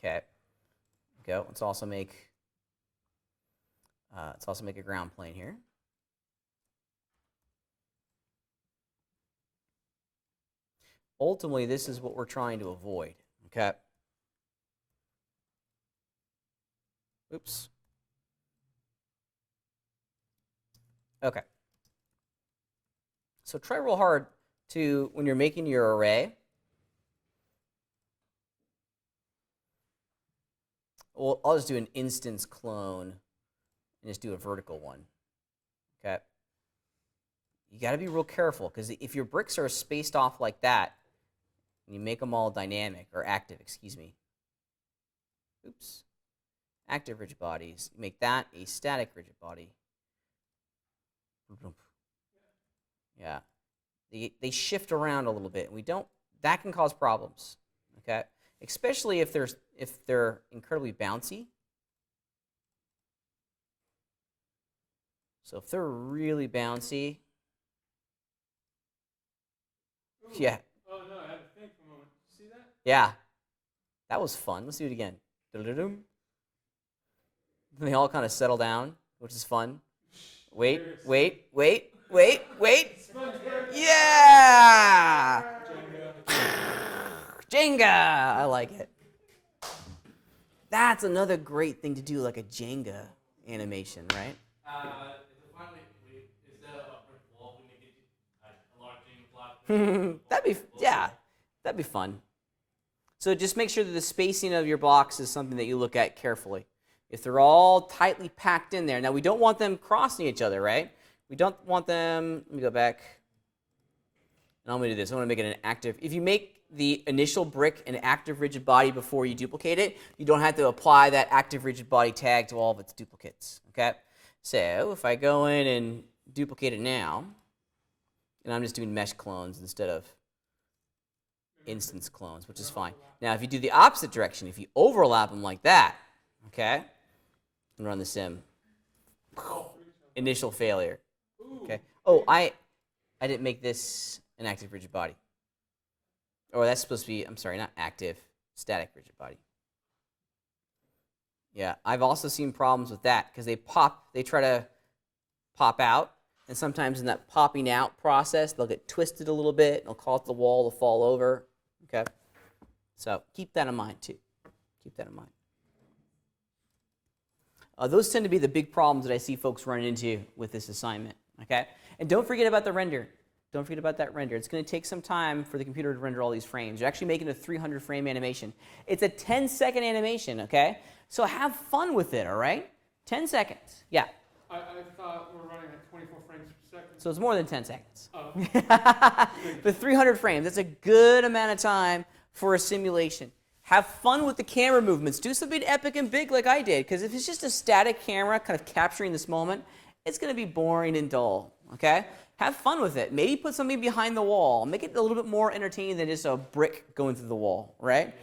okay, go. Let's also make a ground plane here. Ultimately, this is what we're trying to avoid, okay? Oops. Okay. So try real hard to, when you're making your array, well, I'll just do an instance clone and just do a vertical one, okay? You got to be real careful, because if your bricks are spaced off like that, and you make them all dynamic, or active, excuse me. Oops. Active rigid bodies. Make that a static rigid body. Yeah. They shift around a little bit, and that can cause problems, okay? Especially if they're incredibly bouncy. So if they're really bouncy, Ooh. yeah. Oh no, I had to think for a moment. See that? Yeah, that was fun. Let's do it again. Dum-dum-dum. They all kind of settle down, which is fun. Wait. Yeah! Jenga! I like it. That's another great thing to do, like a Jenga animation, right? Instead of a brick wall, we make it a large Jenga block. That'd be fun. So just make sure that the spacing of your blocks is something that you look at carefully. If they're all tightly packed in there, now we don't want them crossing each other, right? We don't want them, let me go back, and I'm going to do this. I want to make it an active. If you make the initial brick an active rigid body before you duplicate it, you don't have to apply that active rigid body tag to all of its duplicates, okay? So if I go in and duplicate it now, and I'm just doing mesh clones instead of instance clones, which is fine. Now, if you do the opposite direction, if you overlap them like that, okay, and run the sim, initial failure, okay. Oh, I didn't make this an active rigid body. Or that's supposed to be, I'm sorry, not active, static rigid body. Yeah, I've also seen problems with that, because they try to pop out, and sometimes in that popping out process, they'll get twisted a little bit, and it'll cause the wall to fall over, okay? So keep that in mind, too. Keep that in mind. Those tend to be the big problems that I see folks running into with this assignment, okay? And don't forget about the render. Don't forget about that render. It's going to take some time for the computer to render all these frames. You're actually making a 300-frame animation. It's a 10-second animation, okay? So have fun with it, all right? 10 seconds. Yeah. I thought we're running at 24 frames per second. So it's more than 10 seconds. Oh. But 300 frames, that's a good amount of time for a simulation. Have fun with the camera movements. Do something epic and big like I did, because if it's just a static camera kind of capturing this moment, it's going to be boring and dull, okay? have fun with it. Maybe put something behind the wall. Make it a little bit more entertaining than just a brick going through the wall, right?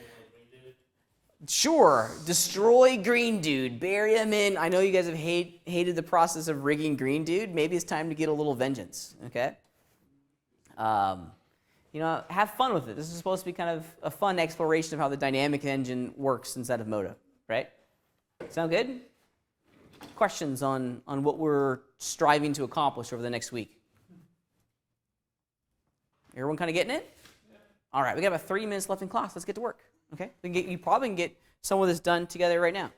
Sure, destroy Green Dude, bury him in. I know you guys have hated the process of rigging Green Dude. Maybe it's time to get a little vengeance, okay? Have fun with it. This is supposed to be kind of a fun exploration of how the dynamic engine works inside of Modo, right? Sound good? Questions on what we're striving to accomplish over the next week? Everyone kind of getting it? Yeah. All right, we got about 30 minutes left in class. Let's get to work. Okay? You probably can get some of this done together right now.